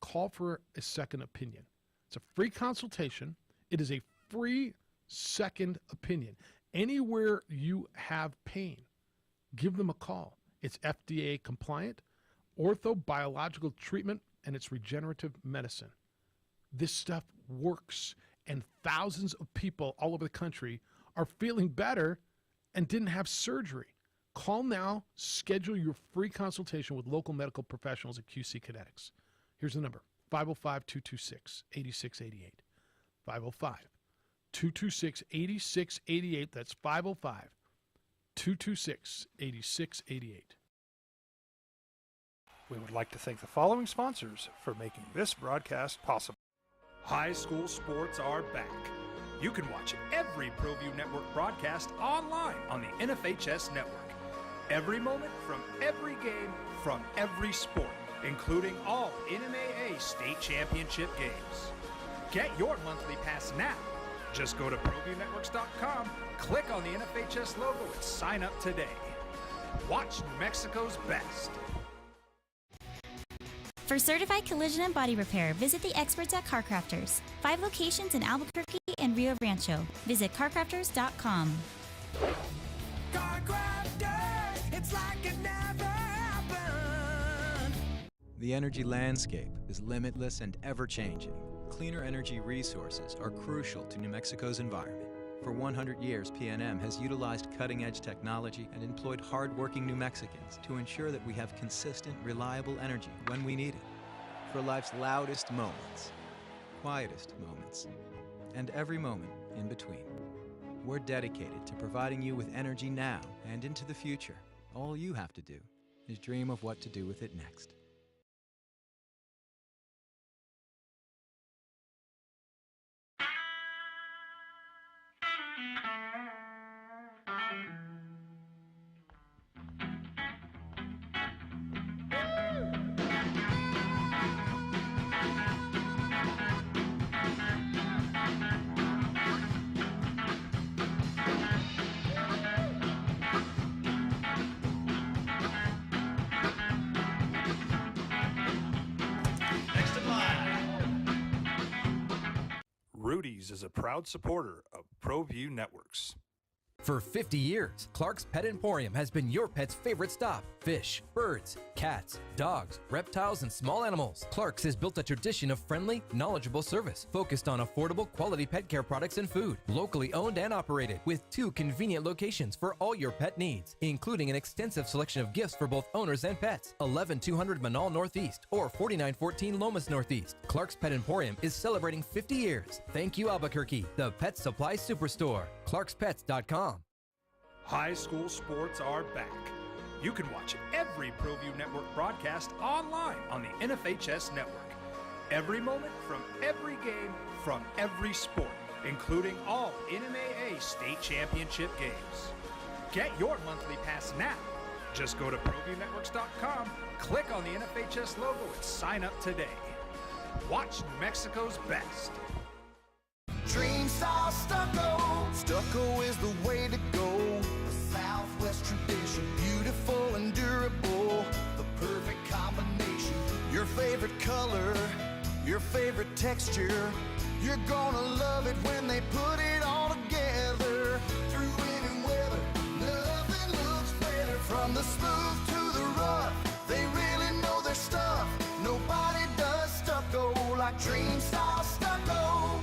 call for a second opinion. It's a free consultation. It is a free second opinion. Anywhere you have pain, give them a call. It's FDA compliant, orthobiological treatment, and it's regenerative medicine. This stuff works, and thousands of people all over the country are feeling better and didn't have surgery. Call now, schedule your free consultation with local medical professionals at QC Kinetics. Here's the number, 505-226-8688. 505-226-8688. That's 505-226-8688. We would like to thank the following sponsors for making this broadcast possible. High school sports are back. You can watch every ProView Network broadcast online on the NFHS network. Every moment from every game from every sport, including all NMAA state championship games. Get your monthly pass now. Just go to ProViewNetworks.com, click on the NFHS logo, and sign up today. Watch New Mexico's best. For certified collision and body repair, visit the experts at CarCrafters. 5 locations in Albuquerque and Rio Rancho. Visit CarCrafters.com. CarCrafters, it's like it never happened. The energy landscape is limitless and ever-changing. Cleaner energy resources are crucial to New Mexico's environment. For 100 years, PNM has utilized cutting-edge technology and employed hard-working New Mexicans to ensure that we have consistent, reliable energy when we need it. For life's loudest moments, quietest moments, and every moment in between. We're dedicated to providing you with energy now and into the future. All you have to do is dream of what to do with it next. Rudy's is a proud supporter of ProView Networks. For 50 years, Clark's Pet Emporium has been your pet's favorite stop. Fish, birds, cats, dogs, reptiles, and small animals. Clark's has built a tradition of friendly, knowledgeable service focused on affordable, quality pet care products and food. Locally owned and operated with 2 convenient locations for all your pet needs, including an extensive selection of gifts for both owners and pets. 11200 Manal Northeast or 4914 Lomas Northeast. Clark's Pet Emporium is celebrating 50 years. Thank you, Albuquerque, the Pet Supply Superstore. ClarksPets.com. High school sports are back. You can watch every ProView Network broadcast online on the NFHS network. Every moment from every game from every sport, including all NMAA state championship games. Get your monthly pass now. Just go to ProViewNetworks.com, click on the NFHS logo, and sign up today. Watch New Mexico's best. Dream style stucco. Stucco is the way to go. The Southwest tradition, beautiful and durable. The perfect combination. Your favorite color, your favorite texture. You're gonna love it when they put it all together. Through any weather, nothing looks better. From the smooth to the rough, they really know their stuff. Nobody does stucco like Dream style stucco.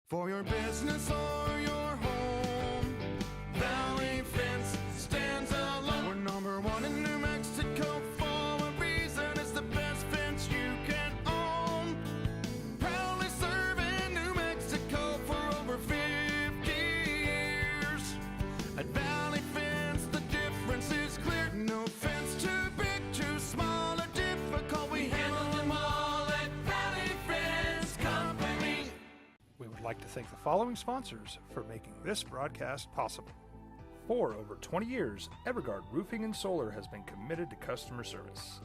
For your business or your home, Valley Fence stands alone. We're number 1 in New Mexico for a reason. It's the best fence you can own. Proudly serving New Mexico for over 50 years. At Valley Fence, the difference is clear. No fence too big, too small, or difficult. We handle them all at Valley Fence Company. We would like to thank the following sponsors for making this broadcast possible. For over 20 years, Evergard Roofing and Solar has been committed to customer service.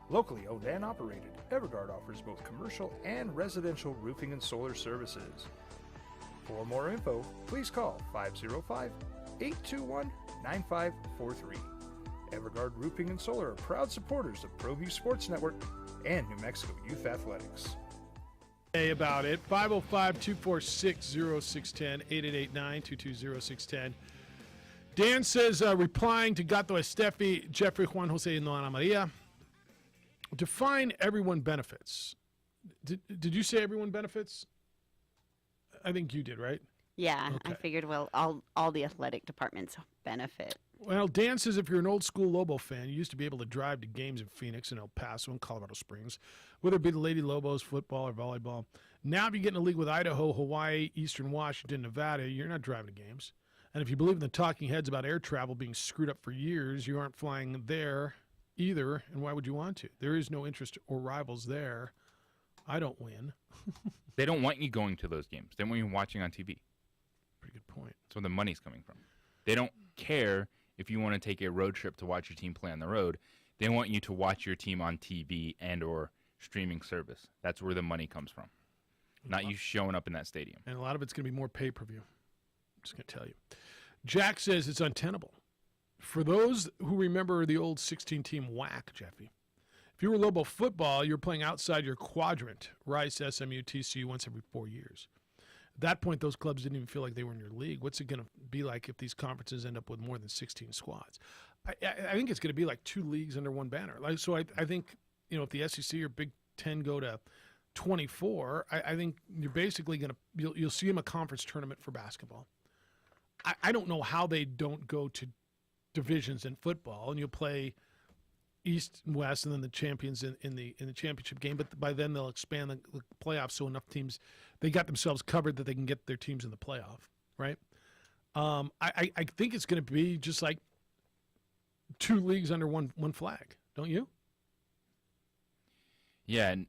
Locally owned and operated, Evergard offers both commercial and residential roofing and solar services. For more info, please call 505-821-9543. Evergard Roofing and Solar are proud supporters of ProView Sports Network and New Mexico Youth Athletics. About it. 505-246-0610, 888-922-0610. Dan says, replying to Gato Estefi, Jeffrey Juan Jose and Ana Maria, define everyone benefits. Did you say everyone benefits? I think you did, right? Yeah, Okay. I figured, well, all the athletic departments benefit. Well, Dan says if you're an old school Lobo fan, you used to be able to drive to games in Phoenix and El Paso and Colorado Springs, whether it be the Lady Lobos, football, or volleyball. Now, if you get in a league with Idaho, Hawaii, Eastern Washington, Nevada, you're not driving to games. And if you believe in the talking heads about air travel being screwed up for years, you aren't flying there either, and why would you want to? There is no interest or rivals there. I don't win. They don't want you going to those games. They want you watching on TV. Pretty good point. That's where the money's coming from. They don't care if you want to take a road trip to watch your team play on the road. They want you to watch your team on TV and or streaming service. That's where the money comes from, not you showing up in that stadium. And a lot of it's going to be more pay-per-view. I'm just going to tell you. Jack says it's untenable. For those who remember the old 16-team WAC, Jeffy, if you were Lobo football, you're playing outside your quadrant, Rice, SMU, TCU, once every 4 years. At that point, those clubs didn't even feel like they were in your league. What's it going to be like if these conferences end up with more than 16 squads? I think it's going to be like 2 leagues under one banner. So I think, if the SEC or Big Ten go to 24, I think you're basically going to you'll see them a conference tournament for basketball. I don't know how they don't go to divisions in football, and you'll play East and West, and then the champions in the championship game. But by then they'll expand the playoffs so enough teams they got themselves covered that they can get their teams in the playoff, right? I think it's going to be just like 2 leagues under one flag, don't you? Yeah, and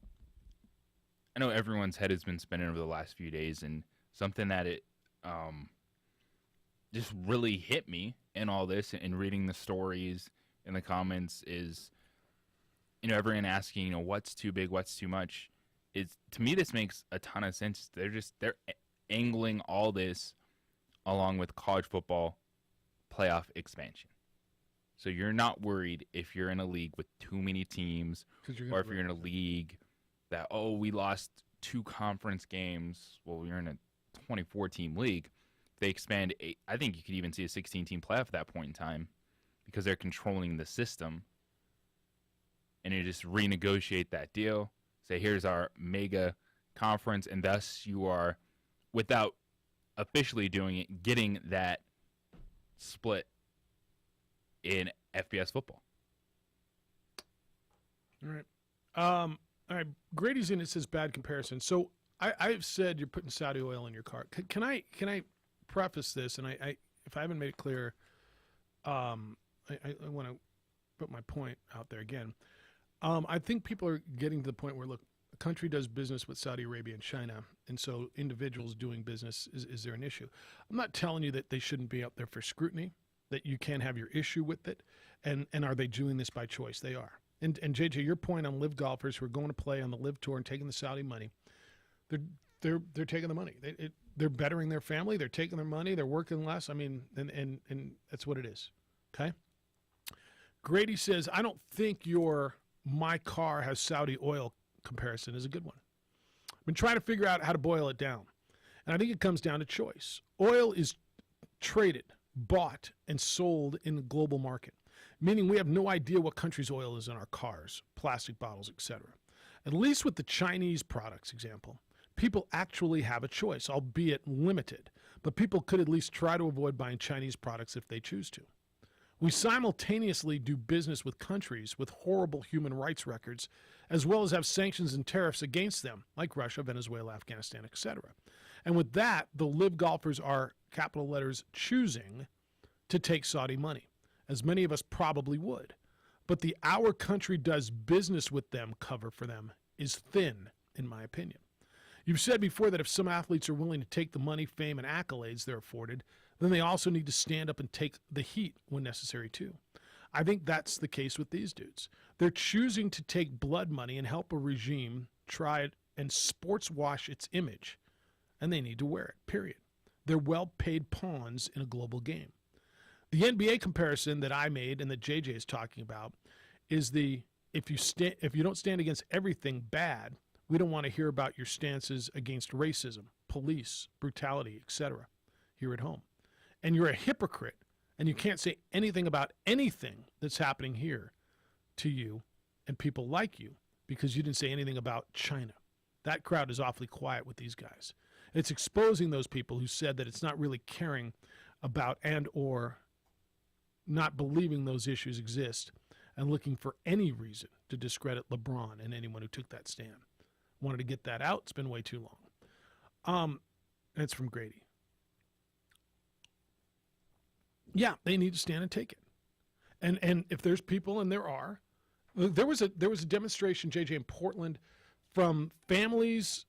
I know everyone's head has been spinning over the last few days, and something that it just really hit me in all this and reading the stories in the comments is, everyone asking, what's too big, what's too much. To me, this makes a ton of sense. They're angling all this along with college football playoff expansion. So you're not worried if you're in a league with too many teams, or if you're in a league that, we lost 2 conference games. Well, you're in a 24-team league. If they expand, I think you could even see a 16-team playoff at that point in time because they're controlling the system. And you just renegotiate that deal. Say, here's our mega conference, and thus you are, without officially doing it, getting that split in FBS football. All right. All right. Grady's in it, says bad comparison. So I've said you're putting Saudi oil in your car. Can I preface this? And I if I haven't made it clear, I want to put my point out there again. I think people are getting to the point where, look, a country does business with Saudi Arabia and China, and so individuals doing business, is there an issue? I'm not telling you that they shouldn't be up there for scrutiny, that you can have your issue with it, and are they doing this by choice? They are. And JJ, your point on live golfers who are going to play on the live tour and taking the Saudi money, they're taking the money. They're bettering their family. They're taking their money. They're working less. I mean, and that's what it is. Okay. Grady says, I don't think your my car has Saudi oil comparison is a good one. I've been trying to figure out how to boil it down, and I think it comes down to choice. Oil is traded, bought, and sold in the global market, meaning we have no idea what country's oil is in our cars, plastic bottles, etc. At least with the Chinese products example, people actually have a choice, albeit limited, but people could at least try to avoid buying Chinese products if they choose to. We simultaneously do business with countries with horrible human rights records, as well as have sanctions and tariffs against them, like Russia, Venezuela, Afghanistan, etc. And with that, the live golfers are, capital letters, choosing to take Saudi money, as many of us probably would. But the our country does business with them cover for them is thin, in my opinion. You've said before that if some athletes are willing to take the money, fame, and accolades they're afforded, then they also need to stand up and take the heat when necessary too. I think that's the case with these dudes. They're choosing to take blood money and help a regime try it and sports wash its image, and they need to wear it, period. They're well-paid pawns in a global game. The NBA comparison that I made and that JJ is talking about is if you don't stand against everything bad, we don't want to hear about your stances against racism, police, brutality, etc. here at home. And you're a hypocrite, and you can't say anything about anything that's happening here to you and people like you because you didn't say anything about China. That crowd is awfully quiet with these guys. It's exposing those people who said that it's not really caring about and or not believing those issues exist and looking for any reason to discredit LeBron and anyone who took that stand. Wanted to get that out. It's been way too long. It's from Grady. Yeah, they need to stand and take it. And if there's people, and there are, there was a demonstration, JJ, in Portland from families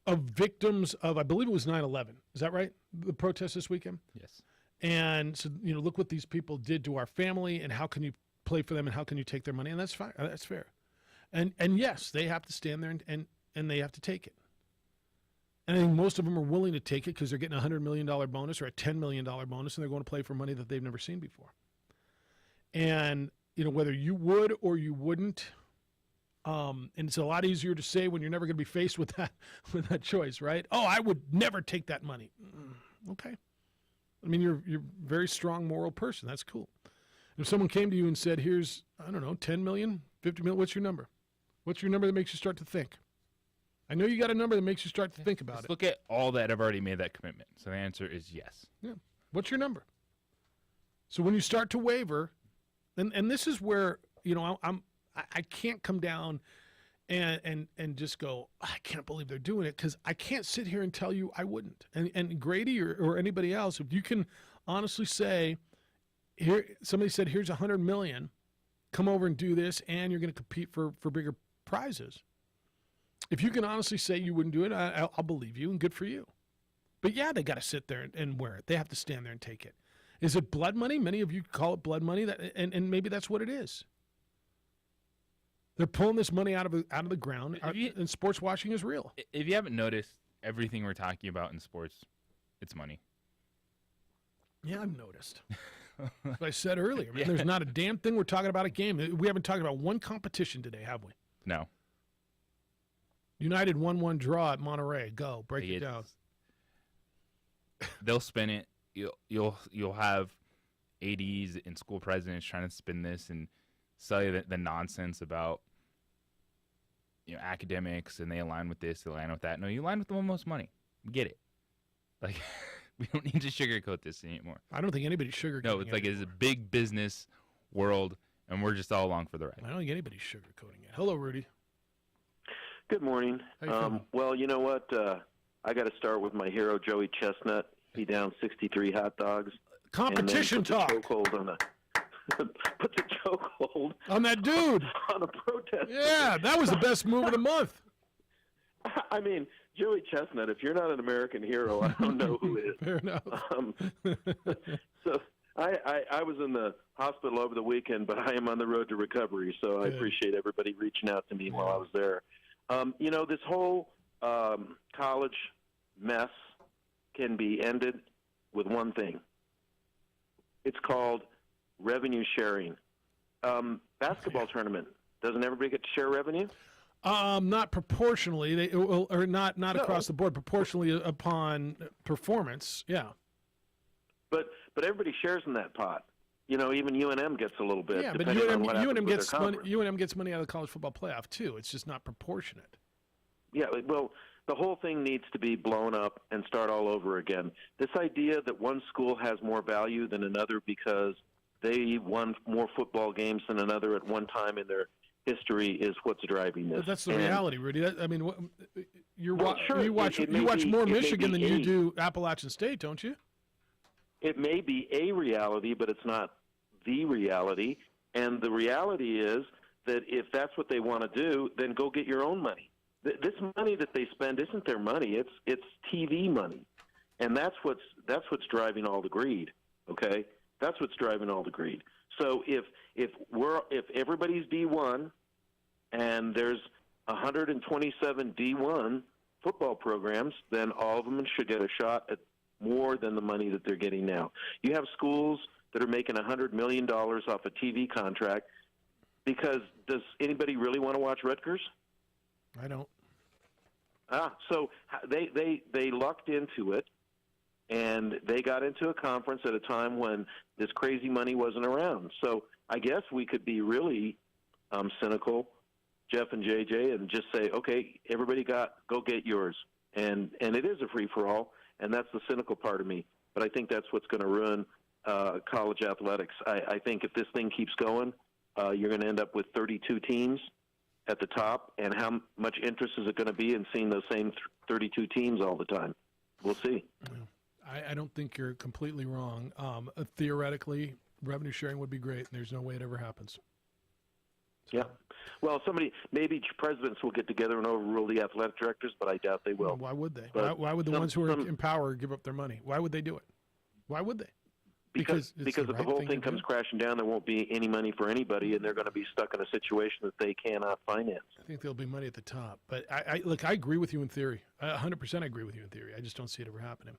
of victims of, I believe it was 9/11. Is that right? The protest this weekend? Yes. And so, look what these people did to our family, and how can you play for them, and how can you take their money? And that's fine. That's fair. And yes, they have to stand there and they have to take it. And I think most of them are willing to take it because they're getting a $100 million bonus or a $10 million bonus, and they're going to play for money that they've never seen before. And, whether you would or you wouldn't, and it's a lot easier to say when you're never going to be faced with that choice, right? Oh, I would never take that money. Okay. I mean, you're a very strong moral person. That's cool. If someone came to you and said, here's, I don't know, 10 million, 50 million, what's your number? What's your number that makes you start to think? I know you got a number that makes you start to think about it. Look at all that have already made that commitment. So the answer is yes. Yeah. What's your number? So when you start to waver, and this is where, I can't come down and just go, I can't believe they're doing it, because I can't sit here and tell you I wouldn't. And Grady or anybody else, if you can honestly say, here, somebody said, here's $100 million, come over and do this, and you're going to compete for bigger prizes. If you can honestly say you wouldn't do it, I'll believe you, and good for you. But yeah, they got to sit there and wear it. They have to stand there and take it. Is it blood money? Many of you call it blood money, and maybe that's what it is. They're pulling this money out of the ground, and sports washing is real. If you haven't noticed, everything we're talking about in sports, it's money. Yeah, I've noticed. As I said earlier, man, there's not a damn thing we're talking about a game. We haven't talked about one competition today, have we? No. United 1-1 draw at Monterey. Go. Break it down. they'll spin it. You'll have ADs and school presidents trying to spin this and sell you the nonsense about academics and they align with this, they align with that. No, you align with the one most money. We get it. Like we don't need to sugarcoat this anymore. I don't think anybody's sugarcoating. No, it's like it's a big business world, and we're just all along for the ride. I don't think anybody's sugarcoating it. Hello, Rudy. Good morning. How you feeling? Well, you know what? I got to start with my hero, Joey Chestnut. He downed 63 hot dogs. Competition and then talk. put the chokehold on that dude. On a protest. Yeah, that was the best move of the month. I mean, Joey Chestnut, if you're not an American hero, I don't know who is. Fair enough. So I was in the hospital over the weekend, but I am on the road to recovery, so I appreciate everybody reaching out to me while I was there. This whole college mess can be ended with one thing. It's called revenue sharing. Basketball tournament, doesn't everybody get to share revenue? Not proportionally, or not across the board. Proportionally upon performance, yeah. But everybody shares in that pot. Even UNM gets a little bit. Yeah, but UNM gets money out of the college football playoff too. It's just not proportionate. Yeah, well, the whole thing needs to be blown up and start all over again. This idea that one school has more value than another because they won more football games than another at one time in their history is what's driving this. But that's the reality, Rudy. You watch be, more Michigan than you do Appalachian State, don't you? It may be a reality, but it's not the reality. And the reality is that if that's what they want to do, then go get your own money. This money that they spend isn't their money; it's TV money, and that's what's driving all the greed. Okay, that's what's driving all the greed. So if everybody's D1 and there's 127 D1 football programs, then all of them should get a shot at more than the money that they're getting now. You have schools that are making $100 million off a TV contract because does anybody really want to watch Rutgers? I don't. So they lucked into it, and they got into a conference at a time when this crazy money wasn't around. So I guess we could be really cynical, Jeff and JJ, and just say, okay, everybody go get yours. And it is a free-for-all, and that's the cynical part of me. But I think that's what's going to ruin college athletics. I think if this thing keeps going, you're going to end up with 32 teams at the top, and how much interest is it going to be in seeing those same 32 teams all the time? We'll see. I don't think you're completely wrong. Theoretically, revenue sharing would be great, and there's no way it ever happens. So. Yeah. Well, maybe presidents will get together and overrule the athletic directors, but I doubt they will. Well, why would they? Why would the ones who are in power give up their money? Why would they do it? Why would they? Because if the whole thing comes crashing down, there won't be any money for anybody, and they're going to be stuck in a situation that they cannot finance. I think there'll be money at the top. But I agree with you in theory. 100% agree with you in theory. I just don't see it ever happening.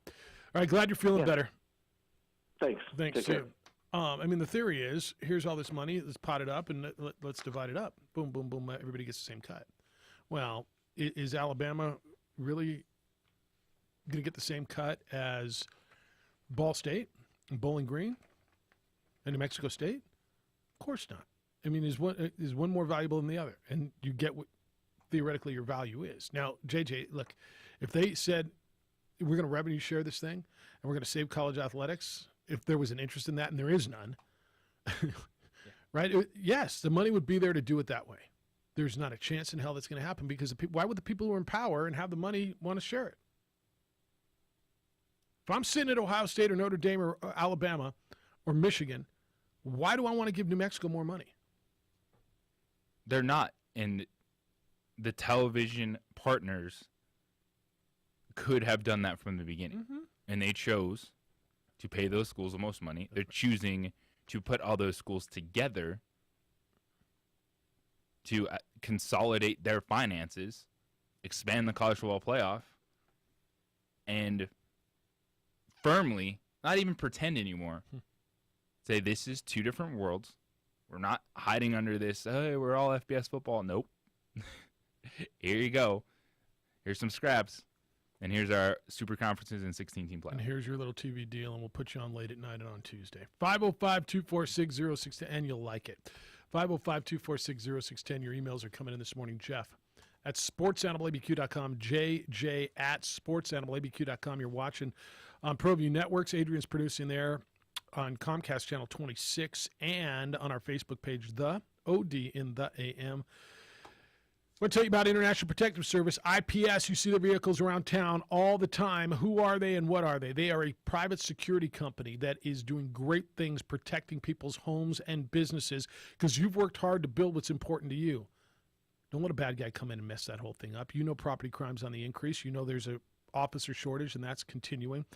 All right, glad you're feeling better. Thanks. Thanks, too. The theory is, here's all this money, let's pot it up, and let's divide it up. Boom, boom, boom, everybody gets the same cut. Well, is Alabama really going to get the same cut as Ball State and Bowling Green and New Mexico State? Of course not. Is one more valuable than the other? And you get what theoretically your value is. Now, JJ, look, if they said, we're going to revenue share this thing, and we're going to save college athletics, if there was an interest in that, and there is none, right? Yes, the money would be there to do it that way. There's not a chance in hell that's going to happen because why would the people who are in power and have the money want to share it? If I'm sitting at Ohio State or Notre Dame or Alabama or Michigan, why do I want to give New Mexico more money? They're not. And the television partners could have done that from the beginning. Mm-hmm. And they chose to pay those schools the most money. They're choosing to put all those schools together to consolidate their finances, expand the college football playoff, and firmly, not even pretend anymore, say this is two different worlds. We're not hiding under this, hey, we're all FBS football. Nope. Here you go. Here's some scraps. And here's our super conferences and 16-team play. And here's your little TV deal, and we'll put you on late at night and on Tuesday. 505-246-0610, and you'll like it. 505-246-0610. Your emails are coming in this morning, Jeff. At sportsanimалabq.com, JJ at sportsanimалabq.com. You're watching on ProView Networks. Adrian's producing there on Comcast Channel 26 and on our Facebook page, The OD in the AM. I want to tell you about International Protective Service, IPS. You see their vehicles around town all the time. Who are they and what are they? They are a private security company that is doing great things protecting people's homes and businesses because you've worked hard to build what's important to you. Don't let a bad guy come in and mess that whole thing up. You know property crime's on the increase. You know there's an officer shortage, and that's continuing.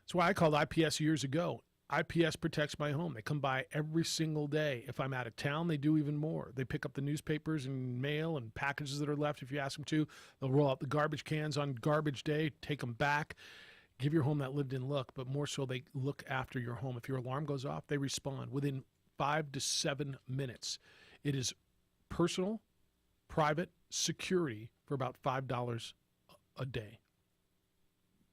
That's why I called IPS years ago. IPS protects my home. They come by every single day. If I'm out of town, they do even more. They pick up the newspapers and mail and packages that are left if you ask them to. They'll roll out the garbage cans on garbage day, take them back, give your home that lived-in look, but more so they look after your home. If your alarm goes off, they respond within 5 to 7 minutes. It is personal, private security for about $5 a day.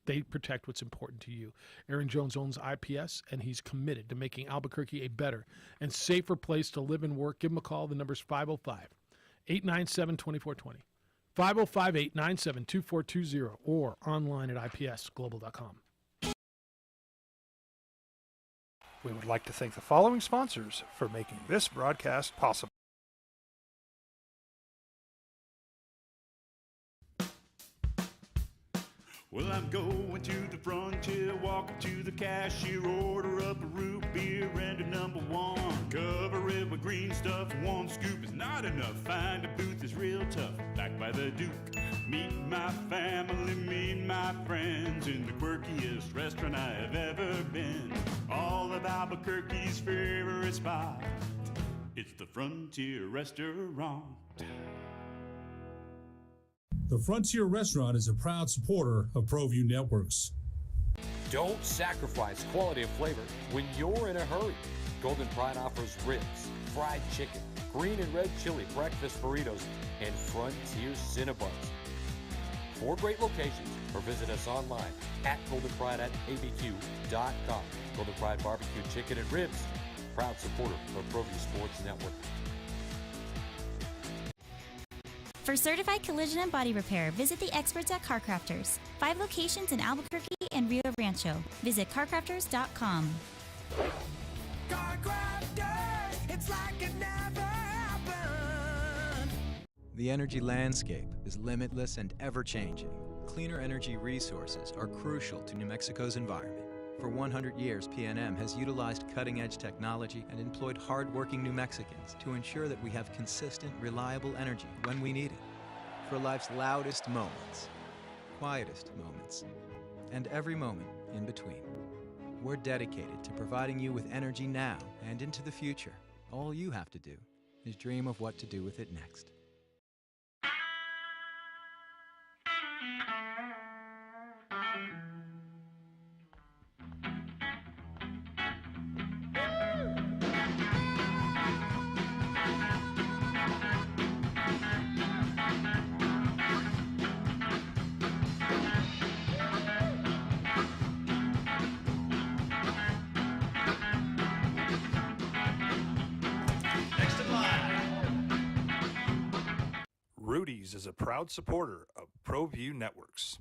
They protect what's important to you. Aaron Jones owns IPS, and he's committed to making Albuquerque a better and safer place to live and work. Give him a call. The number's 505-897-2420. 505-897-2420 or online at ipsglobal.com. We would like to thank the following sponsors for making this broadcast possible. Well, I'm going to the frontier, walk up to the cashier, order up a root beer and a number one. Cover it with green stuff, one scoop is not enough. Find a booth is real tough, back by the Duke. Meet my family, meet my friends in the quirkiest restaurant I have ever been. All of Albuquerque's favorite spot, it's the Frontier Restaurant. The Frontier Restaurant is a proud supporter of ProView Networks. Don't sacrifice quality of flavor when you're in a hurry. Golden Pride offers ribs, fried chicken, green and red chili breakfast burritos, and Frontier Cinnabons. 4 great locations, or visit us online at goldenpride@abq.com. Golden Pride Barbecue Chicken and Ribs, proud supporter of ProView Sports Network. For certified collision and body repair, visit the experts at CarCrafters. 5 locations in Albuquerque and Rio Rancho. Visit carcrafters.com. CarCrafters, it's like it never happened. The energy landscape is limitless and ever-changing. Cleaner energy resources are crucial to New Mexico's environment. For 100 years, PNM has utilized cutting-edge technology and employed hard-working New Mexicans to ensure that we have consistent, reliable energy when we need it. For life's loudest moments, quietest moments, and every moment in between. We're dedicated to providing you with energy now and into the future. All you have to do is dream of what to do with it next. Rudy's is a proud supporter of ProView Networks.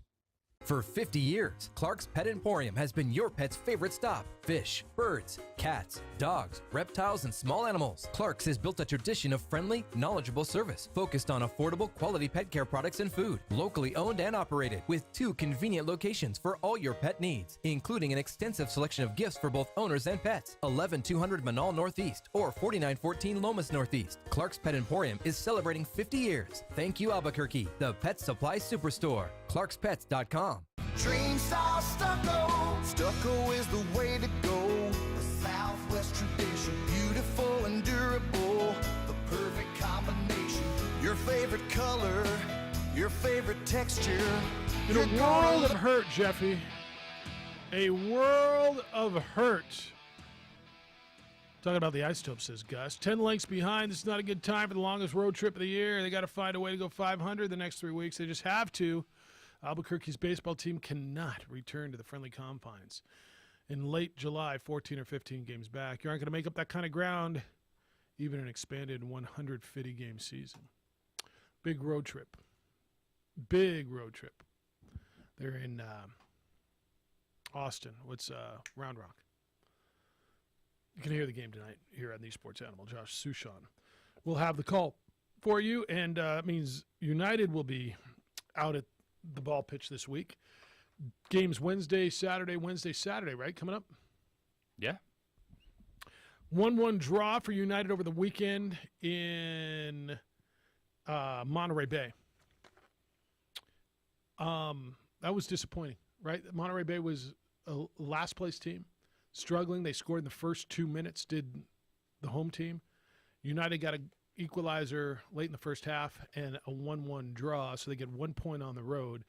For 50 years, Clark's Pet Emporium has been your pet's favorite stop. Fish, birds, cats, dogs, reptiles, and small animals. Clark's has built a tradition of friendly, knowledgeable service focused on affordable, quality pet care products and food. Locally owned and operated with 2 convenient locations for all your pet needs, including an extensive selection of gifts for both owners and pets. 11200 Manal Northeast or 4914 Lomas Northeast. Clark's Pet Emporium is celebrating 50 years. Thank you, Albuquerque, the pet supply superstore. ClarksPets.com. Dream style stucco. Stucco is the way to go. The Southwest tradition, beautiful and durable. The perfect combination. Your favorite color, your favorite texture. In a world of hurt, Jeffy. A world of hurt. Talking about the Isotopes, says Gus. 10 lengths behind. This is not a good time for the longest road trip of the year. They got to find a way to go 500 the next 3 weeks. They just have to. Albuquerque's baseball team cannot return to the friendly confines. In late July, 14 or 15 games back, you aren't going to make up that kind of ground, even an expanded 150-game season. Big road trip. Big road trip. They're in Austin. What's Round Rock? You can hear the game tonight here on the Sports Animal. Josh Sushan will have the call for you, and it means United will be out at the ball pitch this week. Games Wednesday, Saturday, right? Coming up? Yeah. 1-1 draw for United over the weekend in Monterey Bay. That was disappointing, right? Monterey Bay was a last-place team, struggling. They scored in the first 2 minutes, did the home team. United got an equalizer late in the first half and a 1-1 draw, so they get 1 point on the road.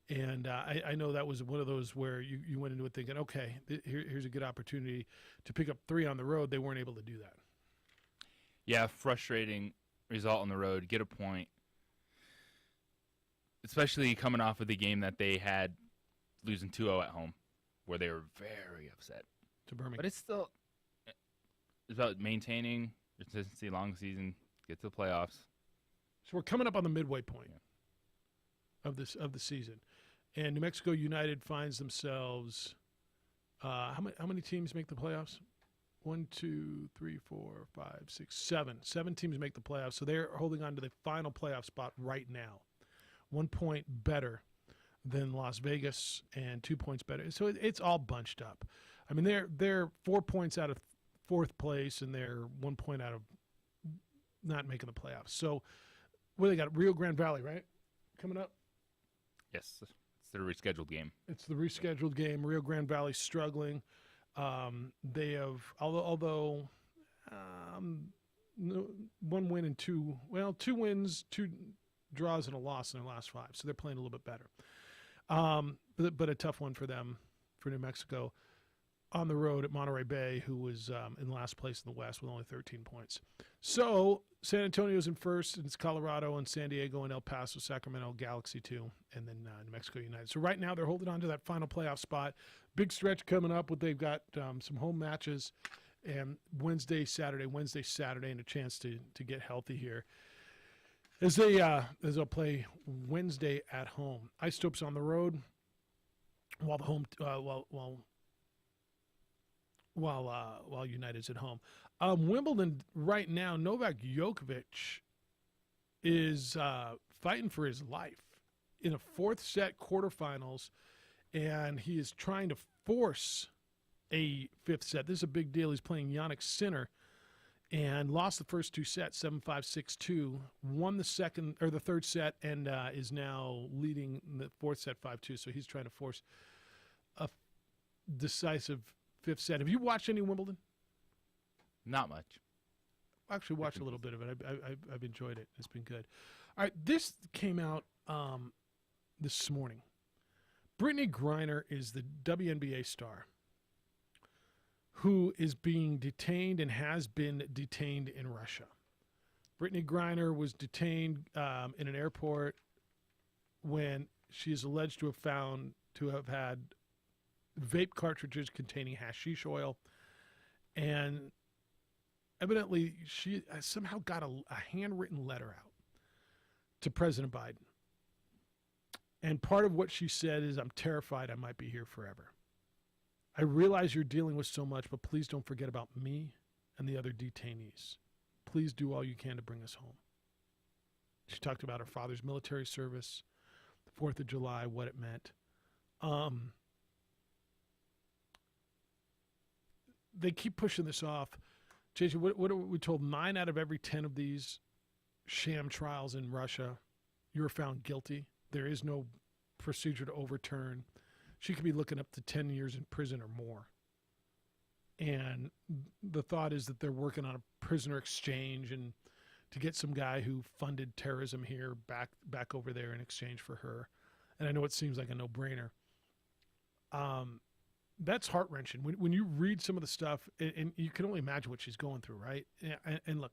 And I know that was one of those where you went into it thinking, okay, here's a good opportunity to pick up 3 on the road. They weren't able to do that. Yeah, frustrating result on the road. Get a point. Especially coming off of the game that they had losing 2-0 at home, where they were very upset. To Birmingham. But it's about maintaining consistency, long season, get to the playoffs. So we're coming up on the midway point of the season. And New Mexico United finds themselves how many teams make the playoffs? 1, 2, 3, 4, 5, 6, 7. 7 teams make the playoffs. So they're holding on to the final playoff spot right now. 1 point better than Las Vegas and 2 points better. So it's all bunched up. I mean, they're 4 points out of 4th place, and they're 1 point out of not making the playoffs. So what they got? Rio Grande Valley, right? Coming up? Yes. It's their rescheduled game. It's the rescheduled game. Rio Grande Valley struggling. They have, although 1 win and 2 wins, 2 draws, and a loss in their last 5. So they're playing a little bit better. But a tough one for them, for New Mexico, on the road at Monterey Bay, who was in last place in the West with only 13 points. So San Antonio's in first, and it's Colorado and San Diego and El Paso, Sacramento, Galaxy 2, and then New Mexico United. So right now they're holding on to that final playoff spot. Big stretch coming up. They've got some home matches, and Wednesday, Saturday, and a chance to get healthy here. As they'll play Wednesday at home. Isotopes on the road, while the home while United's at home. Wimbledon right now, Novak Djokovic is fighting for his life in a 4th set quarterfinals, and he is trying to force a 5th set. This is a big deal. He's playing Jannik Sinner and lost the first 2 sets, 7-5, 6-2, won the 3rd set, and is now leading the 4th set 5-2. So he's trying to force a decisive 5th set. Have you watched any Wimbledon? Not much. I actually watched a little bit of it. I've enjoyed it. It's been good. All right, this came out this morning. Brittany Griner is the WNBA star who is being detained and has been detained in Russia. Brittany Griner was detained in an airport when she is alleged to have had vape cartridges containing hashish oil, and evidently she somehow got a handwritten letter out to President Biden. And part of what she said is, "I'm terrified I might be here forever. I realize you're dealing with so much, but please don't forget about me and the other detainees. Please do all you can to bring us home." She talked about her father's military service, the 4th of July, what it meant. They keep pushing this off. JJ, what are we told? 9 out of every 10 of these sham trials in Russia, you're found guilty. There is no procedure to overturn. She could be looking up to 10 years in prison or more. And the thought is that they're working on a prisoner exchange and to get some guy who funded terrorism here back over there in exchange for her. And I know it seems like a no-brainer. That's heart-wrenching. When you read some of the stuff, and you can only imagine what she's going through, right? And look,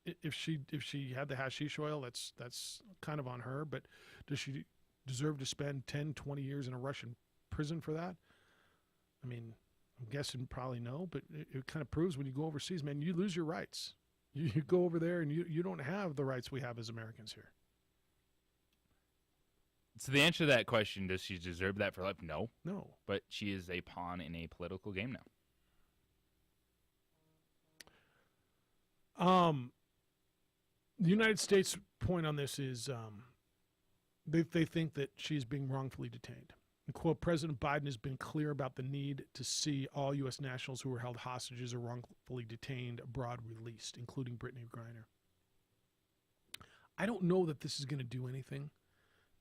if she had the hashish oil, that's kind of on her. But does she deserve to spend 10, 20 years in a Russian prison for that? I mean, I'm guessing probably no, but it kind of proves when you go overseas, man, you lose your rights. You go over there and you don't have the rights we have as Americans here. So the answer to that question, does she deserve that for life? No. No. But she is a pawn in a political game now. The United States' point on this is they think that she's being wrongfully detained. And quote, President Biden has been clear about the need to see all U.S. nationals who were held hostages or wrongfully detained abroad released, including Brittany Griner. I don't know that this is going to do anything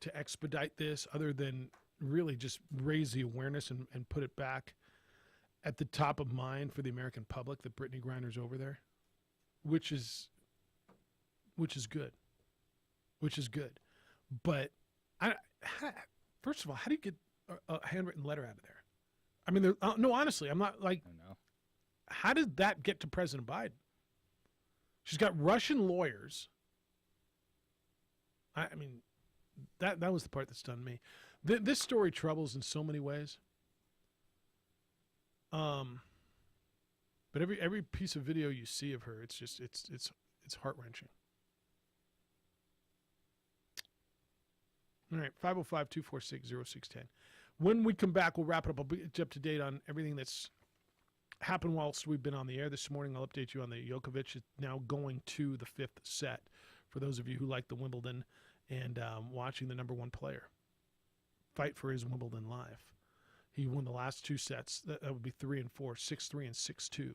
to expedite this other than really just raise the awareness and put it back at the top of mind for the American public that Brittany Griner's over there, which is good. But first of all, how do you get a handwritten letter out of there? I mean, no, honestly, I'm not like, I know. How did that get to President Biden? She's got Russian lawyers. I mean, that was the part that stunned me. This story troubles in so many ways. But every piece of video you see of her, it's just it's heart-wrenching. All right, 505-246-0610. When we come back, we'll wrap it up. I'll be up to date on everything that's happened whilst we've been on the air this morning. I'll update you on the Djokovic is now going to the fifth set. For those of you who like the Wimbledon and watching the number one player fight for his Wimbledon life. He won the last two sets. That would be 3 and 4, 6-3 and 6-2.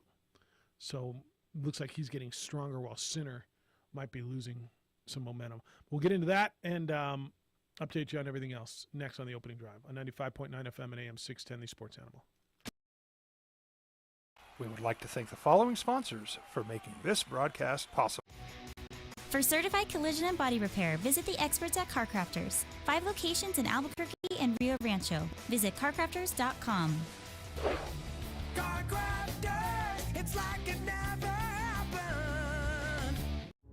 So looks like he's getting stronger while Sinner might be losing some momentum. We'll get into that and update you on everything else next on the Opening Drive on 95.9 FM and AM 610, the Sports Animal. We would like to thank the following sponsors for making this broadcast possible. For certified collision and body repair, visit the experts at CarCrafters. 5 locations in Albuquerque and Rio Rancho. Visit carcrafters.com. CarCrafters, it's like it never happened.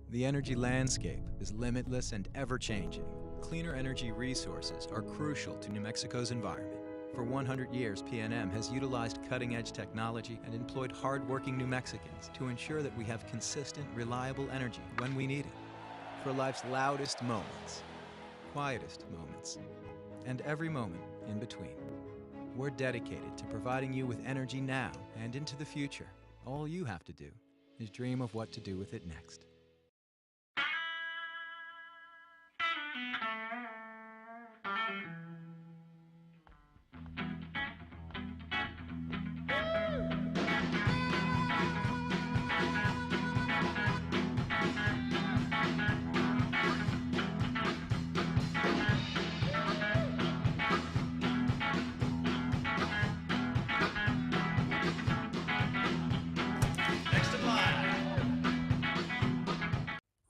The energy landscape is limitless and ever-changing. Cleaner energy resources are crucial to New Mexico's environment. For 100 years, PNM has utilized cutting-edge technology and employed hard-working New Mexicans to ensure that we have consistent, reliable energy when we need it. For life's loudest moments, quietest moments, and every moment in between. We're dedicated to providing you with energy now and into the future. All you have to do is dream of what to do with it next.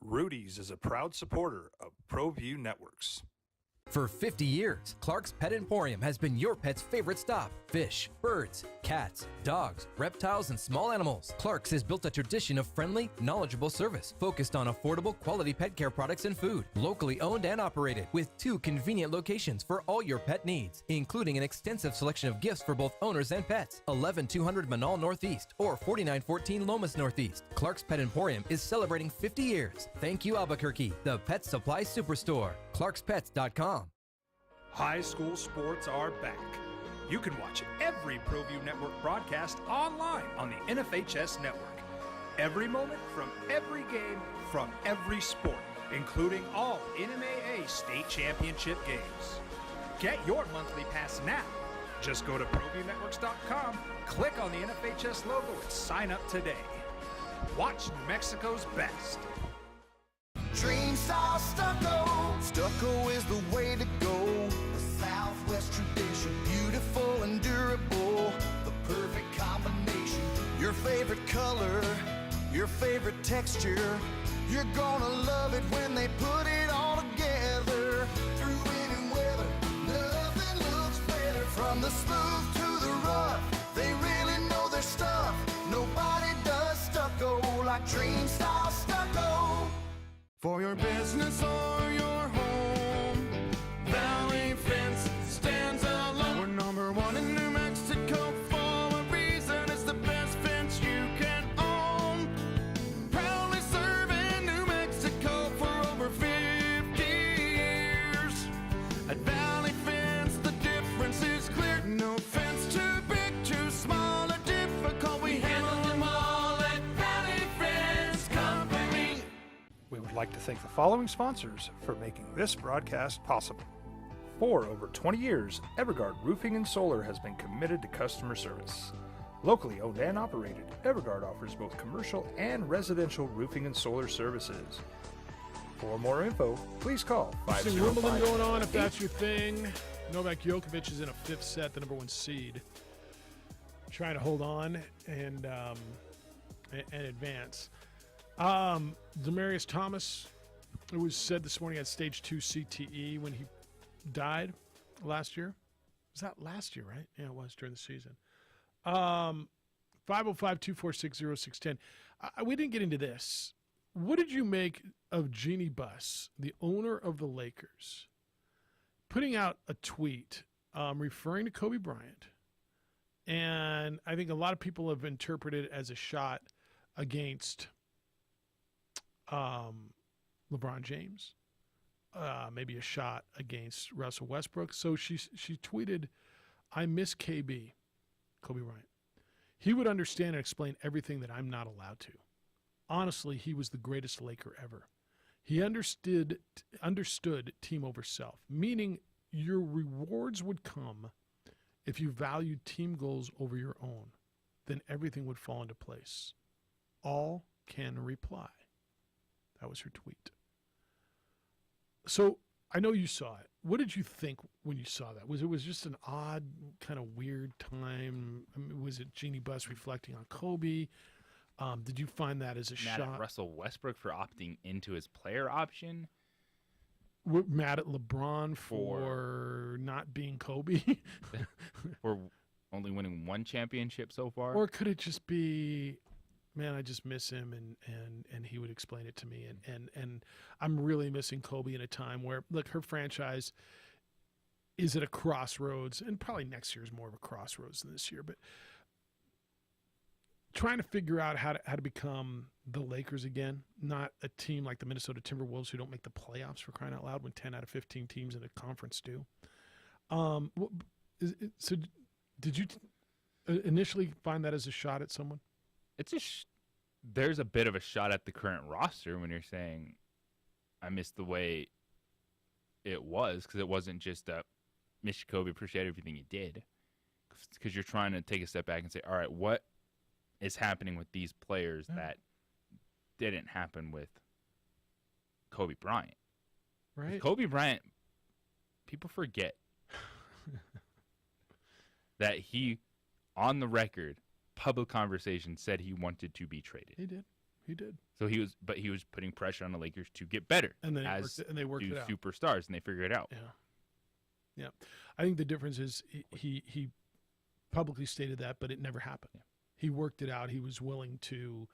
Rudy's is a proud supporter of ProView Networks. For 50 years, Clark's Pet Emporium has been your pet's favorite stop. Fish, birds, cats, dogs, reptiles, and small animals. Clark's has built a tradition of friendly, knowledgeable service focused on affordable, quality pet care products and food. Locally owned and operated with 2 convenient locations for all your pet needs, including an extensive selection of gifts for both owners and pets. 11200 Manal Northeast or 4914 Lomas Northeast. Clark's Pet Emporium is celebrating 50 years. Thank you, Albuquerque, the Pet Supply Superstore. ClarksPets.com. High school sports are back. You can watch every ProView Network broadcast online on the NFHS network. Every moment from every game from every sport, including all NMAA state championship games. Get your monthly pass now. Just go to ProViewNetworks.com, click on the NFHS logo, and sign up today. Watch New Mexico's best. Dream style stucco. Stucco is the way to go. The Southwest tradition, beautiful and durable. The perfect combination. Your favorite color, your favorite texture. You're gonna love it when they put it all together. Through any weather, nothing looks better. From the smooth to the rough, they really know their stuff. Nobody does stucco like Dream style stucco. For your business or your home, Valley like to thank the following sponsors for making this broadcast possible. For over 20 years, Evergard Roofing and Solar has been committed to customer service. Locally owned and operated, Evergard offers both commercial and residential roofing and solar services. For more info, please call Interesting Wimbledon 505. going on, if that's your thing. Novak Djokovic is in a fifth set, the number one seed, trying to hold on and advance. Demaryius Thomas, it was said this morning, had stage 2 CTE when he died last year. Was that last year, right? Yeah, it was during the season. 505-246-0610. We didn't get into this. What did you make of Jeannie Buss, the owner of the Lakers, putting out a tweet referring to Kobe Bryant? And I think a lot of people have interpreted it as a shot against LeBron James, maybe a shot against Russell Westbrook. So she tweeted, "I miss KB, Kobe Bryant. He would understand and explain everything that I'm not allowed to. Honestly, he was the greatest Laker ever. He understood team over self, meaning your rewards would come if you valued team goals over your own. Then everything would fall into place. All can reply." That was her tweet. So I know you saw it. What did you think when you saw that? Was it just an odd, kind of weird time? I mean, was it Jeannie Buss reflecting on Kobe? Did you find that as a Mad shot? at Russell Westbrook for opting into his player option? We're mad at LeBron for not being Kobe? For only winning one championship so far? Or could it just be, man, I just miss him, and he would explain it to me, and I'm really missing Kobe in a time where, look, her franchise is at a crossroads, and probably next year is more of a crossroads than this year, but trying to figure out how to become the Lakers again, not a team like the Minnesota Timberwolves who don't make the playoffs, for crying out loud, when 10 out of 15 teams in a conference do. So did you initially find that as a shot at someone? It's there's a bit of a shot at the current roster when you're saying, I miss the way it was, because it wasn't just a miss you, Kobe, appreciate everything you did. Because you're trying to take a step back and say, all right, what is happening with these players that didn't happen with Kobe Bryant? Right. Kobe Bryant, people forget that he, on the record, public conversation, said he wanted to be traded. He did. So he was putting pressure on the Lakers to get better, And then they worked do it out. superstars, and they figured it out. Yeah. I think the difference is he publicly stated that, but it never happened. Yeah. He worked it out. He was willing to.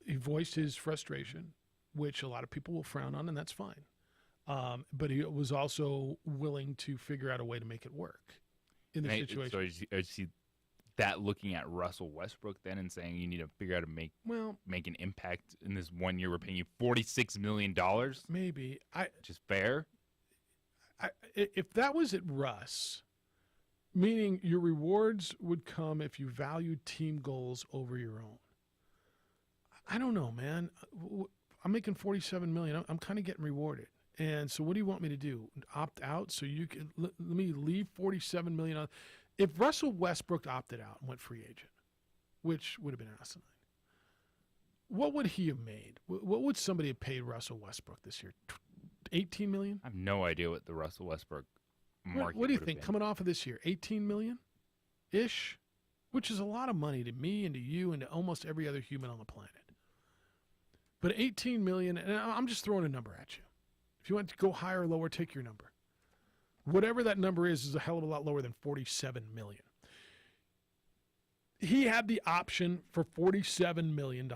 He voiced his frustration, which a lot of people will frown on, and that's fine. But he was also willing to figure out a way to make it work in the situation. So is he that looking at Russell Westbrook then and saying you need to figure out to make an impact in this 1 year? We're paying you $46 million. Maybe which is fair. If that was at Russ, meaning your rewards would come if you valued team goals over your own. I don't know, man. I'm making $47 million. I'm kind of getting rewarded. And so what do you want me to do? Opt out so you can let me leave $47 million on. If Russell Westbrook opted out and went free agent, which would have been asinine, what would he have made? What would somebody have paid Russell Westbrook this year? $18 million? I have no idea what the Russell Westbrook market What do you would have think been. coming off of this year? $18 million-ish, which is a lot of money to me and to you and to almost every other human on the planet. But $18 million, and I'm just throwing a number at you. If you want to go higher or lower, take your number. Whatever that number is a hell of a lot lower than $47 million. He had the option for $47 million,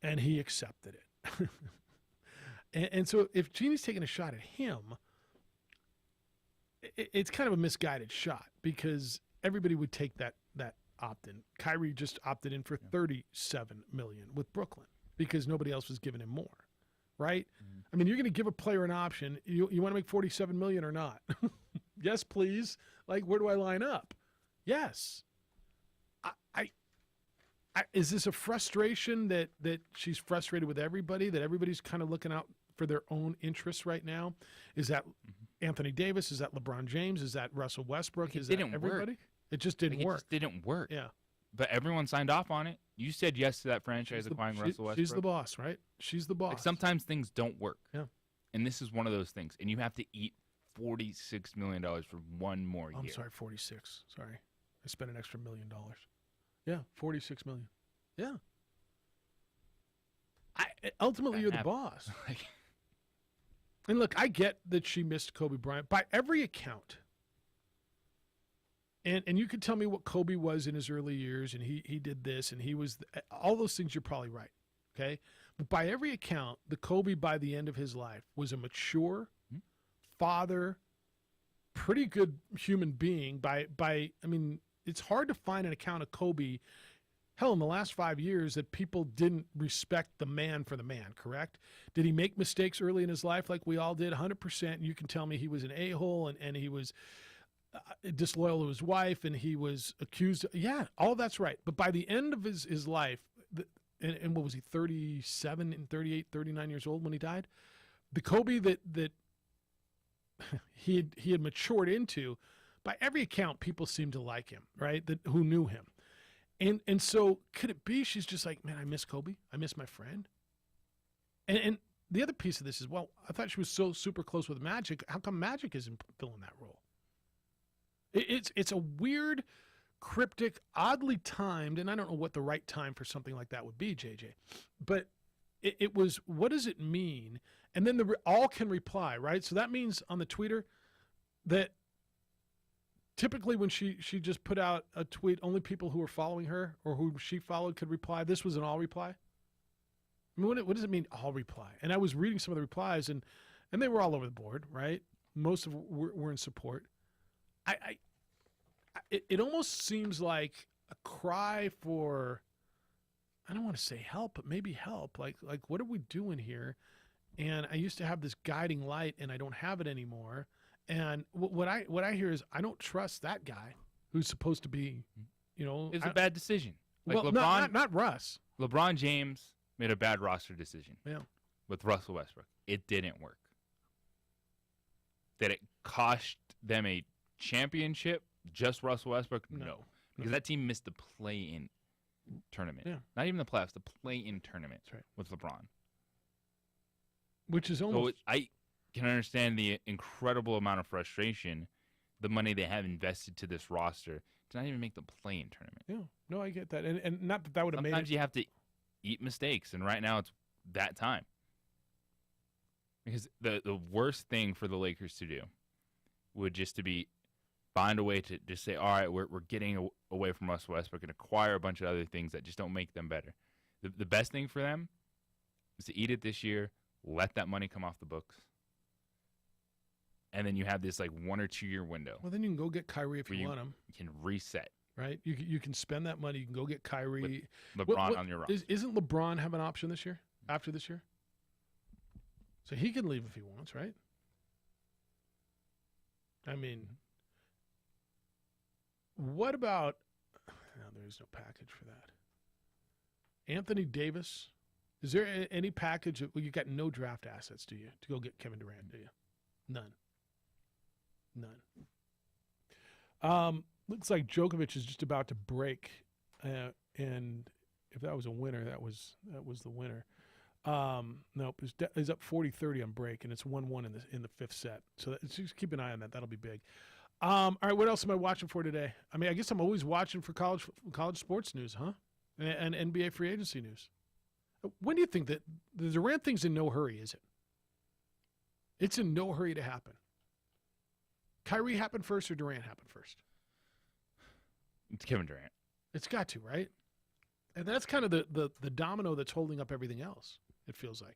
and he accepted it. and so if Jeannie's taking a shot at him, it's kind of a misguided shot because everybody would take that opt-in. Kyrie just opted in for $37 million with Brooklyn because nobody else was giving him more, right? Mm-hmm. I mean, you're going to give a player an option. You want to make $47 million or not? Yes, is this a frustration that she's frustrated with everybody, that everybody's kind of looking out for their own interests right now? Is that Anthony Davis? Is that LeBron James? Is that Russell Westbrook? Is that everybody? Work. It just didn't work. It just didn't work. Yeah. But everyone signed off on it. You said yes to that franchise acquiring Russell Westbrook. She's the boss, right? She's the boss. Like sometimes things don't work. Yeah. And this is one of those things. And you have to eat $46 million for one more year. I'm sorry, 46. Sorry. I spent an extra $1 million. Yeah, 46 million. Yeah. Ultimately, you're the boss. And look, I get that she missed Kobe Bryant by every account. And you could tell me what Kobe was in his early years, and he did this, and he was all those things. You're probably right, okay? But by every account, the Kobe by the end of his life was a mature father, pretty good human being. I mean, it's hard to find an account of Kobe. Hell, in the last 5 years, that people didn't respect the man for the man, correct? Did he make mistakes early in his life like we all did? 100%. You can tell me he was an a-hole and he was disloyal to his wife and he was accused. Yeah, all that's right. But by the end of his life, and what was he, 37 and 38, 39 years old when he died? The Kobe that he had matured into, by every account, people seemed to like him, right? Who knew him. And so could it be she's just like, man, I miss Kobe. I miss my friend. And the other piece of this is, well, I thought she was so super close with Magic. How come Magic isn't filling that role? It's a weird, cryptic, oddly timed, and I don't know what the right time for something like that would be, JJ. But it was, what does it mean? And then all can reply, right? So that means on the tweeter that typically when she just put out a tweet, only people who were following her or who she followed could reply. This was an all reply. I mean, what does it mean, all reply? And I was reading some of the replies, and they were all over the board, right? Most of them were in support. It almost seems like a cry for, I don't want to say help, but maybe help. Like what are we doing here? And I used to have this guiding light, and I don't have it anymore. And what I hear is, I don't trust that guy who's supposed to be, It's a bad decision. Like well, LeBron, not Russ. LeBron James made a bad roster decision. Yeah. With Russell Westbrook. It didn't work. Did it cost them a championship? Just Russell Westbrook? No. Because that team missed the play-in tournament. Yeah. Not even the playoffs, the play-in tournament with LeBron. Which is almost... So I can understand the incredible amount of frustration, the money they have invested to this roster, to not even make the play-in tournament. Yeah. No, I get that. And not that would have made it... Sometimes you have to eat mistakes, and right now it's that time. Because the worst thing for the Lakers to do would just to be find a way to just say, all right, we're getting away from Russell Westbrook and acquire a bunch of other things that just don't make them better. The best thing for them is to eat it this year, let that money come off the books, and then you have this like 1 or 2 year window. Well, then you can go get Kyrie if you want him. You can reset. Right? You can spend that money. You can go get Kyrie. With LeBron on your roster. Isn't LeBron have an option this year, after this year? So he can leave if he wants, right? I mean, what about... No, there's no package for that. Anthony Davis. Is there any package? Well, you got no draft assets, do you, to go get Kevin Durant, do you? None. Looks like Djokovic is just about to break, and if that was a winner, that was the winner. Nope, he's up 40-30 on break, and it's 1-1 in the fifth set. So just keep an eye on that. That'll be big. All right, what else am I watching for today? I mean, I guess I'm always watching for college sports news, huh? And NBA free agency news. When do you think that the Durant thing's in no hurry, is it? It's in no hurry to happen. Kyrie happened first or Durant happened first? It's Kevin Durant. It's got to, right? And that's kind of the domino that's holding up everything else, it feels like.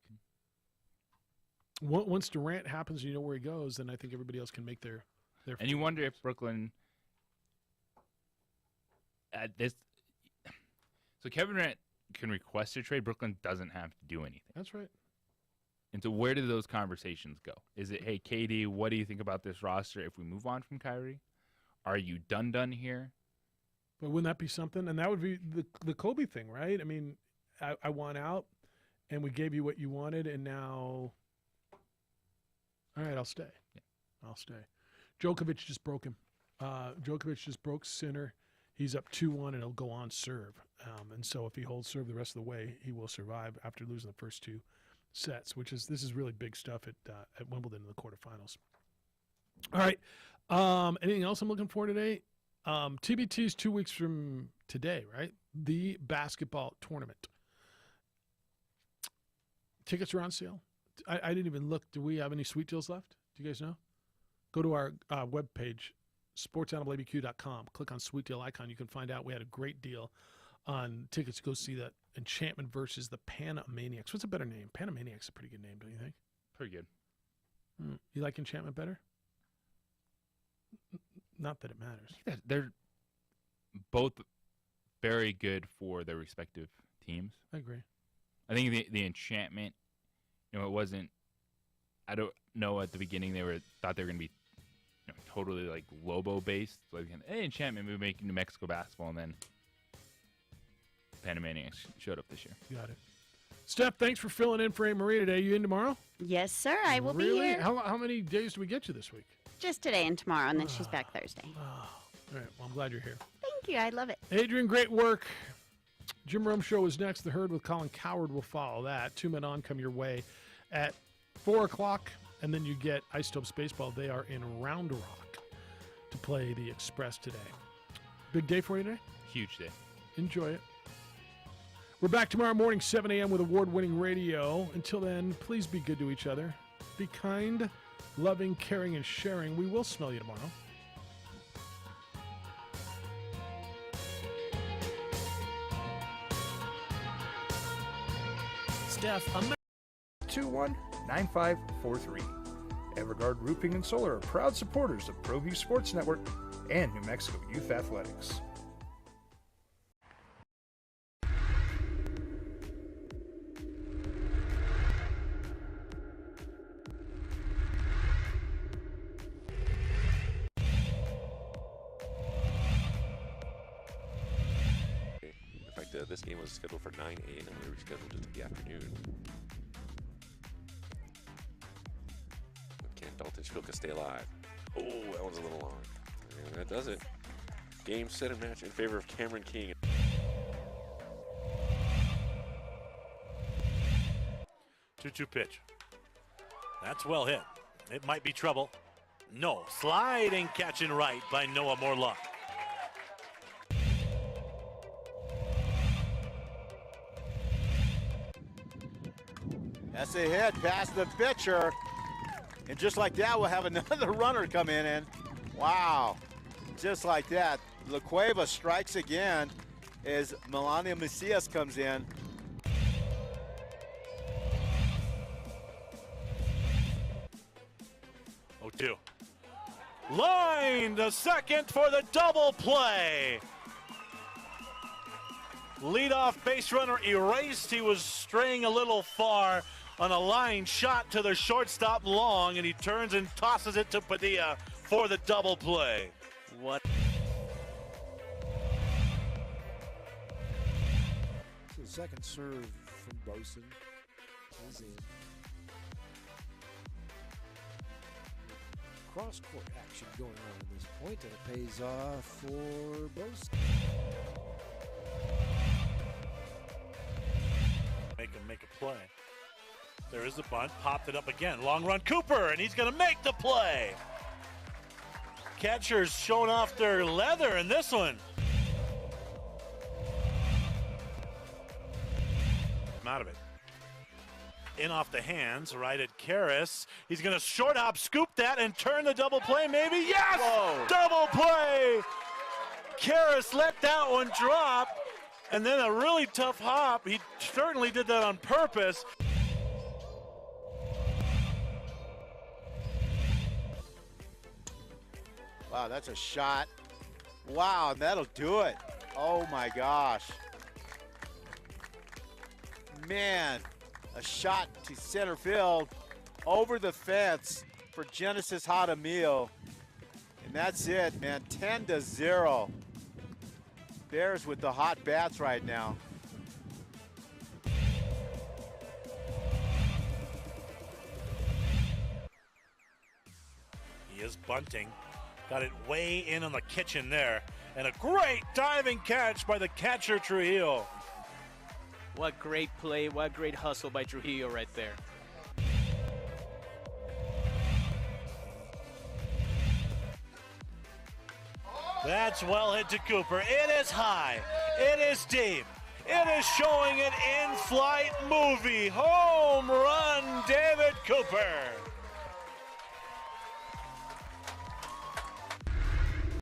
Once Durant happens and you know where he goes, then I think everybody else can make their And you wonder if Brooklyn at this... So Kevin Durant can request a trade. Brooklyn doesn't have to do anything. That's right. And so where do those conversations go? Is it, hey, KD, what do you think about this roster if we move on from Kyrie? Are you done here? But wouldn't that be something? And that would be the Kobe thing, right? I mean, I won out, and we gave you what you wanted, and now, all right, I'll stay. Yeah. I'll stay. Djokovic just broke him. Djokovic just broke Sinner. He's up 2-1, and he'll go on serve. And so if he holds serve the rest of the way, he will survive after losing the first 2 sets, this is really big stuff at Wimbledon in the quarterfinals. All right. Anything else I'm looking for today? TBT is 2 weeks from today, right? The basketball tournament. Tickets are on sale. I didn't even look. Do we have any sweet deals left? Do you guys know? Go to our webpage, sportsanimalabq.com. Click on sweet deal icon. You can find out we had a great deal on tickets to go see that Enchantment versus the Panamaniacs. What's a better name? Panamaniacs is a pretty good name, don't you think? Pretty good. You like Enchantment better? Not that it matters. I think that they're both very good for their respective teams. I agree. I think the Enchantment, it wasn't. I don't know. At the beginning, thought they were going to be, totally like Lobo based. Like, hey, Enchantment, we're making New Mexico basketball, and then Panamaniacs showed up this year. Got it. Steph, thanks for filling in for Anne Marie today. You in tomorrow? Yes, sir. I will be Really? here. How many days do we get you this week? Just today and tomorrow, and then she's back Thursday. All right. Well, I'm glad you're here. Thank you. I love it. Adrian, great work. Jim Rome Show is next. The Herd with Colin Coward will follow that. 2 Men On come your way at 4 o'clock, and then you get Isotopes Baseball. They are in Round Rock to play the Express today. Big day for you today? Huge day. Enjoy it. We're back tomorrow morning, 7 a.m. with award-winning radio. Until then, please be good to each other. Be kind, loving, caring, and sharing. We will smell you tomorrow. Steph, 221-9543. Everguard Roofing and Solar are proud supporters of ProView Sports Network and New Mexico Youth Athletics. This game was scheduled for 9 a.m. and we rescheduled it to the afternoon. Can Dalton Shpilka stay alive? Oh, that one's a little long. And that does it. Game, set, and match in favor of Cameron King. 2-2 pitch. That's well hit. It might be trouble. No. Sliding catch in right by Noah Morlock. That's a hit past the pitcher. And just like that, we'll have another runner come in. And wow, just like that. La Cueva strikes again as Melania Macias comes in. Oh, 2. Line to second for the double play. Leadoff base runner erased. He was straying a little far on a line shot to the shortstop long, and he turns and tosses it to Padilla for the double play. What? So the second serve from Boson is in. Cross-court action going on at this point, and it pays off for Boson. Make a play. There is the bunt, popped it up again. Long run, Cooper, and he's going to make the play. Catchers showing off their leather in this one. I'm out of it. In off the hands, right at Karras. He's going to short hop, scoop that, and turn the double play, maybe. Yes! Whoa. Double play! Karras let that one drop, and then a really tough hop. He certainly did that on purpose. Wow, that's a shot. Wow, that'll do it. Oh my gosh. Man, a shot to center field over the fence for Genesis Jaramillo. And that's it, man, 10-0. Bears with the hot bats right now. He is bunting. Got it way in on the kitchen there. And a great diving catch by the catcher, Trujillo. What great play, what great hustle by Trujillo right there. That's well hit to Cooper. It is high. It is deep. It is showing an in-flight movie. Home run, David Cooper.